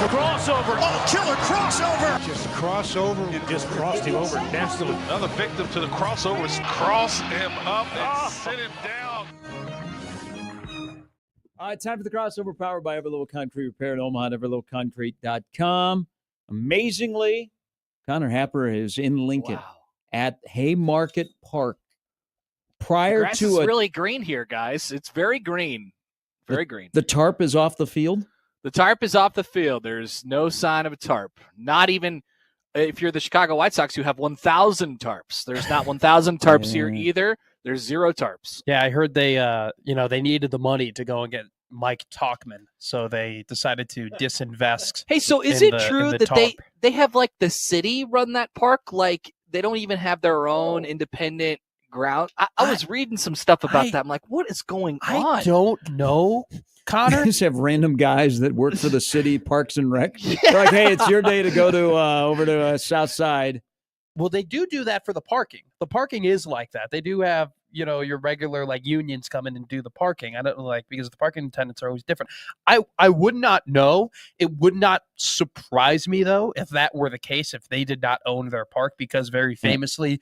Crossover. Oh, killer crossover. Just crossover. It just crossed him over nastily. Another victim to the crossovers. Cross him up and sit him down. All right, time for the crossover, powered by Everlevel Concrete Repair in Omaha, everlevelconcrete.com. Amazingly, Connor Happer is in Lincoln at Haymarket Park. The grass is really green here, guys. It's very green. Very green. The tarp is off the field? The tarp is off the field. There's no sign of a tarp. Not even if you're the Chicago White Sox, you have 1,000 tarps. There's not 1,000 tarps here either. There's 0 tarps. Yeah, I heard they needed the money to go and get Mike Talkman, so they decided to disinvest. Hey, so is it true that they have like the city run that park? Like they don't even have their own independent ground? I was reading some stuff about that. I'm like, what is going on? I don't know, Connor. They just have random guys that work for the city Parks and Rec. They're like, hey, it's your day to go to over to South Side. Well, they do that for the parking. The parking is like that. They do have, your regular like unions come in and do the parking. I don't know, because the parking attendants are always different. I would not know. It would not surprise me though if that were the case, if they did not own their park, because very famously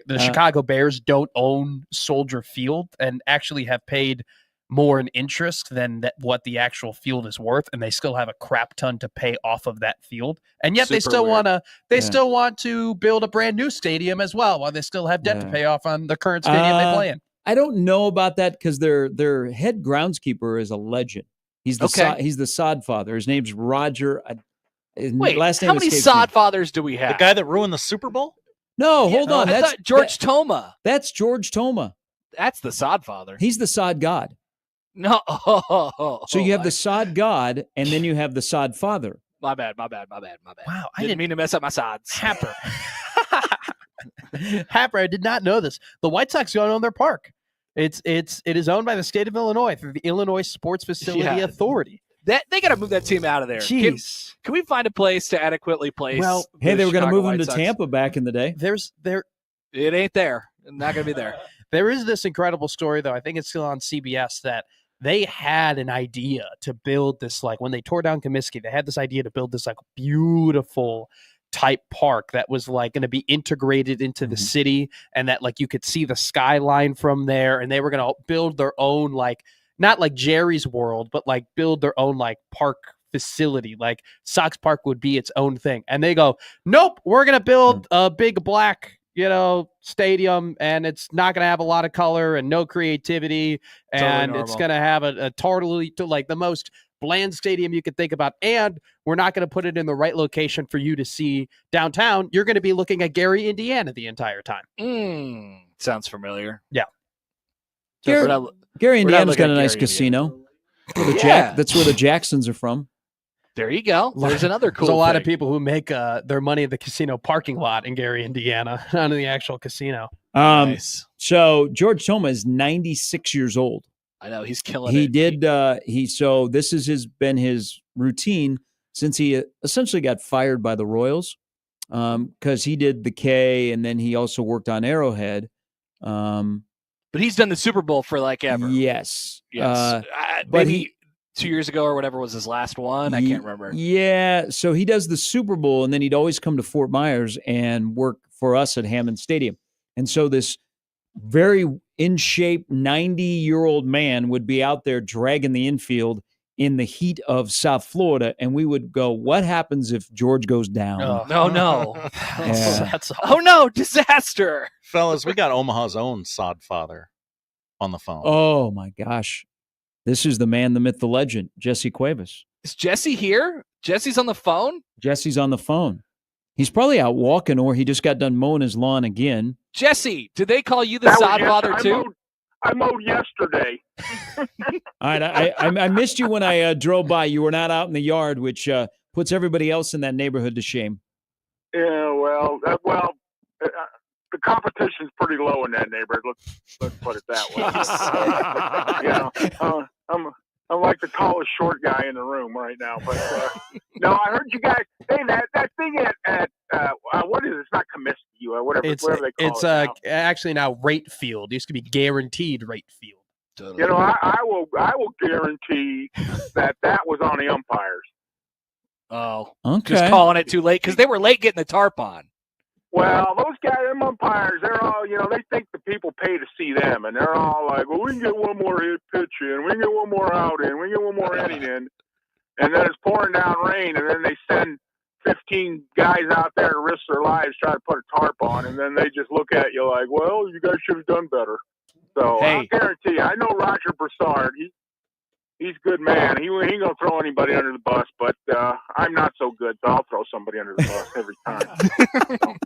the Chicago Bears don't own Soldier Field and actually have paid more in interest than what the actual field is worth, and they still have a crap ton to pay off of that field, and yet they still want to build a brand new stadium as well, while they still have debt to pay off on the current stadium they play in. I don't know about that because their head groundskeeper is a legend. He's the sod father. His name's Roger. Last name how many sod fathers do we have? The guy that ruined the Super Bowl? No, hold on. That's George Toma. That's George Toma. That's the sod father. He's the sod god. No. So you have the sod god, and then you have the sod father. My bad. Wow, I didn't mean to mess up my sods. Happer. Happer, I did not know this. The White Sox don't own their park. It is owned by the state of Illinois through the Illinois Sports Facility Authority. They got to move that team out of there. Jeez. Can we find a place to adequately place? Well, hey, they were going to move him to Sox? Tampa back in the day. It ain't there. Not going to be there. There is this incredible story, though. I think it's still on CBS that they had an idea to build this, like when they tore down Comiskey, they had this idea to build this like beautiful type park that was like going to be integrated into the city, and that like you could see the skyline from there, and they were going to build their own, like not like Jerry's World, but like build their own like park facility, like Sox Park would be its own thing. And they go, nope, we're going to build a big black stadium, and it's not going to have a lot of color and no creativity, and it's going to have a totally like the most bland stadium you could think about, and we're not going to put it in the right location for you to see downtown. You're going to be looking at Gary, Indiana the entire time. Sounds familiar. Yeah. Gary, Indiana's got a nice casino. That's where the Jacksons are from. There you go. There's another cool There's a lot thing. of people who make their money at the casino parking lot in Gary, Indiana, not in the actual casino. Nice. So George Toma is 96 years old. I know, he's killing it. So this has been his routine since he essentially got fired by the Royals, because he did the K, and then he also worked on Arrowhead. But he's done the Super Bowl for like ever. Yes. But maybe 2 years ago or whatever was his last one. I can't remember. Yeah. So he does the Super Bowl, and then he'd always come to Fort Myers and work for us at Hammond Stadium. And so this very in shape 90-year-old man would be out there dragging the infield in the heat of South Florida. And we would go, what happens if George goes down? No. That's Oh no, disaster. Fellas, we got Omaha's own sod father on the phone. Oh my gosh. This is the man, the myth, the legend, Jesse Cuevas. Is Jesse here? Jesse's on the phone? Jesse's on the phone. He's probably out walking, or he just got done mowing his lawn again. Jesse, did they call you the sod father too? I mowed yesterday. All right, I missed you when I drove by. You were not out in the yard, which puts everybody else in that neighborhood to shame. Yeah, the competition's pretty low in that neighborhood. Let's put it that way. I'm like the tallest short guy in the room right now. But no, I heard you guys saying that thing at what is it? It's not Comiskey, whatever they call it. It's actually now Rate Field. It used to be Guaranteed Rate Field. Totally. You know, I will guarantee that was on the umpires. Oh, Okay. just calling it too late because they were late getting the tarp on. Well, those guys, them umpires, they're all, you know, they think the people pay to see them, and they're all like, well, we can get one more hit pitch in, we can get one more out in, we can get one more inning in, and then it's pouring down rain, and then they send 15 guys out there to risk their lives trying to put a tarp on, and then they just look at you like, well, you guys should have done better. So Hey. I guarantee you, I know Roger Broussard, he's a good man. He ain't going to throw anybody under the bus, but I'm not so good, so I'll throw somebody under the bus every time.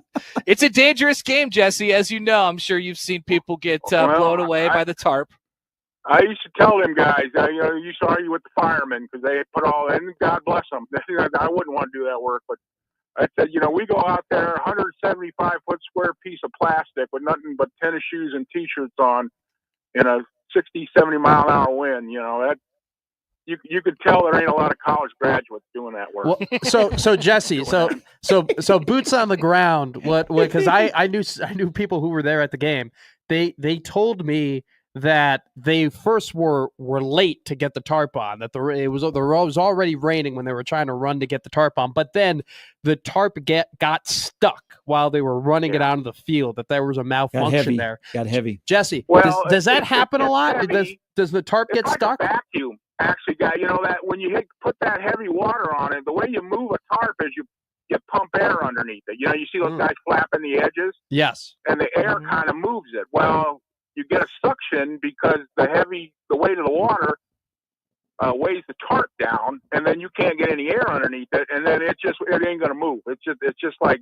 It's a dangerous game, Jesse. As you know, I'm sure you've seen people get blown away by the tarp. I used to tell them guys, you know, used to argue with the firemen because they put all, and God bless them. I wouldn't want to do that work, but I said, you know, we go out there, 175-foot square piece of plastic with nothing but tennis shoes and T-shirts on in a 60, 70-mile-an-hour wind. You know, that you could tell there ain't a lot of college graduates doing that work. Well, so Jesse, so boots on the ground. What? Because I knew people who were there at the game. They told me that they first were late to get the tarp on, that it was already raining when they were trying to run to get the tarp on, but then the tarp got stuck while they were running it out of the field, that there was a malfunction there. Got heavy. Jesse, well, does that happen a lot? Does the tarp get like stuck? A vacuum, actually, guy. You know that when you put that heavy water on it, the way you move a tarp is you pump air underneath it. You know, you see those guys flapping the edges? Yes. And the air kind of moves it. Well, you get a suction because the weight of the water weighs the tarp down, and then you can't get any air underneath it, and then it ain't gonna move. It's just like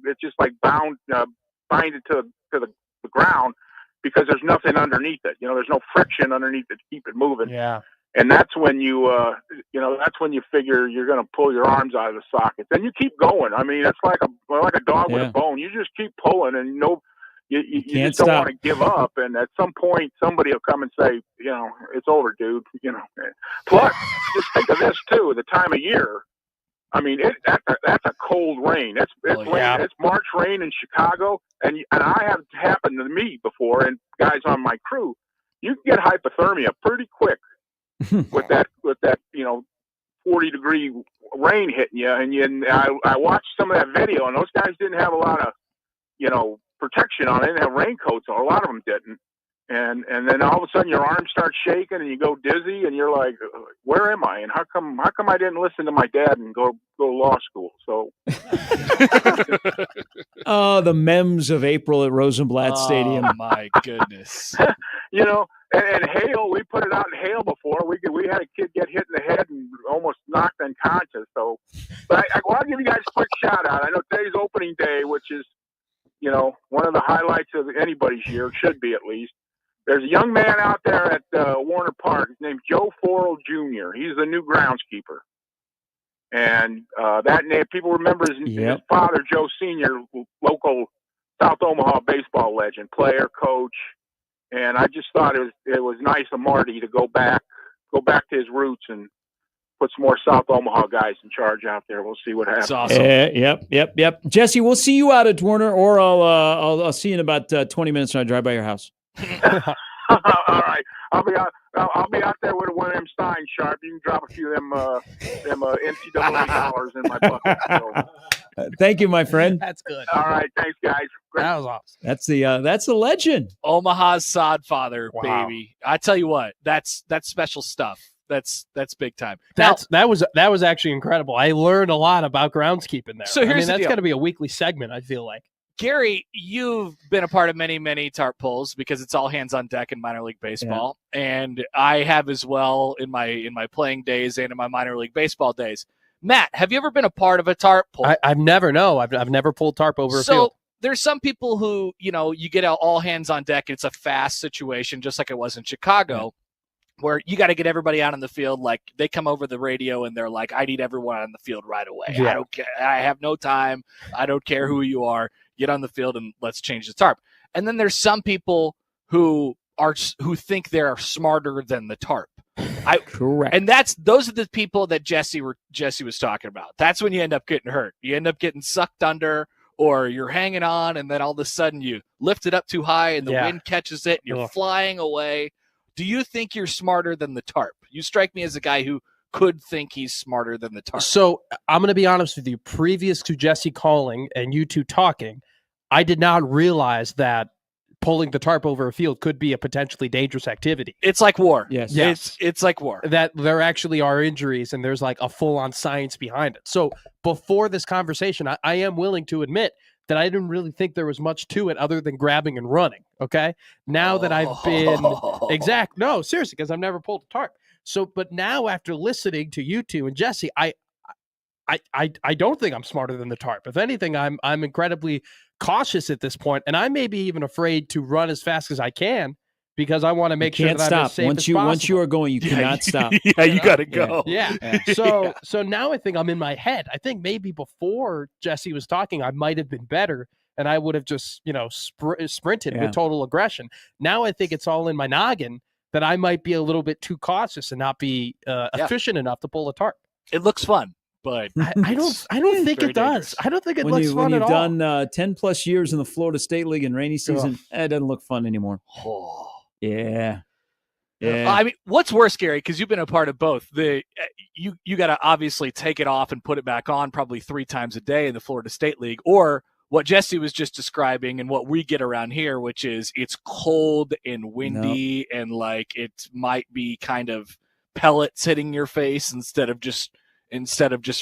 bind it to the ground because there's nothing underneath it. You know, there's no friction underneath it to keep it moving. Yeah. And that's when that's when you figure you're going to pull your arms out of the sockets. And you keep going. I mean, it's like a dog with a bone. You just keep pulling, and you just don't want to give up. And at some point, somebody will come and say, you know, it's over, dude. You know. Plus, just think of this too: the time of year. I mean, that's a cold rain. It's rain. It's March rain in Chicago, and I have happened to me before, and guys on my crew, you can get hypothermia pretty quick. with that 40-degree rain hitting you, and I watched some of that video, and those guys didn't have a lot of protection on. They didn't have raincoats on. A lot of them didn't, and then all of a sudden your arms start shaking and you go dizzy, and you're like, where am I? And how come I didn't listen to my dad and go to law school? So oh, the memes of April at Rosenblatt Stadium. Oh my goodness. You know, and hail, we put it out in hail before. We had a kid get hit in the head and almost knocked unconscious. So, but I want to give you guys a quick shout out. I know today's opening day, which is, you know, one of the highlights of anybody's year, should be at least. There's a young man out there at Werner Park. His name's Joe Forrell Jr. He's the new groundskeeper. And that name, people remember his father, Joe Sr., local South Omaha baseball legend, player, coach. And I just thought it was nice of Martie to go back to his roots and put some more South Omaha guys in charge out there. We'll see what happens. That's awesome. Yep. Jesse, we'll see you out at Werner, or I'll see you in about 20 minutes when I drive by your house. All right, I'll be out there with one of them Stein Sharp. You can drop a few of them NCAA dollars in my bucket. So. Thank you, my friend. That's good. All right, thanks, guys. Great. That was awesome. That's the legend. Omaha's sodfather, Wow. baby. I tell you what, that's special stuff. That's big time. That was actually incredible. I learned a lot about groundskeeping there. So here's the that's deal. got to be a weekly segment, I feel like. Gary, you've been a part of many, many tarp pulls because it's all hands on deck in minor league baseball, and I have as well in my playing days and in my minor league baseball days. Matt, have you ever been a part of a tarp pull? I've never pulled tarp over a field. There's some people who, you get all hands on deck. And it's a fast situation, just like it was in Chicago, where you got to get everybody out on the field. Like they come over the radio and they're like, I need everyone on the field right away. Yeah. I don't care. I have no time. I don't care who you are. Get on the field and let's change the tarp. And then there's some people who think they're smarter than the tarp. Correct. And those are the people that Jesse was talking about. That's when you end up getting hurt. You end up getting sucked under, or you're hanging on, and then all of a sudden you lift it up too high and the wind catches it and you're flying away. Do you think you're smarter than the tarp? You strike me as a guy who could think he's smarter than the tarp. So I'm going to be honest with you. Previous to Jesse calling and you two talking, I did not realize that pulling the tarp over a field could be a potentially dangerous activity. It's like war. Yes. It's like war. That there actually are injuries and there's like a full-on science behind it. So before this conversation, I am willing to admit that I didn't really think there was much to it other than grabbing and running. Okay. Now that I've been no, seriously, because I've never pulled a tarp. So, but now after listening to you two and Jesse, I don't think I'm smarter than the tarp. If anything, I'm incredibly cautious at this point, and I may be even afraid to run as fast as I can because I want to make sure that I'm as safe as possible. Once you are going, you cannot stop. Yeah, you got to go. Yeah. So now I think I'm in my head. I think maybe before Jesse was talking, I might have been better, and I would have just sprinted with total aggression. Now I think it's all in my noggin that I might be a little bit too cautious and not be efficient enough to pull a tarp. It looks fun. But I don't think it does. I don't think it looks fun at all. When you've done 10 plus years in the Florida State League and rainy season, it doesn't look fun anymore. Oh. Yeah. I mean, what's worse, Gary? Because you've been a part of both. You got to obviously take it off and put it back on probably 3 times a day in the Florida State League, or what Jesse was just describing and what we get around here, which is it's cold and windy and like it might be kind of pellets hitting your face instead of just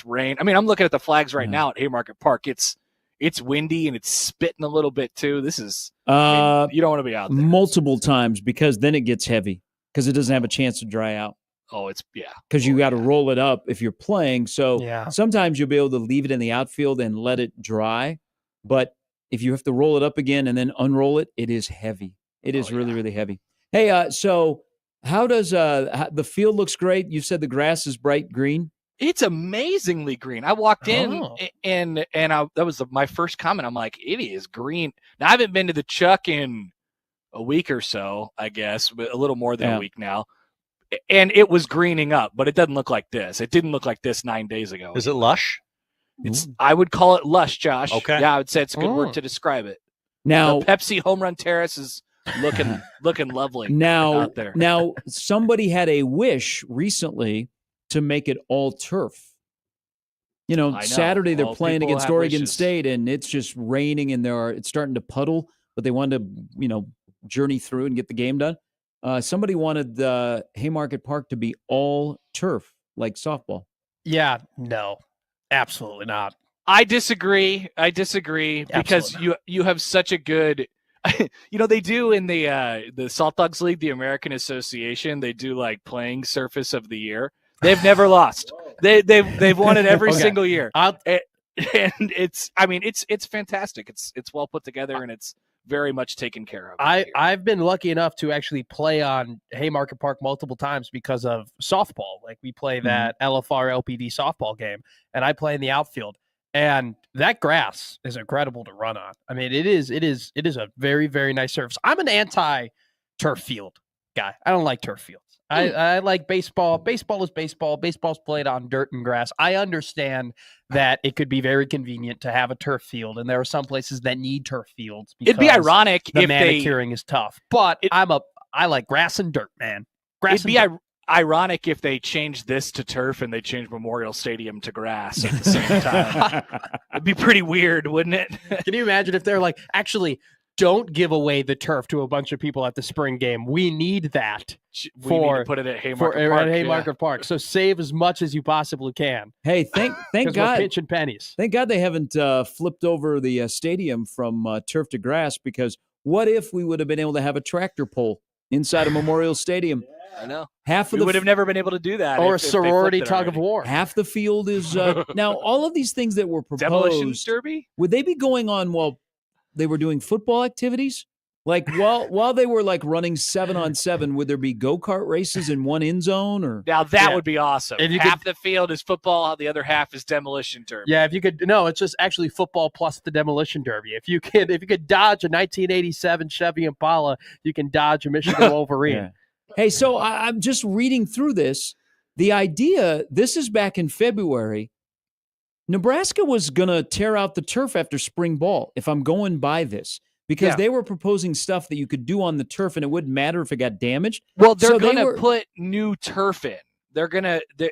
rain. I mean, I'm looking at the flags right now at Haymarket Park. It's windy and it's spitting a little bit too. This is you don't want to be out there multiple times because then it gets heavy because it doesn't have a chance to dry out. Oh, it's because you got to roll it up if you're playing. So sometimes you'll be able to leave it in the outfield and let it dry, but if you have to roll it up again and then unroll it, it is heavy. It is really heavy. Hey, so how does the field looks great? You said the grass is bright green. It's amazingly green. I walked in and that was my first comment. I'm like, it is green. Now, I haven't been to the Chuck in a week or so, I guess, but a little more than a week now. And it was greening up, but it doesn't look like this. It didn't look like this 9 days ago. Is it lush? I would call it lush, Josh. Okay. Yeah, I would say it's a good word to describe it. Now, the Pepsi Home Run Terrace is looking lovely out there. Now, somebody had a wish recently to make it all turf. Saturday they're playing against Oregon State, and it's just raining, and it's starting to puddle, but they wanted to, journey through and get the game done. Somebody wanted the Haymarket Park to be all turf, like softball. Yeah, no, absolutely not. I disagree because you have such a good. They do in the Salt Dogs League, the American Association, they do like playing surface of the year. They've never lost. They've won it every single year. And it's fantastic. It's well put together and it's very much taken care of. I've been lucky enough to actually play on Haymarket Park multiple times because of softball. Like we play that LFR LPD softball game, and I play in the outfield. And that grass is incredible to run on. I mean, it is a very, very nice surface. I'm an anti-turf field guy. I don't like turf fields. I like baseball. Baseball is baseball. Baseball's played on dirt and grass. I understand that it could be very convenient to have a turf field, and there are some places that need turf fields. It'd be ironic the if manicuring is tough, but I like grass and dirt, man. It'd be ironic if they changed this to turf and they changed Memorial Stadium to grass at the same time. It'd be pretty weird, wouldn't it? Can you imagine if they're like, actually, don't give away the turf to a bunch of people at the spring game. We need that need to put it at Haymarket Park. So save as much as you possibly can. Hey, thank God. We're pinching pennies. Thank God they haven't flipped over the stadium from turf to grass, because what if we would have been able to have a tractor pull inside of Memorial Stadium? I know. We would have never been able to do that. Or a sorority tug of war. Half the field is now. All of these things that were proposed, demolition derby, would they be going on while they were doing football activities? Like while they were like running 7-on-7, would there be go-kart races in one end zone? Or now that would be awesome. Half the field is football, the other half is demolition derby. Yeah, if you could. No, it's just actually football plus the demolition derby. If you could dodge a 1987 Chevy Impala, you can dodge a Michigan Wolverine. Yeah. Hey, so I'm just reading through this. The idea, this is back in February. Nebraska was going to tear out the turf after spring ball, if I'm going by this. because Yeah. they were proposing stuff that you could do on the turf and it wouldn't matter if it got damaged. Well, they're So they gonna were- put new turf in. They're gonna they're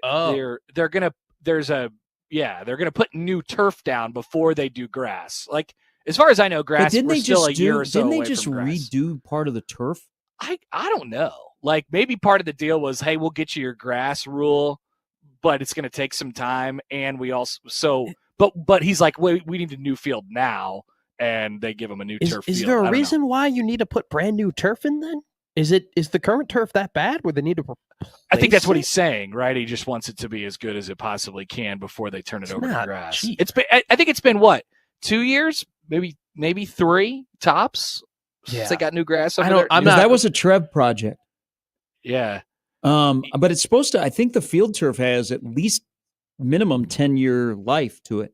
gonna put new turf down before they do grass. Like as far as I know, But grass didn't we're they still just a year or so didn't they away just from grass. redo part of the turf? I don't know. Like maybe part of the deal was, hey, we'll get you your grass rule, but it's going to take some time, and we also but he's like, we need a new field now, and they give him a new turf. Is field. there I a don't know. reason why you need to put brand new turf in then? Is the current turf that bad where they need to I think that's what replace he's saying, right? He just wants it to be as good as it possibly can before they turn it over to not grass. cheap. It's been, I think it's been what, 2 years, maybe 3 tops since they got new grass over there. I'm Because not. that was a Trev project. Yeah, But it's supposed to. I think the field turf has at least minimum 10-year life to it.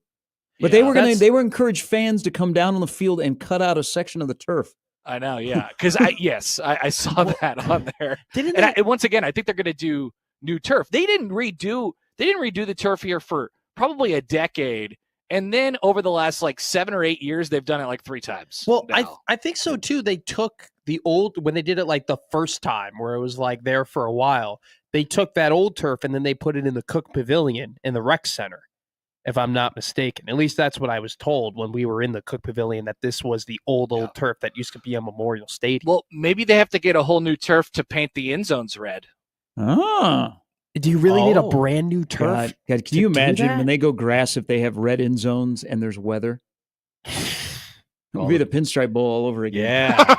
But they were That's- they were encourage fans to come down on the field and cut out a section of the turf. I know. Yeah, because I saw that on there. Didn't And they- and once again, I think they're going to do new turf. They didn't redo the turf here for probably a decade, and then over the last like 7 or 8 years, they've done it like 3 times. Well, now. I think so too. They took the old when they did it like the first time where it was like there for a while. They took that old turf and then they put it in the Cook Pavilion in the rec center, if I'm not mistaken. At least that's what I was told when we were in the Cook Pavilion, that this was the old turf that used to be a Memorial Stadium. Well, maybe they have to get a whole new turf to paint the end zones red. Ah, Do you really need a Oh. brand new turf? God, can to you do imagine that? when they go grass if they have red end zones and there's weather? It'll be the Pinstripe Bowl all over again. Yeah.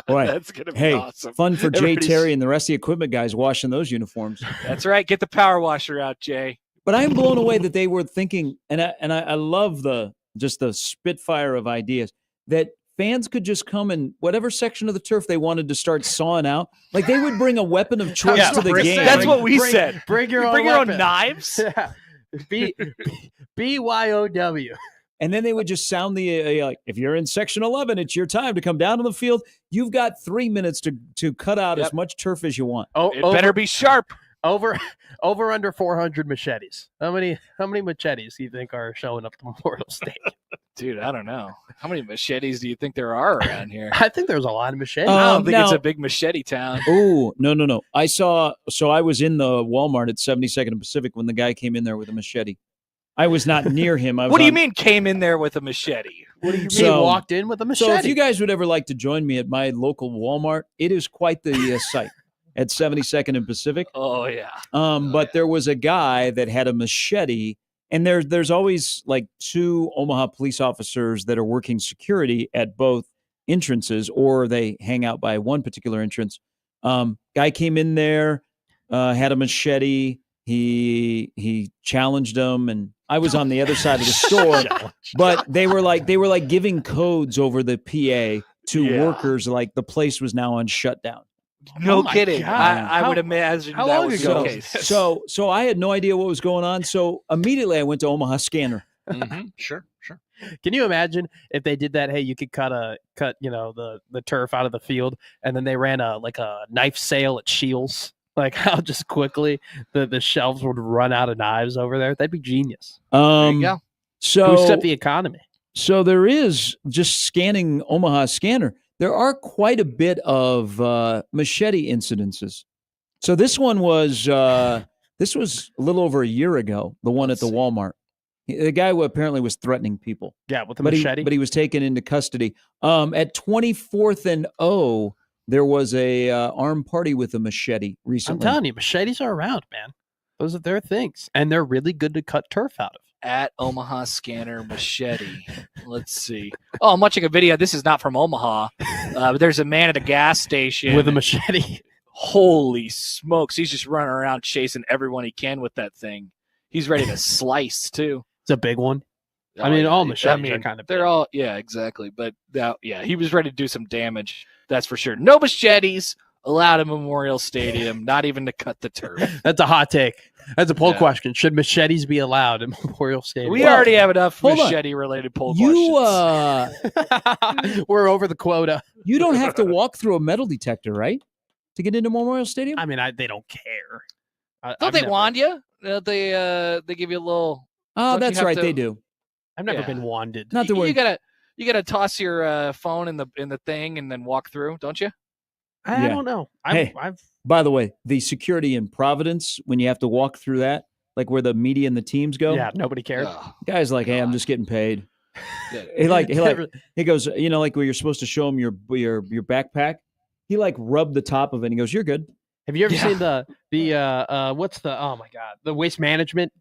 Boy, That's gonna be hey, awesome. fun for Jay Everybody's- Terry and the rest of the equipment guys washing those uniforms. That's right. Get the power washer out, Jay. But I am blown away that they were thinking, and I love the spitfire of ideas that fans could just come in whatever section of the turf they wanted to start sawing out. Like they would bring a weapon of choice Yeah, to the bring- game. That's what we said. Bring your own Bring your own weapon. knives. Yeah. BYOW. And then they would just sound the like, if you're in section 11, it's your time to come down to the field. You've got 3 minutes to cut out as much turf as you want. Oh, It better be sharp. over under 400 machetes. How many machetes do you think are showing up at Memorial Stadium? Dude, I don't know. How many machetes do you think there are around here? I think there's a lot of machetes. I don't think it's now- a big machete town. Oh, no. I was in the Walmart at 72nd and Pacific when the guy came in there with a machete. I was not near him. What do you mean came in there with a machete? What do you mean? He walked in with a machete. So if you guys would ever like to join me at my local Walmart, it is quite the sight at 72nd and Pacific. Oh, yeah. But there was a guy that had a machete, and there's always like 2 Omaha police officers that are working security at both entrances, or they hang out by one particular entrance. Guy came in there, had a machete. He challenged them, and I was on the other side of the store. But they were like giving codes over the PA to workers, like the place was now on shutdown. No Oh my kidding. God. I would How- imagine how that long was ago? the case. So I had no idea what was going on. So immediately I went to Omaha Scanner. Sure. Can you imagine if they did that? Hey, you could cut the turf out of the field, and then they ran a knife sale at Shields. Like how just quickly the shelves would run out of knives over there. That'd be genius. There you go. So Boost up the economy. So there is, just scanning Omaha Scanner, there are quite a bit of machete incidences. So this one was a little over a year ago, the one at the Walmart. The guy who apparently was threatening people. Yeah, with the But machete. he was taken into custody. At 24th and O, there was a armed party with a machete recently. I'm telling you, machetes are around, man. Those are their things, and they're really good to cut turf out of. At Omaha Scanner machete. Let's see. Oh, I'm watching a video. This is not from Omaha. But there's a man at a gas station with a machete. Holy smokes. He's just running around chasing everyone he can with that thing. He's ready to slice, too. It's a big one. Oh, I mean, yeah. all machetes are kind of They're big. all, yeah, exactly. But he was ready to do some damage. That's for sure. No machetes allowed at Memorial Stadium, not even to cut the turf. That's a hot take. That's a poll Yeah. question. Should machetes be allowed at Memorial Stadium? We already have enough hold on. machete-related poll You questions. We're over the quota. you don't have to walk through a metal detector, right, to get into Memorial Stadium? I mean, they don't care. Don't they wand you? They give you a little... Oh, don't you that's have right, to- they do. I've never Yeah. been wanded. Not to You worry. gotta... toss your phone in the thing and then walk through, don't you? I Yeah. don't know. Hey. By the way, the security in Providence, when you have to walk through that, like where the media and the teams go, Yeah, nobody cared. Oh, guy's like, "Hey, I'm just getting paid." yeah. He goes, like where you're supposed to show him your backpack. He like rubbed the top of it and he goes, "You're good." Have you ever seen the what's the oh my god, the Waste Management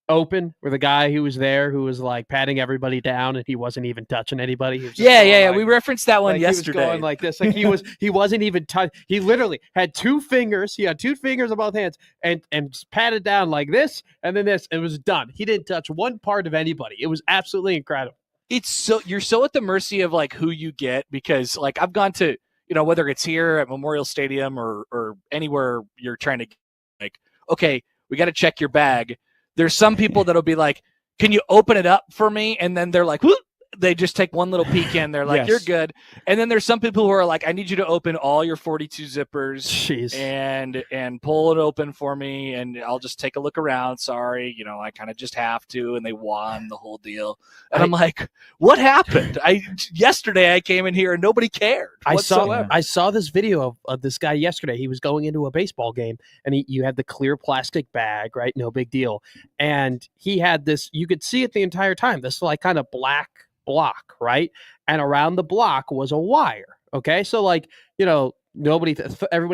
Open, where the guy who was there who was like patting everybody down and he wasn't even touching anybody? He was just going like, We referenced that one like yesterday. He was going like this, like he wasn't even he literally had 2 fingers. He had 2 fingers on both hands and patted down like this and then this. It was done. He didn't touch one part of anybody. It was absolutely incredible. You're so at the mercy of like who you get, because like I've gone to, whether it's here at Memorial Stadium or anywhere you're trying to, like, okay, we got to check your bag. There's some people that'll be like, can you open it up for me? And then they're like, whoop, they just take one little peek in. They're like, Yes. you're good. And then there's some people who are like, I need you to open all your 42 zippers Jeez. and pull it open for me. And I'll just take a look around. Sorry. I kind of just have to. And they won the whole deal. And I'm like, what happened? Yesterday I came in here and nobody cared whatsoever. I saw this video of this guy yesterday. He was going into a baseball game and you had the clear plastic bag, right? No big deal. And he had this, you could see it the entire time, this like kind of black block, right? And around the block was a wire. Okay. So like, everybody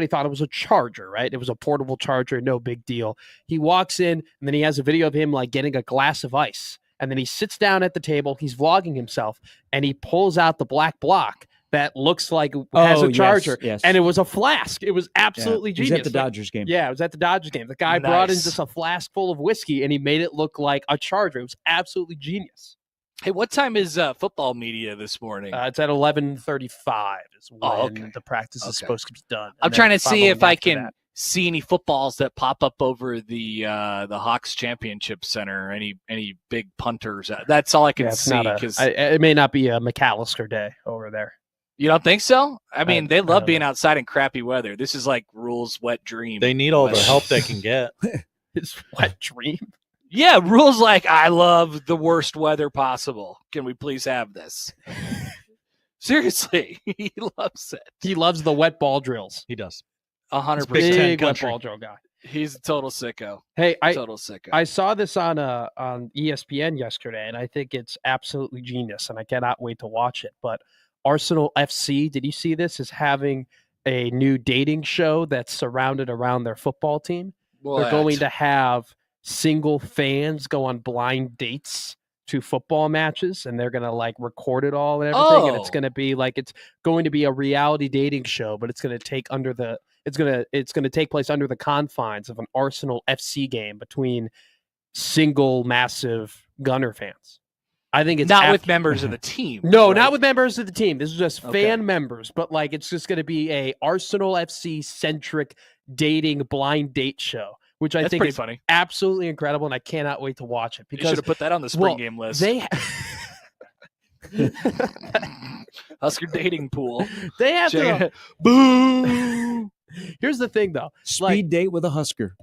thought it was a charger, right? It was a portable charger, no big deal. He walks in and then he has a video of him like getting a glass of ice. And then he sits down at the table, he's vlogging himself, and he pulls out the black block that looks like it has a charger. Yes. And it was a flask. It was absolutely He was genius. at the Dodgers game. Yeah, it was at the Dodgers game. The guy brought in just a flask full of whiskey and he made it look like a charger. It was absolutely genius. Hey, what time is football media this morning? It's at 11:35 is when the practice is supposed to be done. I'm trying to see if I can see any footballs that pop up over the Hawks Championship Center. Any big punters? That's all I can see. Because it may not be a McAllister day over there. You don't think so? I mean, they love being outside in crappy weather. This is like Rule's wet dream. They need all the help they can get. His wet dream. Yeah, Rule's like, I love the worst weather possible. Can we please have this? Seriously, he loves it. He loves the wet ball drills. He does. 100%. Big wet ball drill guy. He's a total sicko. Hey, Total sicko. I saw this on ESPN yesterday, and I think it's absolutely genius, and I cannot wait to watch it. But Arsenal FC, did you see this, is having a new dating show that's surrounded around their football team. They're going to have single fans go on blind dates to football matches, and they're going to like record it all and everything. And it's going to be like, it's going to be a reality dating show, but it's going to take it's going to take place under the confines of an Arsenal FC game between single massive Gunner fans. I think it's not with members of the team. No, right? not with members of the team. This is just fan members, but like it's just going to be a Arsenal FC centric dating blind date show, which I think is funny. Absolutely incredible, and I cannot wait to watch it. Because you should have put that on the spring game list. They Husker dating pool. They have to. Boo. Here's the thing, though. Speed date with a Husker.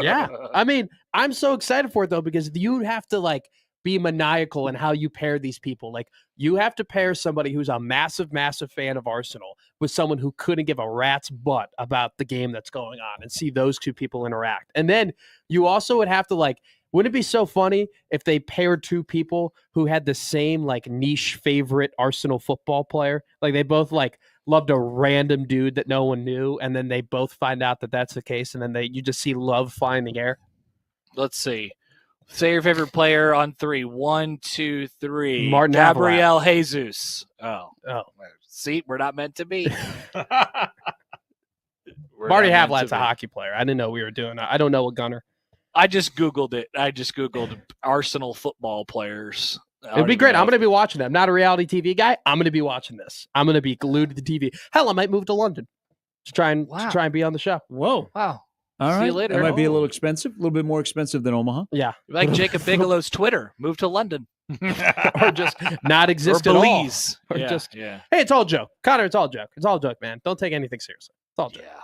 Yeah, I mean, I'm so excited for it though, because you have to like be maniacal in how you pair these people. Like you have to pair somebody who's a massive fan of Arsenal with someone who couldn't give a rat's butt about the game that's going on, and see those two people interact. And then you also would have to like, wouldn't it be so funny if they paired two people who had the same like niche favorite Arsenal football player? Like they both like loved a random dude that no one knew, and then they both find out that that's the case, and then you just see love fly in the air. Let's see. Say your favorite player on 3. 1, 2, 3. Martin Gabriel Jesus. Oh. Oh. See, we're not meant to be. Marty Havlat's a hockey player. I didn't know we were doing that. I don't know a Gunner. I just Googled it. I just Googled Arsenal football players. It'd be great. I'm going to be watching it. I'm not a reality TV guy. I'm going to be watching this. I'm going to be glued to the TV. Hell, I might move to London to try and be on the show. Whoa. Wow. All right. See you later. That might be a little expensive, a little bit more expensive than Omaha. Yeah. Like Jacob Bigelow's Twitter. Move to London. Or just not exist or at all. Belize. Or yeah, just, yeah. Hey, it's all joke. Connor, it's all joke. It's all joke, man. Don't take anything seriously. It's all joke. Yeah.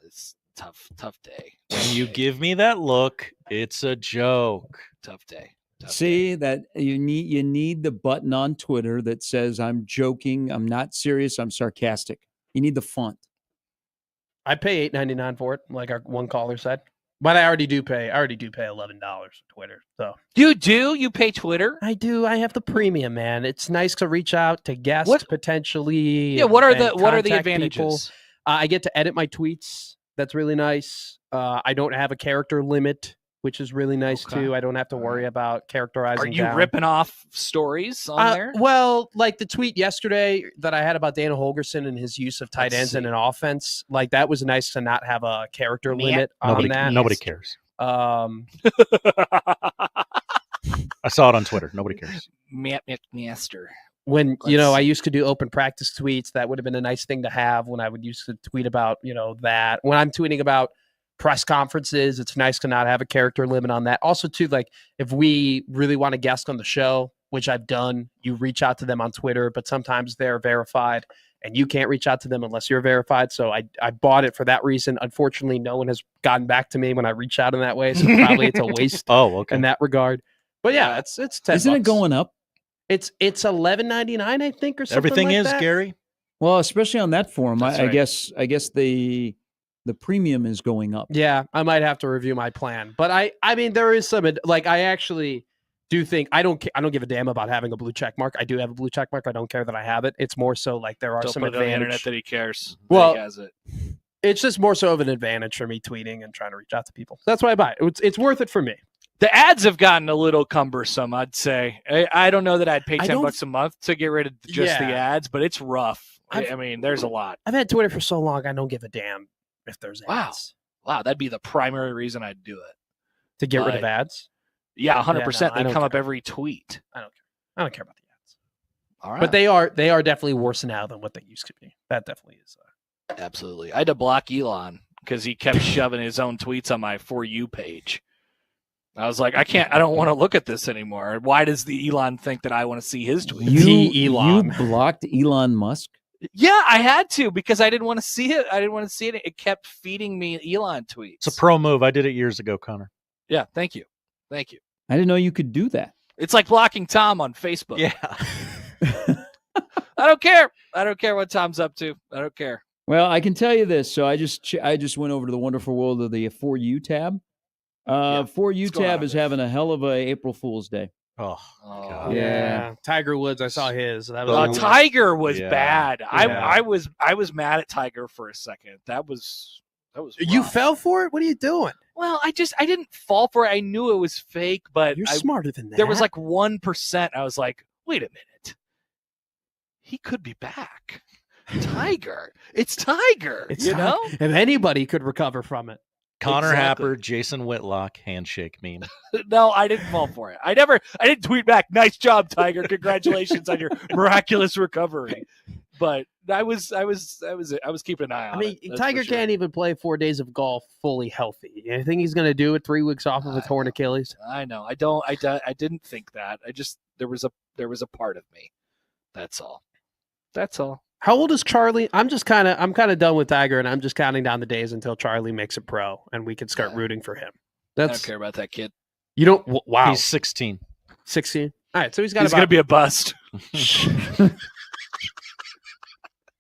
It's tough day. When you give me that look, it's a joke. Tough day. See that you need the button on Twitter that says I'm joking, I'm not serious, I'm sarcastic. You need the font. I pay $8.99 for it, like our one caller said. But I already do pay $11 for Twitter. So You do? You pay Twitter? I do. I have the premium, man. It's nice to reach out to guests potentially. Yeah. What are and the contact advantages? people. I get to edit my tweets. That's really nice. I don't have a character limit, which is really nice too. I don't have to worry about characterizing. Are you down. ripping off stories on there? Well, like the tweet yesterday that I had about Dana Holgerson and his use of tight ends in an offense, like that was nice to not have a character limit on that. Nobody cares. I saw it on Twitter. Nobody cares. Master. When, I used to do open practice tweets, that would have been a nice thing to have when I would used to tweet about, that. When I'm tweeting about press conferences, it's nice to not have a character limit on that. Also, too, like if we really want a guest on the show, which I've done, you reach out to them on Twitter, but sometimes they're verified and you can't reach out to them unless you're verified. So I bought it for that reason. Unfortunately, no one has gotten back to me when I reach out in that way. So probably it's a waste in that regard. But yeah, it's $10. Isn't it going up? It's $11.99, I think, or something. Everything like is, that. Gary. Well, especially on that forum, That's I right. guess the premium is going up. Yeah, I might have to review my plan. But I mean, there is some, like, I actually do think I don't give a damn about having a blue check mark. I do have a blue check mark. I don't care that I have it. It's more so like there are Don't some put it on the internet advantages. that he cares. Well, that he has it. It's just more so of an advantage for me tweeting and trying to reach out to people. That's why I buy it. It's worth it for me. The ads have gotten a little cumbersome, I'd say. I don't know that I'd pay $10 a month to get rid of just the ads, but it's rough. I mean, there's a lot. I've had Twitter for so long, I don't give a damn if there's ads. Wow, that'd be the primary reason I'd do it. To get rid of ads? Yeah, 100%. Yeah, no, they come up every tweet. I don't care. I don't care about the ads. All right. But they are definitely worse now than what they used to be. That definitely is. Absolutely. I had to block Elon because he kept shoving his own tweets on my For You page. I was like, I don't want to look at this anymore. Why does the Elon think that I want to see his tweets? You blocked Elon Musk? Yeah, I had to because I didn't want to see it. It kept feeding me Elon tweets. It's a pro move. I did it years ago, Connor. Yeah, thank you. I didn't know you could do that. It's like blocking Tom on Facebook. Yeah. I don't care. I don't care what Tom's up to. I don't care. Well, I can tell you this. So I just went over to the wonderful world of the For You tab. For You tab is having a hell of a April Fool's Day. Oh, God. Yeah. Tiger Woods, I saw his. That was Tiger was bad. Yeah. I was mad at Tiger for a second. That was You rough. fell for it? What are you doing? Well, I didn't fall for it. I knew it was fake, but You're smarter than that. there was like 1%. I was like, wait a minute. He could be back. Tiger. It's Tiger. It's you know? If anybody could recover from it. Connor Exactly. Happer, Jason Whitlock, handshake meme. No, I didn't fall for it. I didn't tweet back, nice job, Tiger. Congratulations on your miraculous recovery. But I was keeping an eye on it. I mean, That's Tiger for sure. can't even play 4 days of golf fully healthy. You think he's going to do it 3 weeks off of a torn Achilles? I know. I didn't think that. There was a part of me. That's all. How old is Charlie? I'm kind of done with Tiger, and I'm just counting down the days until Charlie makes it pro, and we can start rooting for him. I don't care about that kid. You don't. Wow. He's 16. 16. All right, so he's going to be a bust.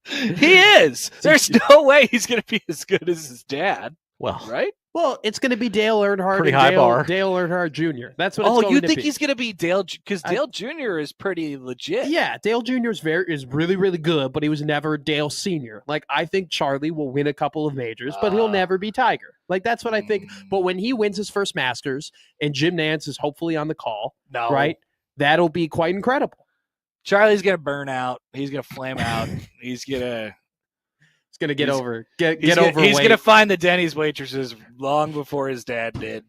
He is. There's no way he's going to be as good as his dad. Well, right? Well, it's going to be Dale Earnhardt. Pretty and high Dale, bar. Dale Earnhardt Jr. That's what. It's going you to think be. he's going to be Dale? Because Dale Jr. is pretty legit. Yeah, Dale Jr. is really, really good, but he was never Dale Sr. Like, I think Charlie will win a couple of majors, but he'll never be Tiger. Like, that's what I think. But when he wins his first Masters and Jim Nance is hopefully on the call, right? That'll be quite incredible. Charlie's going to burn out. He's going to flame out. He's going to get over. He's overweight. going to find the Denny's waitresses long before his dad did.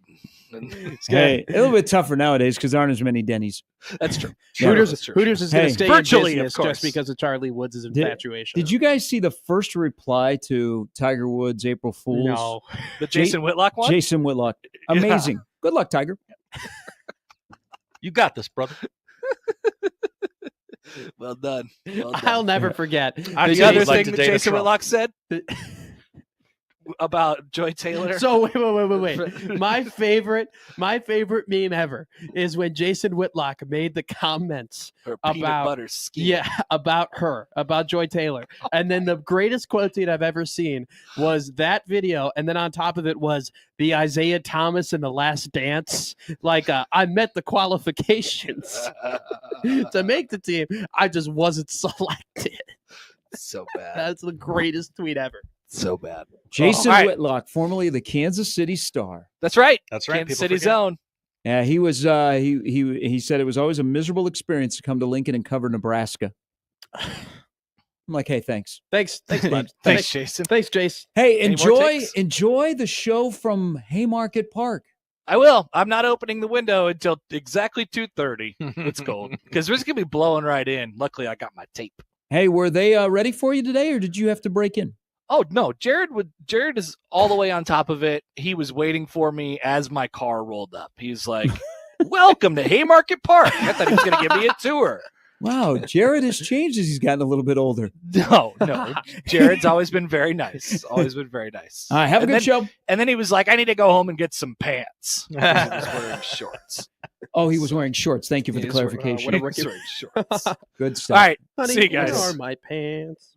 Hey, a little bit tougher nowadays because there aren't as many Denny's. That's true. Hooters is going to stay virtually, in business of course. just because of Charlie Woods' infatuation. Did you guys see the first reply to Tiger Woods' April Fool's? No. The Jason Whitlock one? Jason Whitlock. Amazing. Good luck, Tiger. You got this, brother. Well done. I'll never forget. The other thing that Jason Whitlock said, about Joy Taylor? So wait. My favorite meme ever is when Jason Whitlock made the comments Her peanut about butter skin. about Joy Taylor. And then the greatest quote tweet I've ever seen was that video, and then on top of it was the Isaiah Thomas in The Last Dance. Like I met the qualifications to make the team. I just wasn't selected. So bad. That's the greatest tweet ever. So bad. Jason all right. Whitlock, formerly of the Kansas City Star. That's right. That's right. Kansas People City's forget. own. Yeah, he was. He said it was always a miserable experience to come to Lincoln and cover Nebraska. I'm like, hey, thanks. Thanks, bud. Thanks, Jason. Thanks, Jace. Hey, Any more enjoy the show from Haymarket Park. I will. I'm not opening the window until exactly 2:30. It's cold because it's gonna be blowing right in. Luckily, I got my tape. Hey, were they ready for you today, or did you have to break in? Oh no, Jared is all the way on top of it. He was waiting for me as my car rolled up. He's like, "Welcome to Haymarket Park." I thought he was going to give me a tour. Wow, Jared has changed as he's gotten a little bit older. No, Jared's always been very nice. Always been very nice. All right, have a good show. And then he was like, "I need to go home and get some pants." He was wearing shorts. Oh, he was wearing shorts. Thank you for the clarification. He was wearing shorts. Good stuff. All right, Honey, see you guys. where are my pants?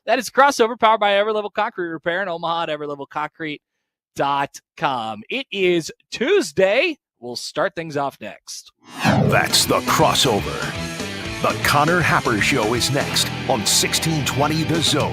That is Crossover, powered by Everlevel Concrete Repair in Omaha at everlevelconcrete.com. It is Tuesday. We'll start things off next. That's the Crossover. The Connor Happer Show is next on 1620 The Zone.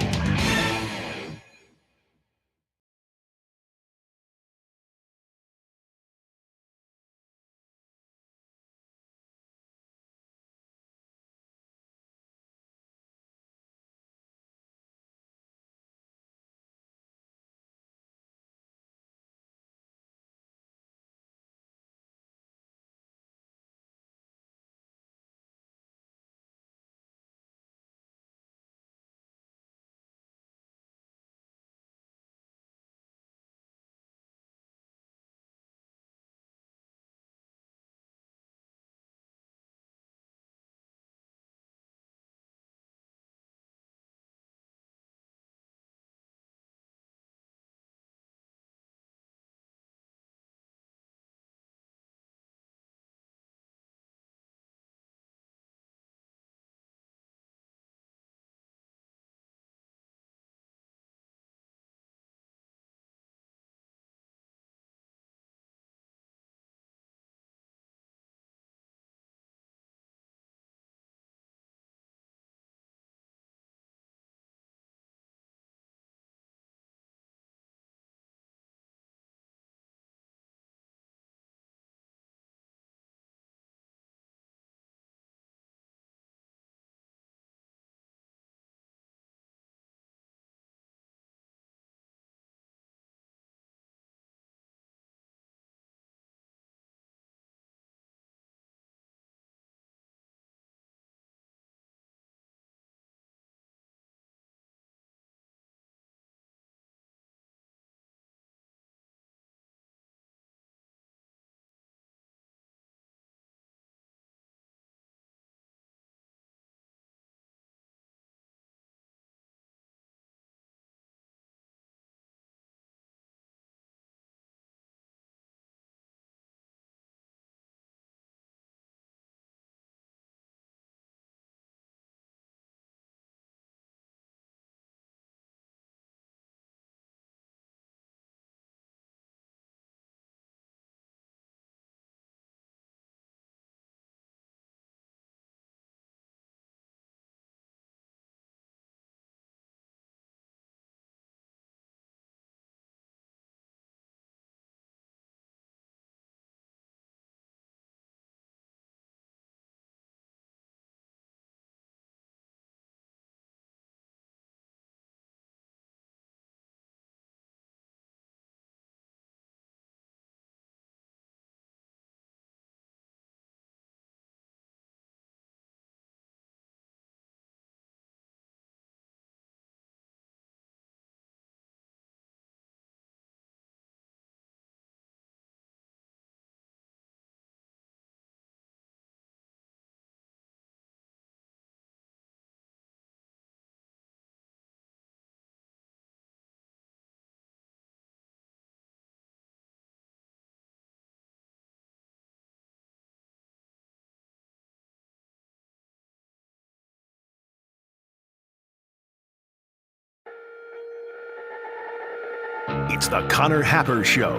It's the Connor Happer Show.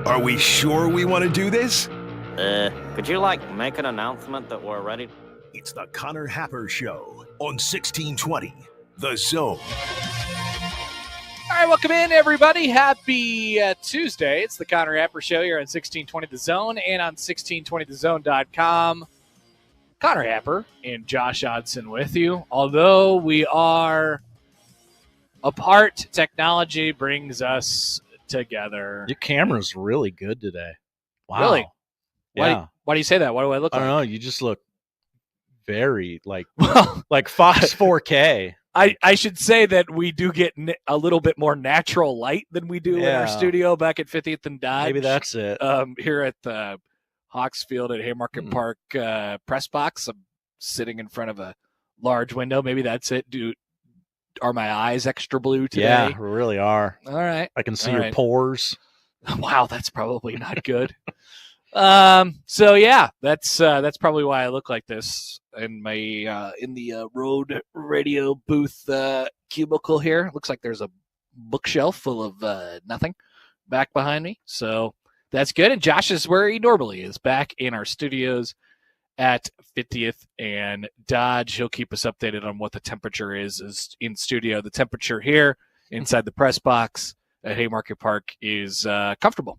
Are we sure we want to do this? Could you, make an announcement that we're ready? It's the Connor Happer Show on 1620 The Zone. All right, welcome in, everybody. Happy Tuesday. It's the Connor Happer Show here on 1620 The Zone and on 1620thezone.com. Connor Happer and Josh Odson with you. Although we are apart, technology brings us together. Your camera's really good today. Wow. Really? Yeah. Why do you say that? What do I look I like? don't know. You just look very Well, like Fox 4K. I should say that we do get a little bit more natural light than we do in our studio back at 50th and Dodge. Maybe that's it. Here at the Hawks Field at Haymarket Park press box. I'm sitting in front of a large window. Maybe that's it. Are my eyes extra blue today? Yeah, really are. All right. I can see your pores. Wow, that's probably not good. So yeah, that's probably why I look like this in my in the road radio booth cubicle here. Looks like there's a bookshelf full of nothing back behind me. So that's good. And Josh is where he normally is, back in our studios at 50th and Dodge. He'll keep us updated on what the temperature is in studio. The temperature here inside the press box at Haymarket Park is comfortable.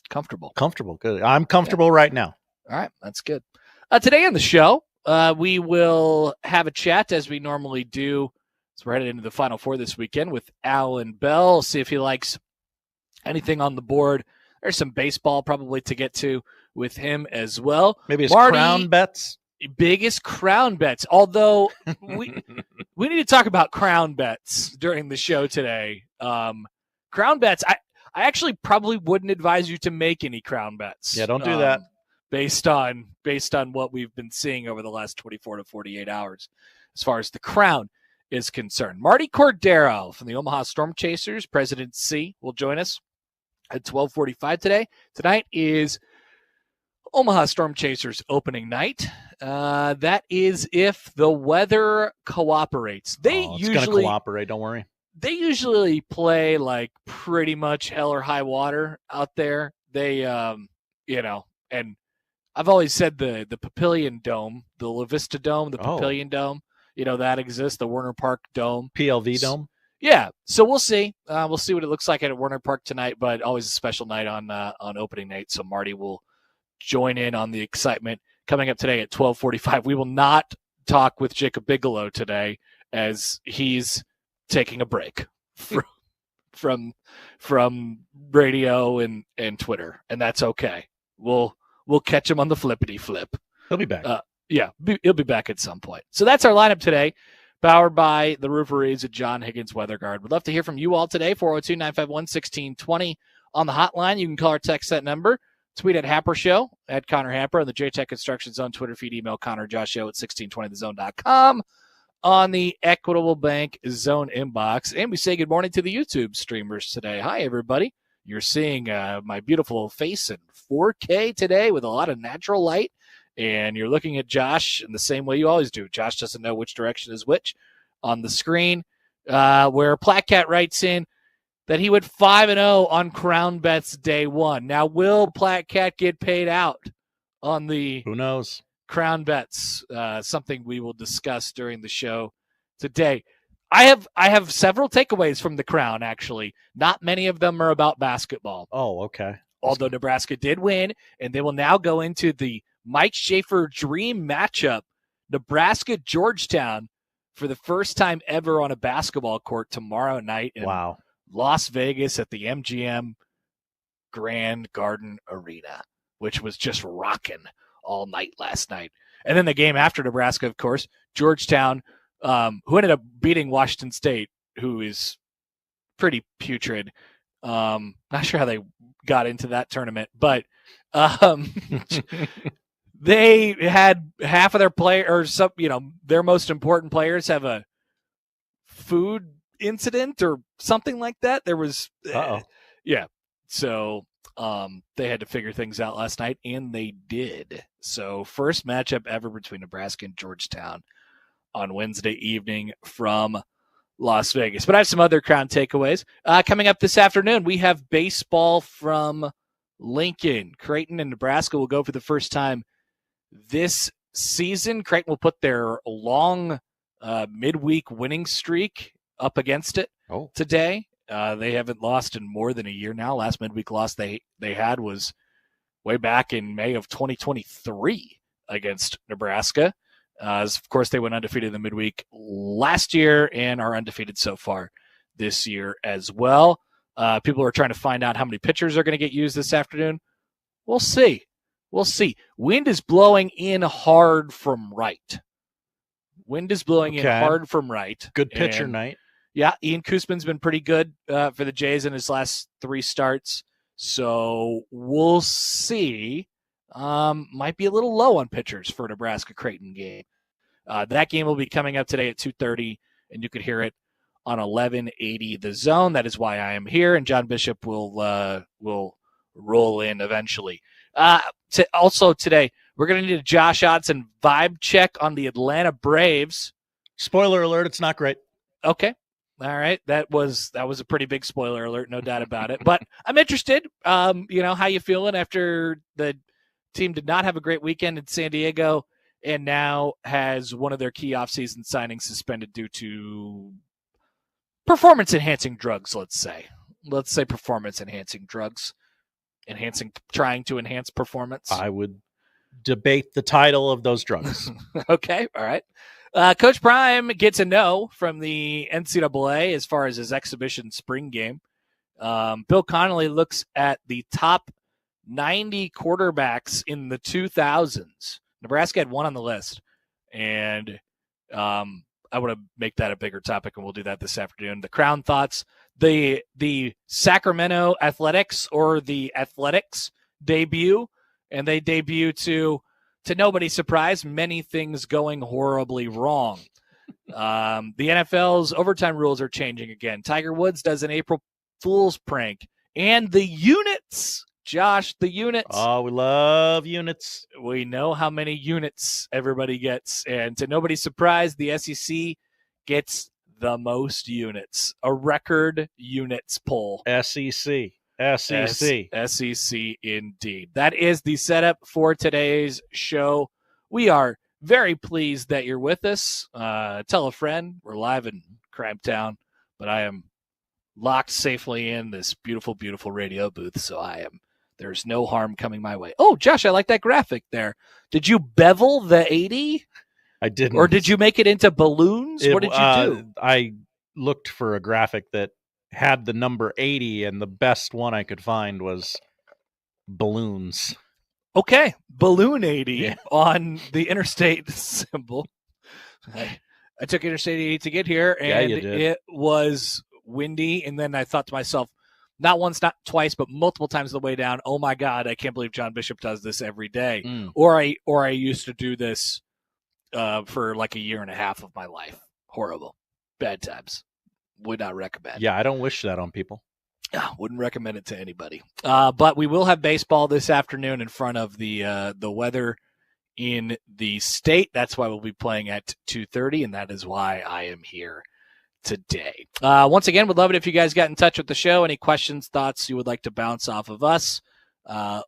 Comfortable. Good. I'm comfortable right now. All right. That's good. Today on the show, we will have a chat as we normally do. So we're headed into the Final Four this weekend with Allan Bell. See if he likes anything on the board. There's some baseball probably to get to with him as well. Maybe it's Martie, crown bets. Biggest crown bets. Although we need to talk about crown bets during the show today. Crown bets. I actually probably wouldn't advise you to make any crown bets. Yeah, don't do that. Based on what we've been seeing over the last 24 to 48 hours, as far as the crown is concerned. Martie Cordaro from the Omaha Storm Chasers, President C, will join us at 12:45 today. Tonight is Omaha Storm Chasers opening night. That is if the weather cooperates. It's going to cooperate. Don't worry. They usually play like pretty much hell or high water out there. They, and I've always said the Papillion Dome, the La Vista Dome, the Papillion Dome, that exists, the Werner Park Dome. PLV Dome? Yeah. So we'll see. We'll see what it looks like at Werner Park tonight, but always a special night on opening night. So Martie will join in on the excitement coming up today at 12:45. We will not talk with Jacob Bigelow today as he's taking a break from radio and Twitter, and that's okay. We'll catch him on the flippity flip. He'll be back. He'll be back at some point. So that's our lineup today, powered by the Rooferys at John Higgins Weather Guard. We'd love to hear from you all today. 402-951-1620 on the hotline. You can call or text that number. Tweet at Happer Show at Connor Happer on the JTech Construction Zone Twitter feed. Email Connor Josh Show at 1620thezone.com. On the Equitable Bank Zone inbox. And we say good morning to the YouTube streamers today. Hi, everybody. You're seeing my beautiful face in 4K today with a lot of natural light. And you're looking at Josh in the same way you always do. Josh doesn't know which direction is which on the screen. Where Plattcat writes in that he went 5-0 on Crown Bets day one. Now, will Plattcat get paid out on the... Who knows? Crown Bets, something we will discuss during the show today. I have several takeaways from the Crown, actually. Not many of them are about basketball. Oh, okay. Although Nebraska did win, and they will now go into the Mike Schaefer dream matchup, Nebraska-Georgetown, for the first time ever on a basketball court tomorrow night in Las Vegas at the MGM Grand Garden Arena, which was just rocking all night last night. And then the game after Nebraska, of course, Georgetown, who ended up beating Washington State, who is pretty putrid. Not sure how they got into that tournament, but they had half of their players, their most important players have a food incident or something like that. There was, so they had to figure things out last night, and they did. So first matchup ever between Nebraska and Georgetown on Wednesday evening from Las Vegas. But I have some other Crown takeaways. Coming up this afternoon, we have baseball from Lincoln. Creighton and Nebraska will go for the first time this season. Creighton will put their long midweek winning streak up against it today. They haven't lost in more than a year now. Last midweek loss they had was way back in May of 2023 against Nebraska. Of course, they went undefeated in the midweek last year and are undefeated so far this year as well. People are trying to find out how many pitchers are going to get used this afternoon. We'll see. Wind is blowing in hard from right. Good pitcher night. Yeah, Ian Koosman's been pretty good for the Jays in his last 3 starts. So we'll see. Might be a little low on pitchers for a Nebraska-Creighton game. That game will be coming up today at 2:30, and you could hear it on 1180 The Zone. That is why I am here, and John Bishop will roll in eventually. Also today, we're going to need a Josh Otson vibe check on the Atlanta Braves. Spoiler alert, it's not great. Okay. All right. That was a pretty big spoiler alert, no doubt about it. But I'm interested. How you feeling after the team did not have a great weekend in San Diego and now has one of their key offseason signings suspended due to performance-enhancing drugs, let's say. Let's say performance-enhancing drugs. Trying to enhance performance. I would debate the title of those drugs. Okay. All right. Coach Prime gets a no from the NCAA as far as his exhibition spring game. Bill Connolly looks at the top 90 quarterbacks in the 2000s. Nebraska had one on the list, and I want to make that a bigger topic, and we'll do that this afternoon. The Crown thoughts, the Sacramento Athletics or the Athletics debut, and they debut to nobody's surprise, many things going horribly wrong. The NFL's overtime rules are changing again. Tiger Woods does an April Fool's prank. And the units, Josh, the units. Oh, we love units. We know how many units everybody gets. And to nobody's surprise, the SEC gets the most units. A record units poll. SEC indeed. That is the setup for today's show. We are very pleased that you're with us. Tell a friend. We're live in Crimetown, but I am locked safely in this beautiful, beautiful radio booth, so there's no harm coming my way. Oh, Josh, I like that graphic there. Did you bevel the 80? I didn't. Or did you make it into balloons? What did you do? I looked for a graphic that had the number 80, and the best one I could find was balloons. Okay, balloon 80 on the interstate symbol. I took Interstate 80 to get here, and it was windy, and then I thought to myself, not once, not twice, but multiple times on the way down, oh my God, I can't believe John Bishop does this every day. Or I used to do this for like a year and a half of my life. Horrible. Bad times. Would not recommend. Yeah, I don't wish that on people. Wouldn't recommend it to anybody. But we will have baseball this afternoon in front of the weather in the state. That's why we'll be playing at 2:30, and that is why I am here today. Once again, would love it if you guys got in touch with the show. Any questions, thoughts you would like to bounce off of us,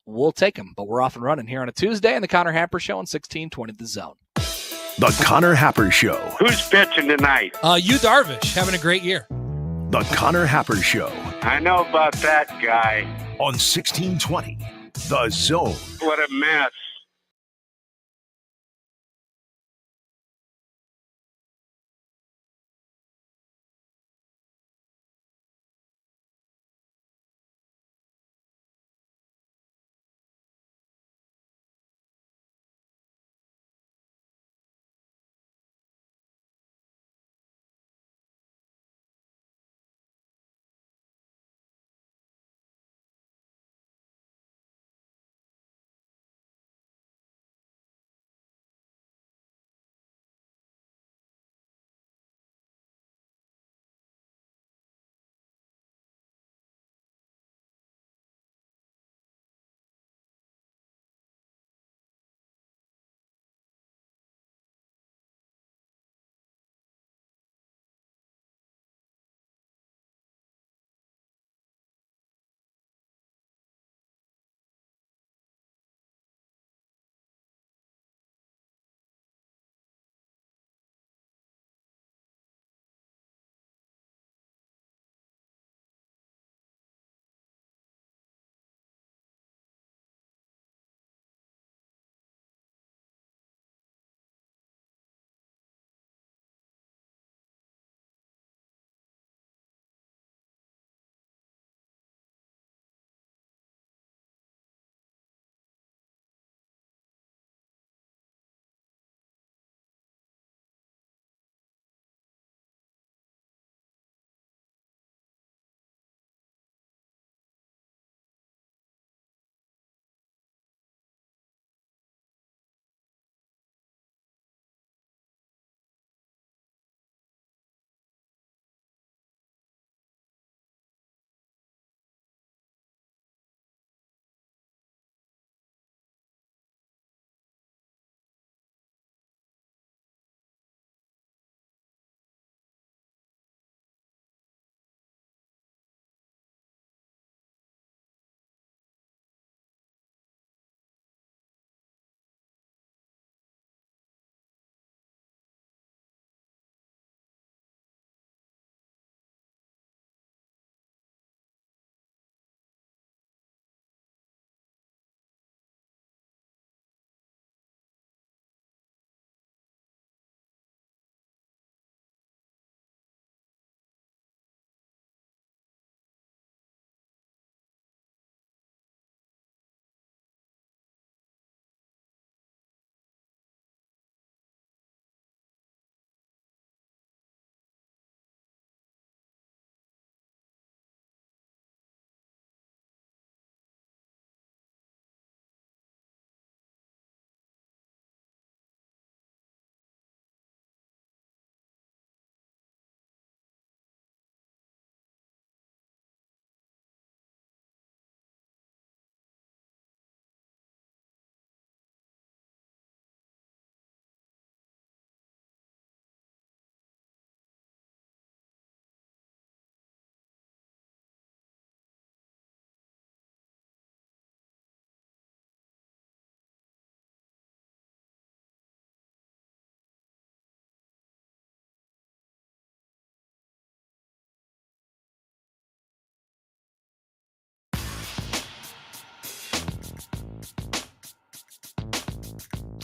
we'll take them. But we're off and running here on a Tuesday on the Connor Happer Show on 1620 The Zone. The Connor Happer Show. Who's pitching tonight? Yu Darvish, having a great year. The Connor Happer Show. I know about that guy. On 1620 The Zone. What a mess.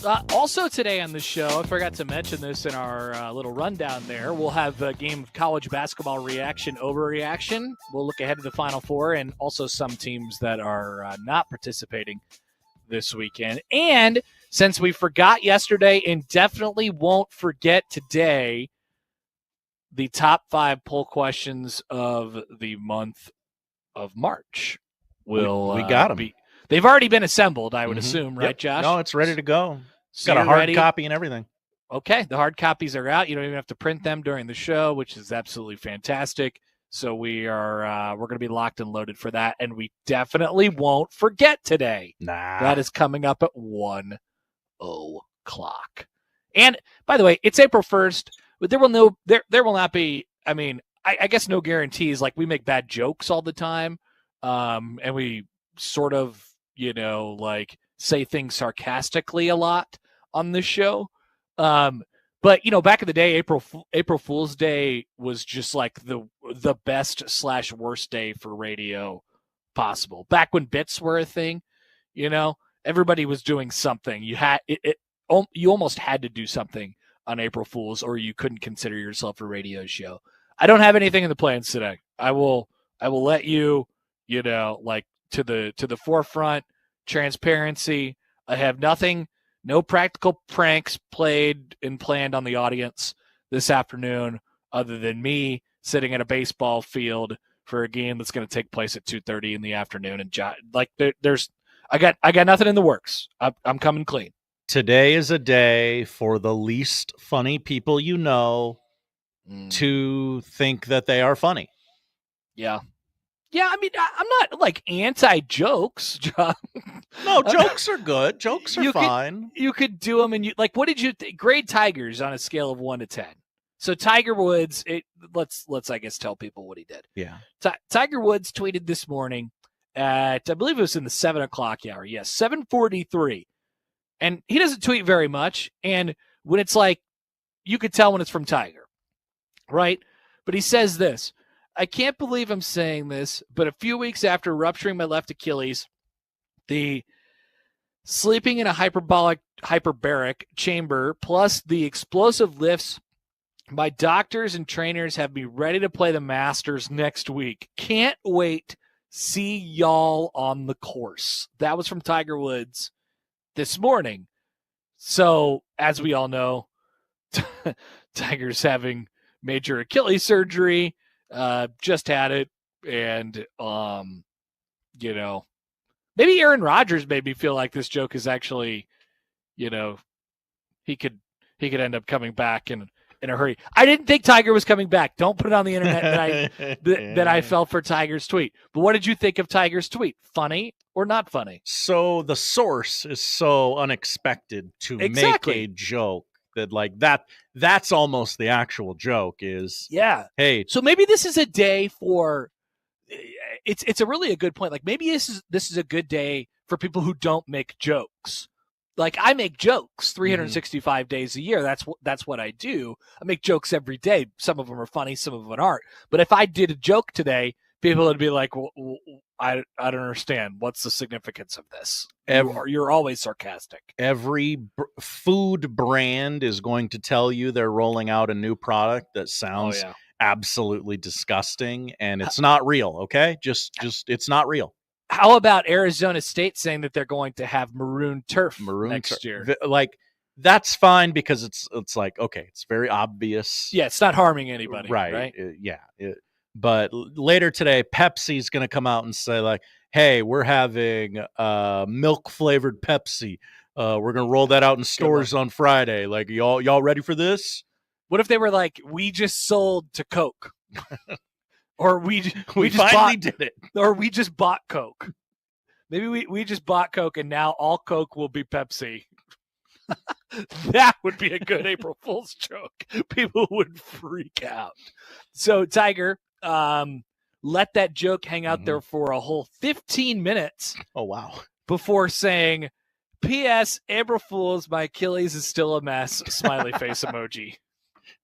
Also today on the show, I forgot to mention this in our little rundown there, we'll have a game of college basketball reaction, overreaction. We'll look ahead to the Final Four and also some teams that are not participating this weekend. And since we forgot yesterday and definitely won't forget today, the top 5 poll questions of the month of March will we got them. They've already been assembled, I would assume, right, Josh? No, it's ready to go. So got a hard ready? copy and everything. Okay, the hard copies are out. You don't even have to print them during the show, which is absolutely fantastic. So we're going to be locked and loaded for that, and we definitely won't forget today. Nah, that is coming up at 1:00. And by the way, it's April 1st, but there will not be. I mean, I guess no guarantees. Like, we make bad jokes all the time, and we sort of like say things sarcastically a lot on this show. But back in the day, April Fool's Day was just like the best / worst day for radio possible. Back when bits were a thing, everybody was doing something. You almost had to do something on April Fool's, or you couldn't consider yourself a radio show. I don't have anything in the plans today. I will let you, like to the forefront, transparency. I have nothing. No practical pranks played and planned on the audience this afternoon, other than me sitting at a baseball field for a game that's going to take place at 2:30 in the afternoon. And I got nothing in the works. I'm coming clean. Today is a day for the least funny people to think that they are funny. Yeah. Yeah, I mean, I'm not like anti-jokes, John. No, jokes are good. Jokes are fine. You could do them, and what did you grade Tigers on a scale of 1 to 10? So Tiger Woods, let's I guess tell people what he did. Yeah. Tiger Woods tweeted this morning at, I believe it was in the 7 o'clock hour. Yes, 7:43, and he doesn't tweet very much. And when it's like, you could tell when it's from Tiger, right? But he says this. I can't believe I'm saying this, but a few weeks after rupturing my left Achilles, the sleeping in a hyperbaric chamber, plus the explosive lifts, my doctors and trainers have me ready to play the Masters next week. Can't wait. See y'all on the course. That was from Tiger Woods this morning. So, as we all know, Tiger's having major Achilles surgery. Just had it, and maybe Aaron Rodgers made me feel like this joke is actually, he could end up coming back in a hurry. I didn't think Tiger was coming back. Don't put it on the internet that I fell for Tiger's tweet. But what did you think of Tiger's tweet? Funny or not funny? So the source is so unexpected to make a joke that's almost the actual joke is, hey, so maybe this is a day for, it's a really a good point. Like, maybe this is a good day for people who don't make jokes. Like, I make jokes 365 days a year. That's what I do. I make jokes every day. Some of them are funny, some of them aren't. But if I did a joke today, people would be like, well, I don't understand. What's the significance of this? You're always sarcastic. Every food brand is going to tell you they're rolling out a new product that sounds absolutely disgusting, and it's not real, okay? Just it's not real. How about Arizona State saying that they're going to have maroon turf next year? Like, that's fine because it's like, okay, it's very obvious. Yeah, it's not harming anybody. Right? But later today, Pepsi's going to come out and say, like, hey, we're having milk-flavored Pepsi. We're going to roll that out in stores on Friday. Like, y'all ready for this? What if they were like, we just sold to Coke? Or we finally did it. Or we just bought Coke. Maybe we just bought Coke, and now all Coke will be Pepsi. That would be a good April Fool's joke. People would freak out. So Tiger, let that joke hang out there for a whole 15 minutes. Oh, wow. Before saying, P.S. April Fool's, my Achilles is still a mess. Smiley face emoji.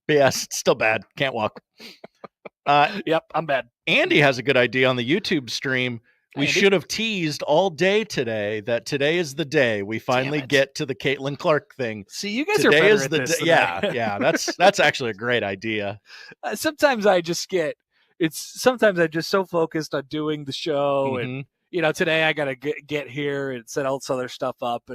P.S. It's still bad. Can't walk. Yep, I'm bad. Andy has a good idea on the YouTube stream. We should have teased all day today that today is the day we finally get to the Caitlin Clark thing. See, you guys today are better is at the this than yeah. That's actually a great idea. Sometimes I just sometimes I'm just so focused on doing the show, and today I got to get here and set all this other stuff up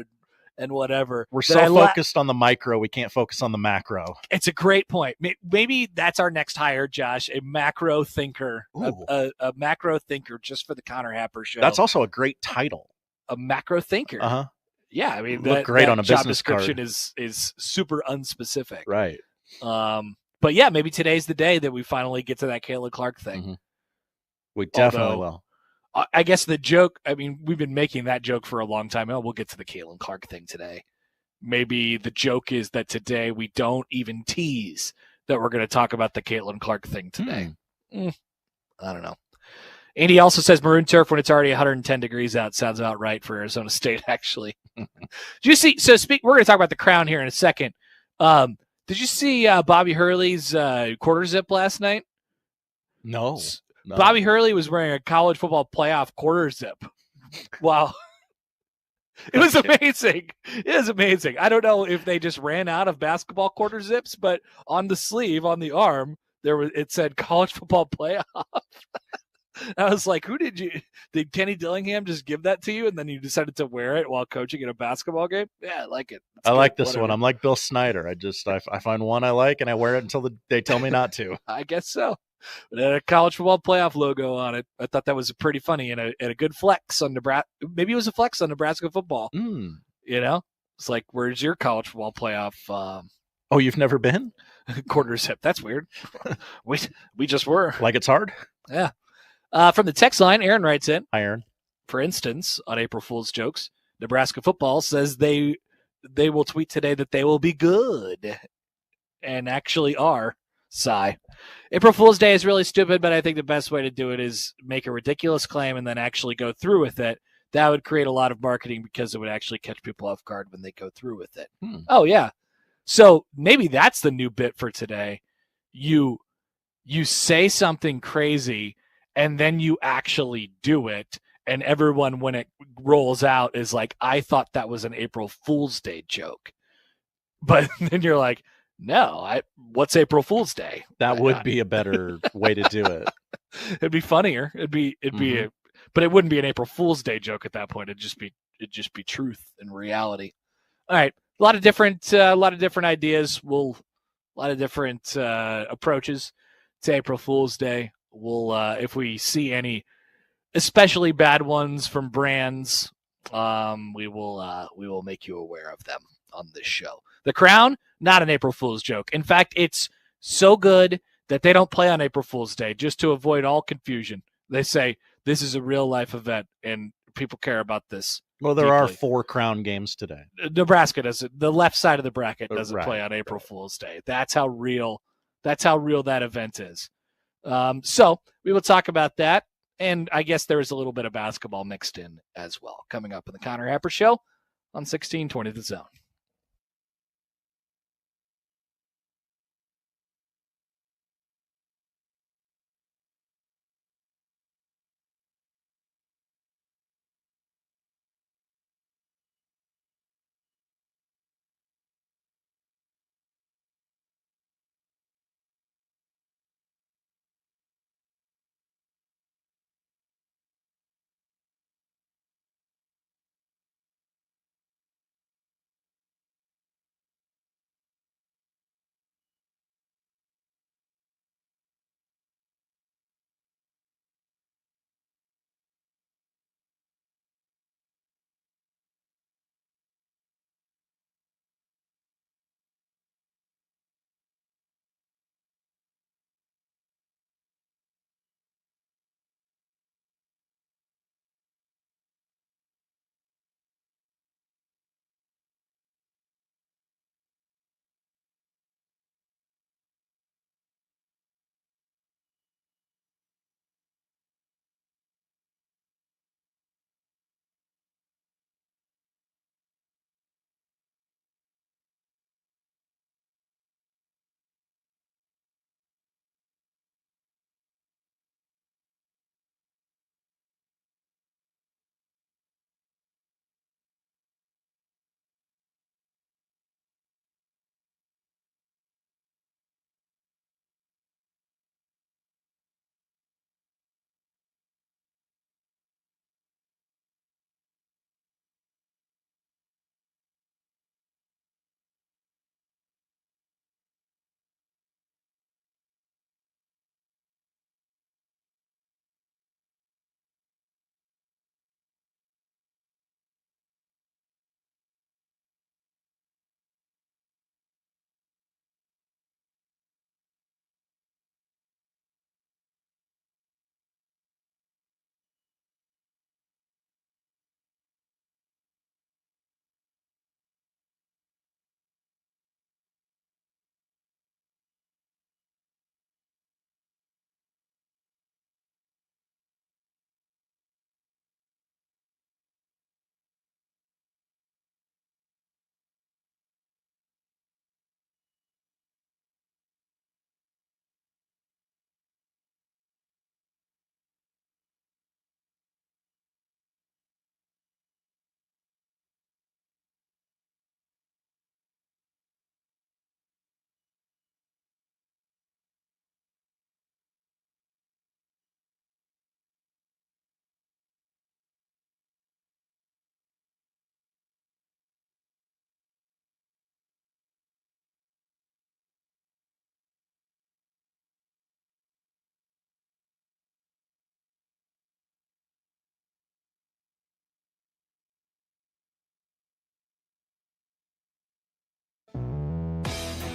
and whatever. We're so focused on the micro, we can't focus on the macro. It's a great point. Maybe that's our next hire, Josh, a macro thinker, a macro thinker just for the Connor Happer show. That's also a great title. A macro thinker. Uh-huh. Yeah, I mean, look great on a job business description card. is super unspecific. Right. But yeah, maybe today's the day that we finally get to that Caitlin Clark thing. Mm-hmm. We definitely will. I guess the joke, I mean, we've been making that joke for a long time. Oh, we'll get to the Caitlin Clark thing today. Maybe the joke is that today we don't even tease that we're going to talk about the Caitlin Clark thing today. I don't know. Andy also says maroon turf when it's already 110 degrees out. Sounds about right for Arizona State, actually. Did you see? So we're going to talk about the Crown here in a second. Did you see Bobby Hurley's quarter zip last night? No. Bobby Hurley was wearing a college football playoff quarter zip. Wow. It was amazing. It was amazing. I don't know if they just ran out of basketball quarter zips, but on the sleeve, on the arm, it said college football playoff. I was like, did Kenny Dillingham just give that to you and then you decided to wear it while coaching in a basketball game? Yeah, I like it. I like this one. I'm like Bill Snyder. I find one I like and I wear it until they tell me not to. I guess so. It had a college football playoff logo on it. I thought that was pretty funny and a good flex on Nebraska. Maybe it was a flex on Nebraska football. It's like, where's your college football playoff? Oh, you've never been? Quarter zip. That's weird. we just were. Like it's hard? Yeah. From the text line, Aaron writes in. Hi, Aaron. For instance, on April Fool's jokes, Nebraska football says they will tweet today that they will be good, and actually are. Sigh. April Fool's Day is really stupid, but I think the best way to do it is make a ridiculous claim and then actually go through with it. That would create a lot of marketing because it would actually catch people off guard when they go through with it. Oh, yeah. So maybe that's the new bit for today. You say something crazy and then you actually do it. And everyone, when it rolls out, is like, I thought that was an April Fool's Day joke. But then you're like, no, what's April Fool's Day? That would be a better way to do it. It'd be funnier. It'd be but it wouldn't be an April Fool's Day joke at that point. It'd just be truth and reality. All right. A lot of different ideas. A lot of different approaches to April Fool's Day. We'll, if we see any especially bad ones from brands, we will make you aware of them on this show. The Crown, not an April Fool's joke. In fact, it's so good that they don't play on April Fool's Day just to avoid all confusion. They say this is a real life event and people care about this. Well, there are 4 Crown games today. Nebraska doesn't. The left side of the bracket doesn't play on April Fool's Day. That's how real that event is. So we will talk about that. And I guess there is a little bit of basketball mixed in as well. Coming up in the Connor Happer Show on 1620 The Zone.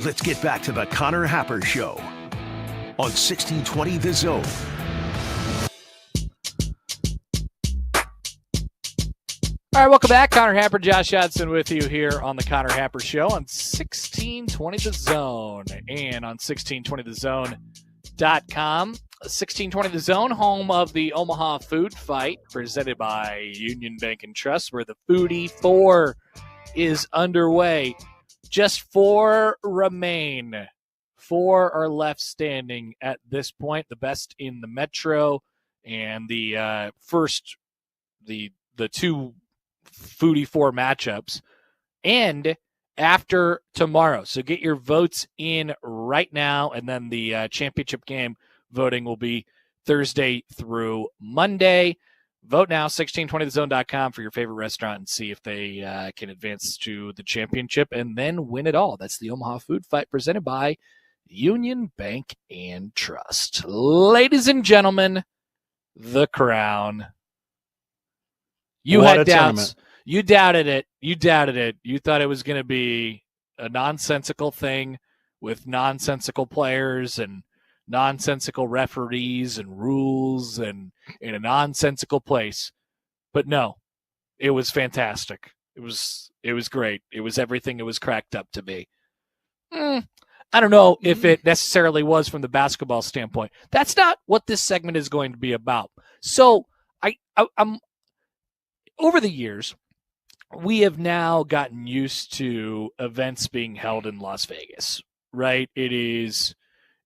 Let's get back to the Connor Happer Show on 1620 The Zone. All right, welcome back. Connor Happer, Josh Hodson with you here on the Connor Happer Show on 1620 The Zone and on 1620thezone.com. 1620 The Zone, home of the Omaha Food Fight, presented by Union Bank and Trust, where the Foodie 4 is underway. Just 4 remain. 4 are left standing at this point, the best in the Metro, and the the 2 Foodie 4 matchups and after tomorrow. So get your votes in right now, and then the championship game voting will be Thursday through Monday. Vote now, 1620thezone.com for your favorite restaurant and see if they can advance to the championship and then win it all. That's the Omaha Food Fight presented by Union Bank and Trust. Ladies and gentlemen, the crown. You What had a doubts. tournament. You doubted it. You doubted it. You thought it was going to be a nonsensical thing with nonsensical players and nonsensical referees and rules and in a nonsensical place. But no, it was fantastic. It was great. It was everything it was cracked up to be. I don't know if it necessarily was from the basketball standpoint. That's not what this segment is going to be about. So I'm over the years, we have now gotten used to events being held in Las Vegas, right?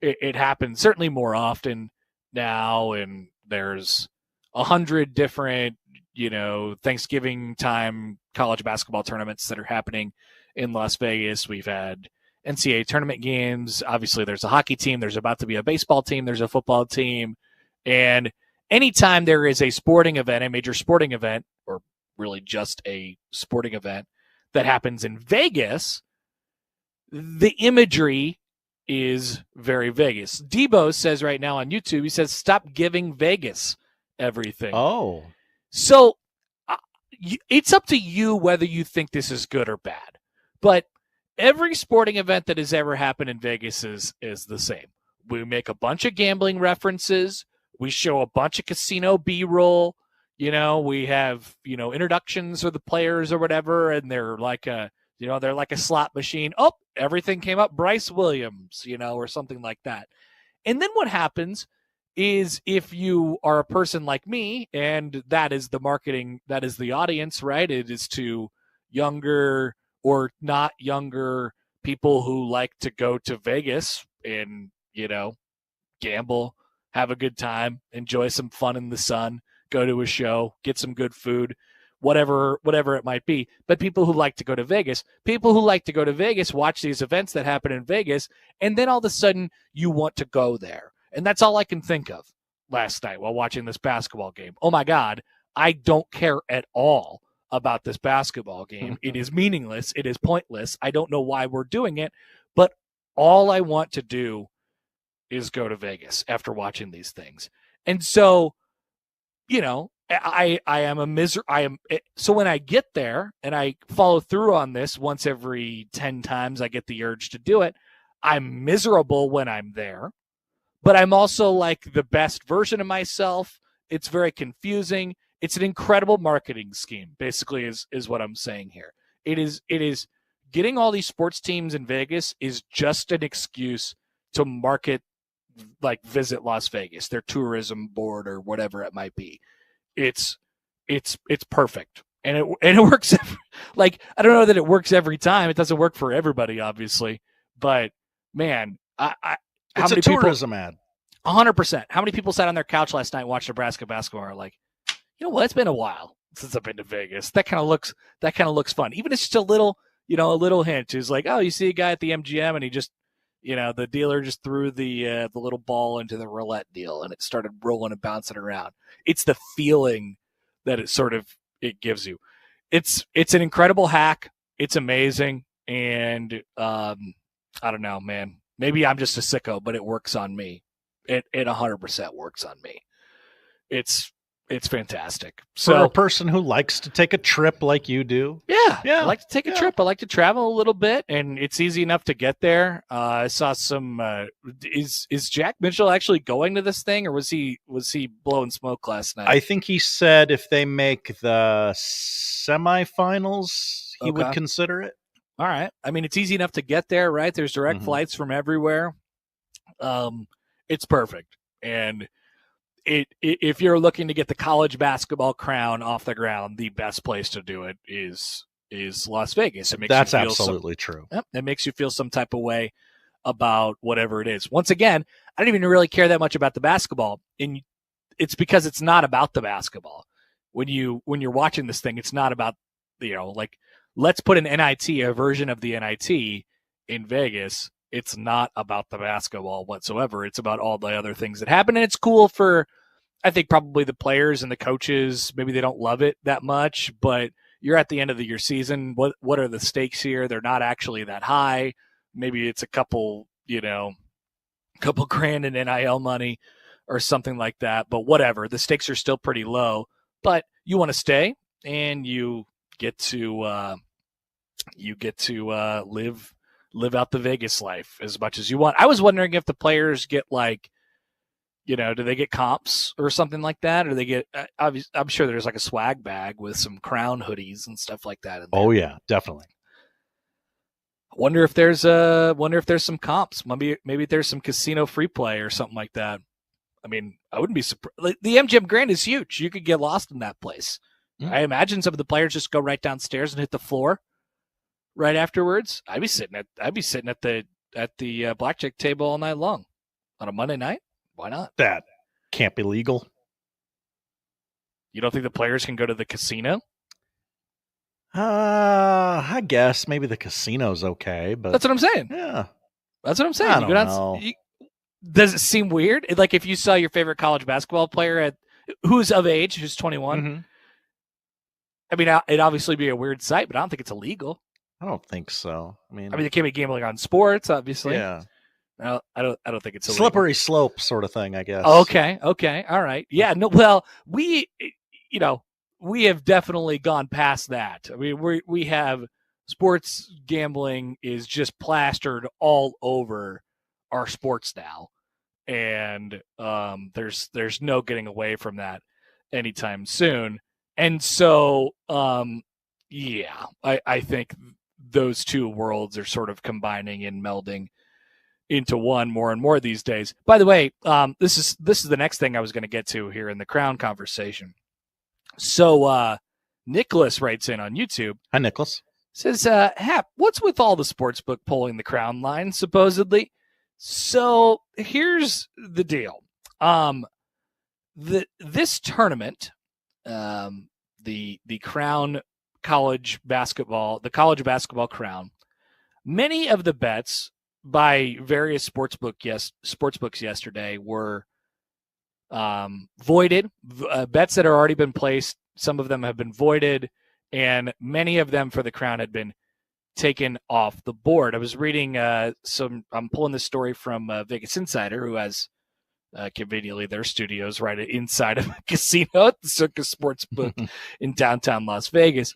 It happens certainly more often now, and there's 100 different, Thanksgiving time college basketball tournaments that are happening in Las Vegas. We've had NCAA tournament games. Obviously, there's a hockey team. There's about to be a baseball team. There's a football team. And anytime there is a sporting event, a major sporting event, or really just a sporting event that happens in Vegas, the imagery is very Vegas. Debo says right now on YouTube, he says, stop giving Vegas everything. Oh. So it's up to you whether you think this is good or bad. But every sporting event that has ever happened in Vegas is the same. We make a bunch of gambling references. We show a bunch of casino B-roll. We have, introductions of the players or whatever, and they're like a slot machine. Oh, everything came up Bryce Williams, or something like that. And then what happens is, if you are a person like me, and that is the marketing, that is the audience, right? It is to younger or not younger people who like to go to Vegas and, gamble, have a good time, enjoy some fun in the sun, go to a show, get some good food, whatever it might be. But people who like to go to Vegas watch these events that happen in Vegas, and then all of a sudden you want to go there. And that's all I can think of last night while watching this basketball game. Oh my God, I don't care at all about this basketball game. It is meaningless. It is pointless. I don't know why we're doing it, but all I want to do is go to Vegas after watching these things. And so, I am so when I get there and I follow through on this once every 10 times I get the urge to do it, I'm miserable when I'm there, but I'm also like the best version of myself. It's very confusing. It's an incredible marketing scheme, basically, is what I'm saying here. It is getting all these sports teams in Vegas is just an excuse to market, like visit Las Vegas, their tourism board or whatever it might be. It's perfect. And it works. I don't know that it works every time. It doesn't work for everybody, obviously, but man, It's a tourism ad. 100%. How many people sat on their couch last night and watched Nebraska basketball and are like, it's been a while since I've been to Vegas. That kind of looks fun. Even if it's just a little hint is like, oh, you see a guy at the MGM and he just, the dealer just threw the little ball into the roulette deal and it started rolling and bouncing around. It's the feeling that it gives you. It's an incredible hack. It's amazing. And I don't know, man. Maybe I'm just a sicko, but it works on me. It 100% works on me. It's It's fantastic. For So a person who likes to take a trip like you do. yeah, Yeah, I like to take a trip. I like to travel a little bit, and it's easy enough to get there. I saw some. Is Jack Mitchell actually going to this thing, or was he blowing smoke last night? I think he said if they make the semifinals, he would consider it. All right. I mean, it's easy enough to get there, right? There's direct flights from everywhere. It's perfect, and if you're looking to get the college basketball crown off the ground, the best place to do it is Las Vegas. It makes That's you feel absolutely true. It makes you feel some type of way about whatever it is. Once again, I don't even really care that much about the basketball, and it's because it's not about the basketball. When you're watching this thing, it's not about like let's put an NIT, a version of the NIT in Vegas. It's not about the basketball whatsoever. It's about all the other things that happen. And it's cool for, I think, probably the players and the coaches. Maybe they don't love it that much, but you're at the end of your season. What are the stakes here? They're not actually that high. Maybe it's a couple grand in NIL money or something like that. But whatever. The stakes are still pretty low. But you want to stay, and you get to live out the Vegas life as much as you want. I was wondering if the players get do they get comps or something like that? Or they get, I'm sure there's like a swag bag with some Crown hoodies and stuff like that in there. Oh yeah, definitely. Wonder if there's some comps. Maybe there's some casino free play or something like that. I mean, I wouldn't be surprised. Like, the MGM Grand is huge. You could get lost in that place. I imagine some of the players just go right downstairs and hit the floor right afterwards. I'd be sitting at the blackjack table all night long on a Monday night. Why not? That can't be legal. You don't think the players can go to the casino? I guess maybe the casino's okay, but that's what I'm saying. Yeah, that's what I'm saying. I don't know. Does it seem weird? Like if you saw your favorite college basketball player who's of age, who's 21. I mean, it'd obviously be a weird sight, but I don't think it's illegal. I don't think so. I mean, they can't be gambling on sports, obviously. Yeah. No, I don't think it's illegal. Slippery slope sort of thing, I guess. Okay. All right. Yeah. No. Well, we have definitely gone past that. I mean, we have sports gambling is just plastered all over our sports now, and there's no getting away from that anytime soon. And so, yeah, I think those two worlds are sort of combining and melding into one more and more these days. By the way, this is the next thing I was going to get to here in the Crown conversation. So Nicholas writes in on YouTube. Hi, Nicholas. Says, Hap, what's with all the sportsbook pulling the Crown line, supposedly? So here's the deal. This tournament, the Crown college basketball, the college basketball Crown, many of the bets by various sportsbooks yesterday were voided. Bets that had already been placed, some of them have been voided, and many of them for the Crown had been taken off the board. I was reading I'm pulling this story from Vegas Insider, who has conveniently their studios right inside of a casino at the Circus Sportsbook in downtown Las Vegas.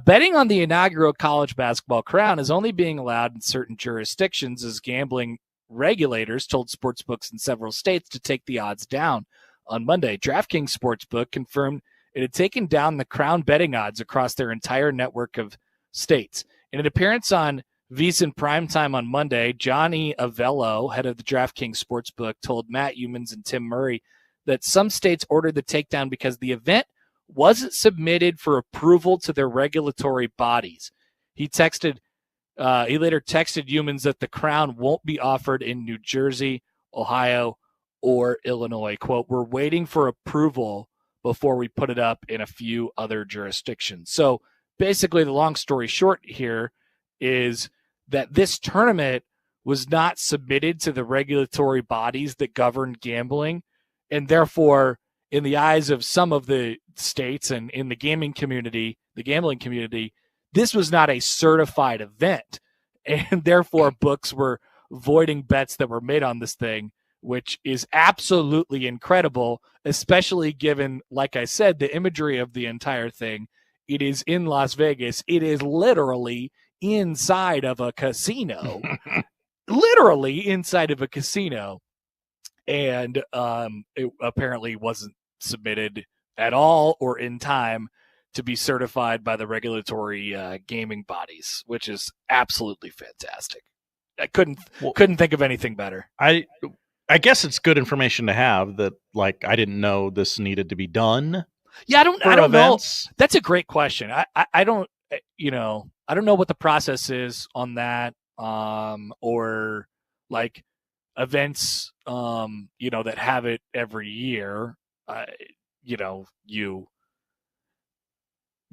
Betting on the inaugural college basketball Crown is only being allowed in certain jurisdictions, as gambling regulators told sportsbooks in several states to take the odds down. On Monday, DraftKings Sportsbook confirmed it had taken down the Crown betting odds across their entire network of states. In an appearance on VSiN Primetime on Monday, Johnny Avello, head of the DraftKings Sportsbook, told Matt Humans and Tim Murray that some states ordered the takedown because the event wasn't submitted for approval to their regulatory bodies. He later texted Humans that the Crown won't be offered in New Jersey, Ohio, or Illinois. Quote, "We're waiting for approval before we put it up in a few other jurisdictions." So basically, the long story short here is that this tournament was not submitted to the regulatory bodies that govern gambling, and therefore, in the eyes of some of the states and in the gambling community, this was not a certified event, and therefore books were voiding bets that were made on this thing which is absolutely incredible, especially given, like I said, the imagery of the entire thing. It is in Las Vegas. It is literally inside of a casino. Literally inside of a casino. And it apparently wasn't submitted at all or in time to be certified by the regulatory gaming bodies, which is absolutely fantastic. I couldn't think of anything better. I guess it's good information to have that, like, I didn't know this needed to be done. Yeah, I don't know. That's a great question. I don't know what the process is on that, or like events, that have it every year.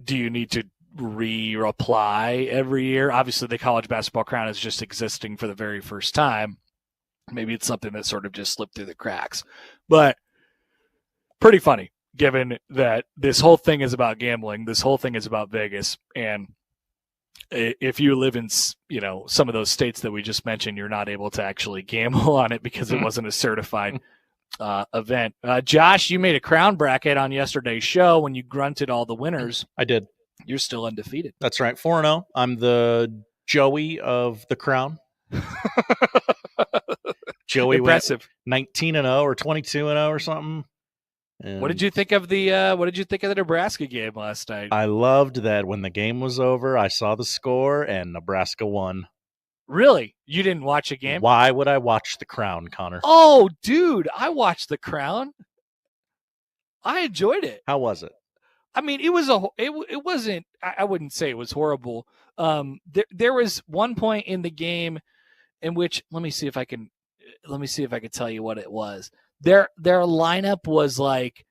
Do you need to reapply every year? Obviously, the college basketball crown is just existing for the very first time. Maybe it's something that sort of just slipped through the cracks, but pretty funny given that this whole thing is about gambling. This whole thing is about Vegas. And if you live in, some of those states that we just mentioned, you're not able to actually gamble on it because it wasn't a certified event. Josh, you made a crown bracket on yesterday's show when you grunted all the winners. I did. You're still undefeated. That's right. 4-0. I'm the Joey of the crown. Joey impressive. Went 19-0 or 22-0 or something. And what did you think of the Nebraska game last night? I loved that when the game was over, I saw the score and Nebraska won. Really? You didn't watch a game? Why would I watch the crown, Connor? Oh, dude, I watched the crown. I enjoyed it. How was it? I mean, it wasn't, I wouldn't say it was horrible. There was one point in the game in which, let me see if I can tell you what it was. Their lineup was like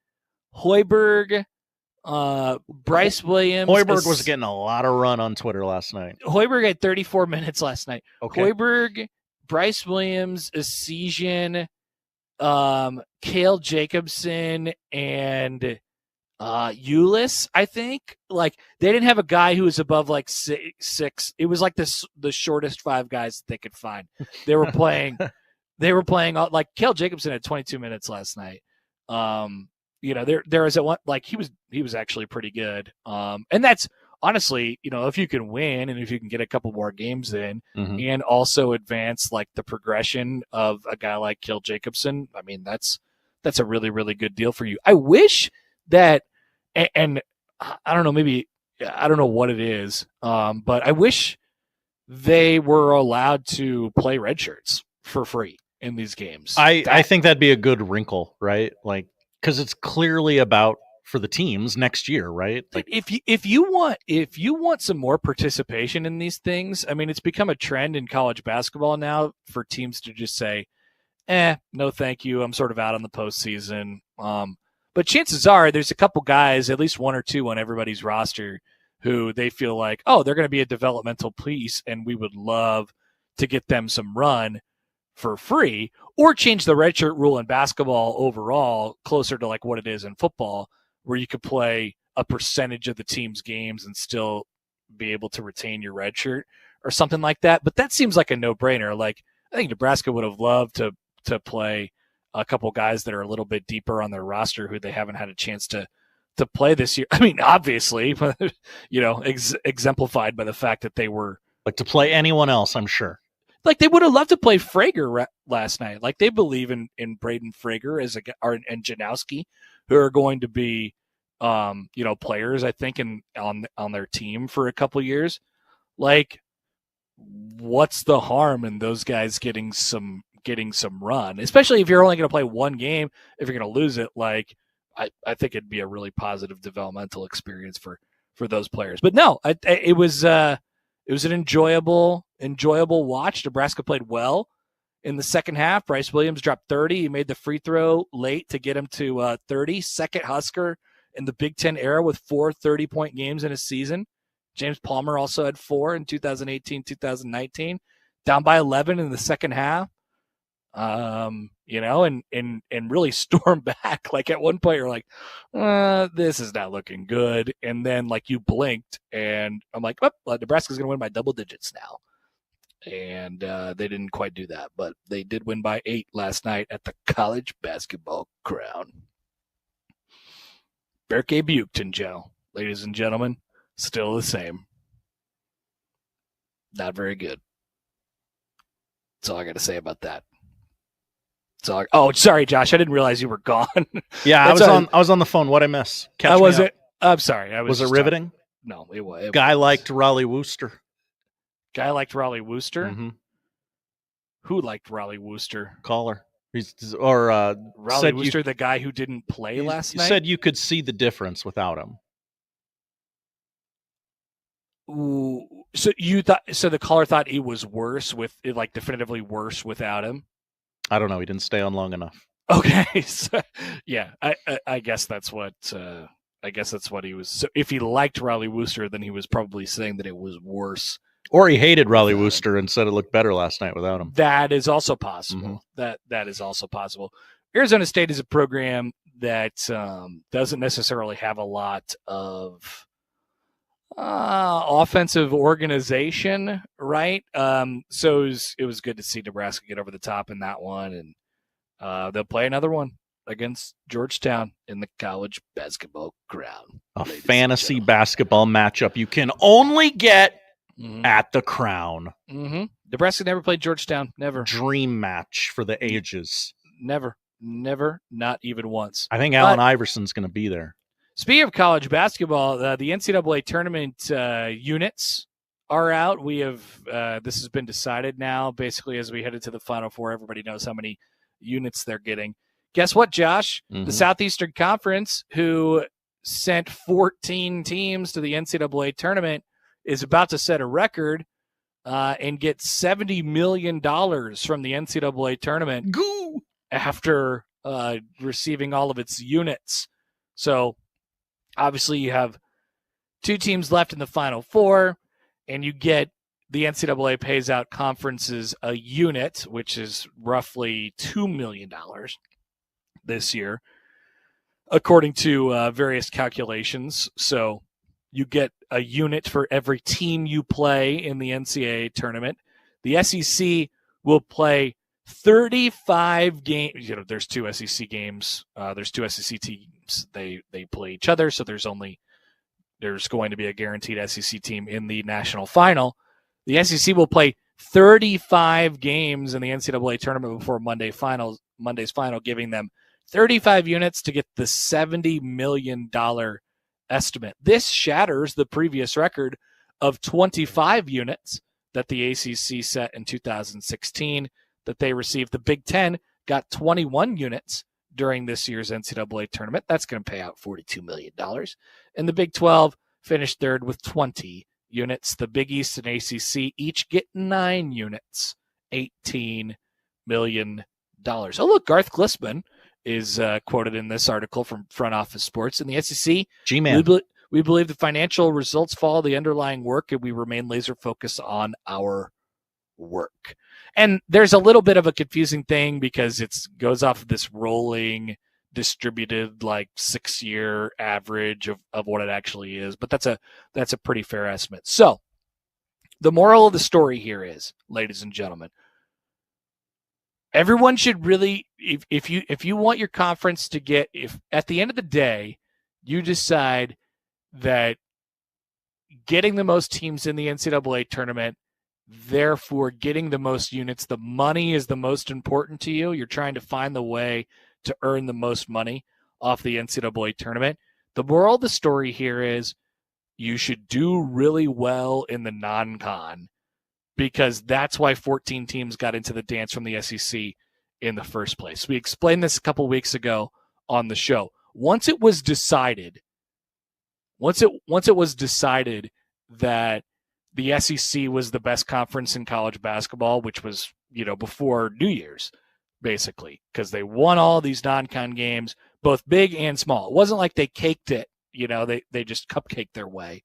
Hoiberg, Bryce Williams. Hoiberg was getting a lot of run on Twitter last night. Hoiberg had 34 minutes last night. Okay. Hoiberg, Bryce Williams, Essegian, Cale Jacobson, and Ulyss, I think. Like, they didn't have a guy who was above like 6'6". It was like the shortest 5 guys that they could find. They were playing. They were playing like Cale Jacobson had 22 minutes last night. There was at one, like, he was actually pretty good. And that's honestly, if you can win and if you can get a couple more games in and also advance like the progression of a guy like Cale Jacobson, I mean, that's a really, really good deal for you. I wish that, and I don't know, maybe, I don't know what it is, but I wish they were allowed to play red shirts for free in these games. I think that'd be a good wrinkle, right? Like, because it's clearly about for the teams next year, right? Like, if you want some more participation in these things, I mean, it's become a trend in college basketball now for teams to just say, no, thank you, I'm sort of out on the postseason. But chances are there's a couple guys, at least 1 or 2 on everybody's roster, who they feel like, oh, they're going to be a developmental piece, and we would love to get them some run for free, or change the redshirt rule in basketball overall closer to like what it is in football, where you could play a percentage of the team's games and still be able to retain your redshirt or something like that. But that seems like a no-brainer. Like, I think Nebraska would have loved to play a couple guys that are a little bit deeper on their roster who they haven't had a chance to play this year. I mean, obviously, exemplified by the fact that they were like to play anyone else, I'm sure. Like, they would have loved to play Frager last night. Like, they believe in Braden Frager and Janowski, who are going to be, players, I think, on their team for a couple years. Like, what's the harm in those guys getting some run? Especially if you're only going to play one game. If you're going to lose it, like, I think it'd be a really positive developmental experience for those players. But no, it was an enjoyable watch. Nebraska played well in the second half. Bryce Williams dropped 30. He made the free throw late to get him to 30. Second Husker in the Big Ten era with 4 30-point games in a season. James Palmer also had 4 in 2018-2019. Down by 11 in the second half. And really stormed back. Like, at one point you're like, this is not looking good. And then, like, you blinked and I'm like, Nebraska's going to win by double digits now. And they didn't quite do that, but they did win by 8 last night at the College Basketball Crown. Berkey Buchton, Joe, ladies and gentlemen, still the same. Not very good. That's all I got to say about that. Oh, sorry, Josh. I didn't realize you were gone. Yeah, I was on the phone. What'd I miss? I wasn't. I'm sorry. Was it riveting? No, it was. Guy liked Raleigh Wooster. Guy liked Raleigh Wooster. Mm-hmm. Who liked Raleigh Wooster? Caller. Raleigh Wooster, the guy who didn't play last night. Said you could see the difference without him. Ooh, so you thought? So the caller thought he was worse definitively worse without him. I don't know. He didn't stay on long enough. Okay, so, yeah, I guess that's what. I guess that's what he was. So if he liked Raleigh Wooster, then he was probably saying that it was worse. Or he hated Raleigh Wooster and said it looked better last night without him. That is also possible. Mm-hmm. That is also possible. Arizona State is a program that doesn't necessarily have a lot of offensive organization, right? So it was good to see Nebraska get over the top in that one, and they'll play another one against Georgetown in the College Basketball Crown. A fantasy basketball matchup you can only get at the Crown. Mm-hmm. Nebraska never played Georgetown. Never. Dream match for the ages. Never, not even once. I think Allen Iverson's going to be there. Speaking of college basketball, the NCAA tournament units are out. We have this has been decided now. Basically, as we headed to the Final Four, everybody knows how many units they're getting. Guess what, Josh? Mm-hmm. The Southeastern Conference, who sent 14 teams to the NCAA tournament, is about to set a record and get $70 million from the NCAA tournament after receiving all of its units. So, obviously, you have 2 teams left in the Final Four, and you get the NCAA pays out conferences a unit, which is roughly $2 million this year, according to various calculations. So you get a unit for every team you play in the NCAA tournament. The SEC will play 35 games. You know, there's 2 SEC games. There's 2 SEC teams. They play each other, so there's going to be a guaranteed SEC team in the national final. The SEC will play 35 games in the NCAA tournament before Monday's final, giving them 35 units to get the $70 million estimate. This shatters the previous record of 25 units that the ACC set in 2016 that they received. The Big Ten got 21 units during this year's NCAA tournament. That's going to pay out $42 million. And the Big 12 finished third with 20 units. The Big East and ACC each get 9 units, $18 million. Oh, look, Garth Glissman is quoted in this article from Front Office Sports. In the SEC, G-Man. We believe the financial results follow the underlying work, and we remain laser focused on our work. And there's a little bit of a confusing thing because it goes off of this rolling, distributed 6-year average of what it actually is. But that's a pretty fair estimate. So the moral of the story here is, ladies and gentlemen, everyone should really, if you want your conference to get, if at the end of the day you decide that getting the most teams in the NCAA tournament, therefore getting the most units, the money is the most important to you. You're trying to find the way to earn the most money off the NCAA tournament. The moral of the story here is you should do really well in the non-con, because that's why 14 teams got into the dance from the SEC in the first place. We explained this a couple weeks ago on the show. Once it was decided that the SEC was the best conference in college basketball, which was, before New Year's, basically, because they won all these non-con games, both big and small. It wasn't like they caked it, they just cupcaked their way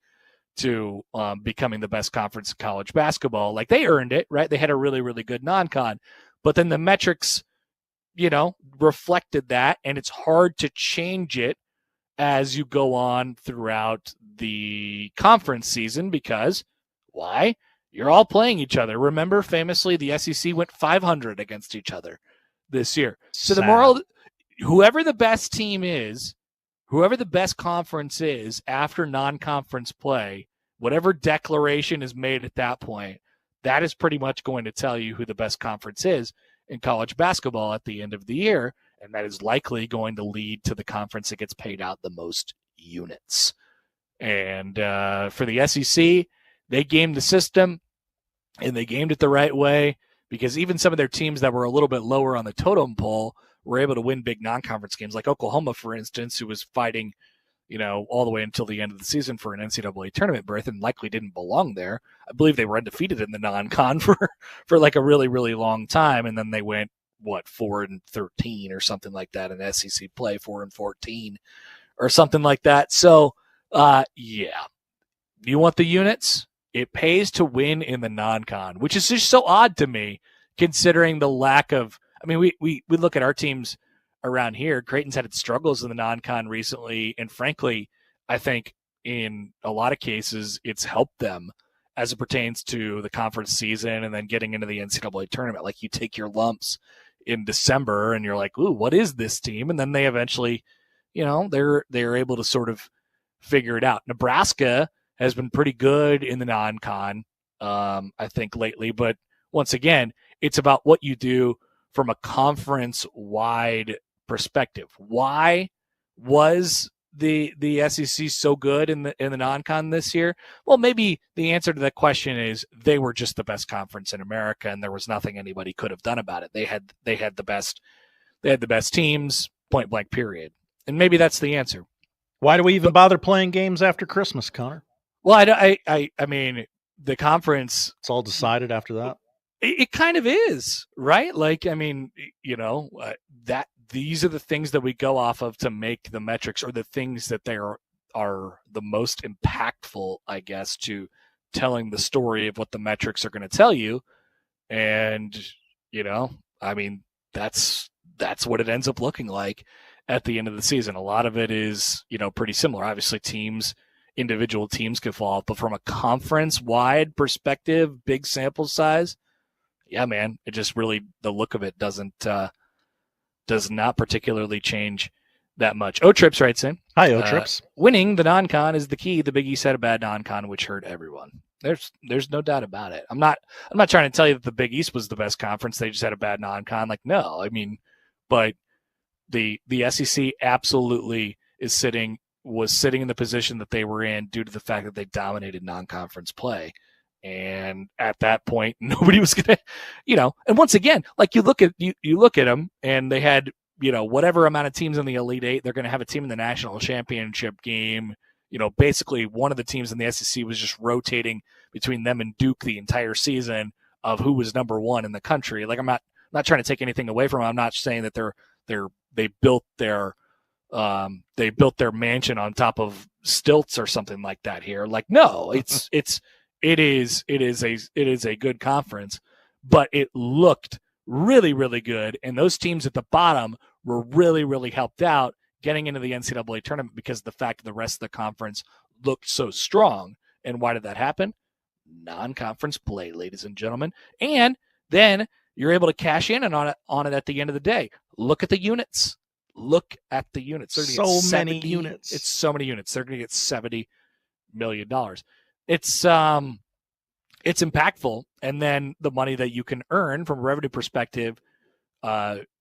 to becoming the best conference in college basketball. Like, they earned it, right? They had a really, really good non-con. But then the metrics, reflected that, and it's hard to change it as you go on throughout the conference season because, why? You're all playing each other. Remember, famously, the SEC went 500 against each other this year. So the moral, whoever the best team is, whoever the best conference is after non-conference play, whatever declaration is made at that point, that is pretty much going to tell you who the best conference is in college basketball at the end of the year, and that is likely going to lead to the conference that gets paid out the most units. And for the SEC, they gamed the system, and they gamed it the right way, because even some of their teams that were a little bit lower on the totem pole were able to win big non-conference games, like Oklahoma, for instance, who was fighting, all the way until the end of the season for an NCAA tournament berth and likely didn't belong there. I believe they were undefeated in the non-con for like a really, really long time, and then they went 4-13 or something like that in SEC play, 4-14 or something like that. So, yeah, you want the units? It pays to win in the non-con, which is just so odd to me, considering the lack of. I mean, we look at our teams around here. Creighton's had its struggles in the non-con recently, and frankly, I think in a lot of cases it's helped them as it pertains to the conference season and then getting into the NCAA tournament. Like, you take your lumps in December and you're like, ooh, what is this team? And then they eventually, they're able to sort of figure it out. Nebraska has been pretty good in the non-con, I think, lately. But once again, it's about what you do from a conference-wide perspective. Why was the SEC so good in the non-con this year? Well, maybe the answer to that question is they were just the best conference in America, and there was nothing anybody could have done about it. They had the best teams, point blank, period. And maybe that's the answer. Why do we even bother playing games after Christmas, Connor? Well, I mean, the conference. It's all decided after that. It kind of is, right? Like, I mean, that these are the things that we go off of to make the metrics, or the things that they are the most impactful, I guess, to telling the story of what the metrics are going to tell you. And, I mean, that's what it ends up looking like at the end of the season. A lot of it is, pretty similar. Obviously, individual teams could fall off, but from a conference-wide perspective, big sample size, yeah, man, it just really, the look of it does not particularly change that much. O-Trips writes in. Hi, O-Trips. Winning the non-con is the key. The Big East had a bad non-con, which hurt everyone. There's no doubt about it. I'm not trying to tell you that the Big East was the best conference. They just had a bad non-con. Like, no, I mean, but the SEC absolutely was sitting in the position that they were in due to the fact that they dominated non-conference play. And at that point, nobody was going to, and once again, like, you look at them, and they had, whatever amount of teams in the Elite Eight, they're going to have a team in the national championship game. Basically one of the teams in the SEC was just rotating between them and Duke the entire season of who was number one in the country. Like, I'm not trying to take anything away from them. I'm not saying that they built their mansion on top of stilts or something like that here. Like, no, it is a good conference, but it looked really, really good. And those teams at the bottom were really, really helped out getting into the NCAA tournament because of the fact that the rest of the conference looked so strong. And why did that happen? Non-conference play, ladies and gentlemen. And then you're able to cash in on it at the end of the day. Look at the units. So many units. It's so many units. They're going to get $70 million. It's impactful. And then the money that you can earn from a revenue perspective,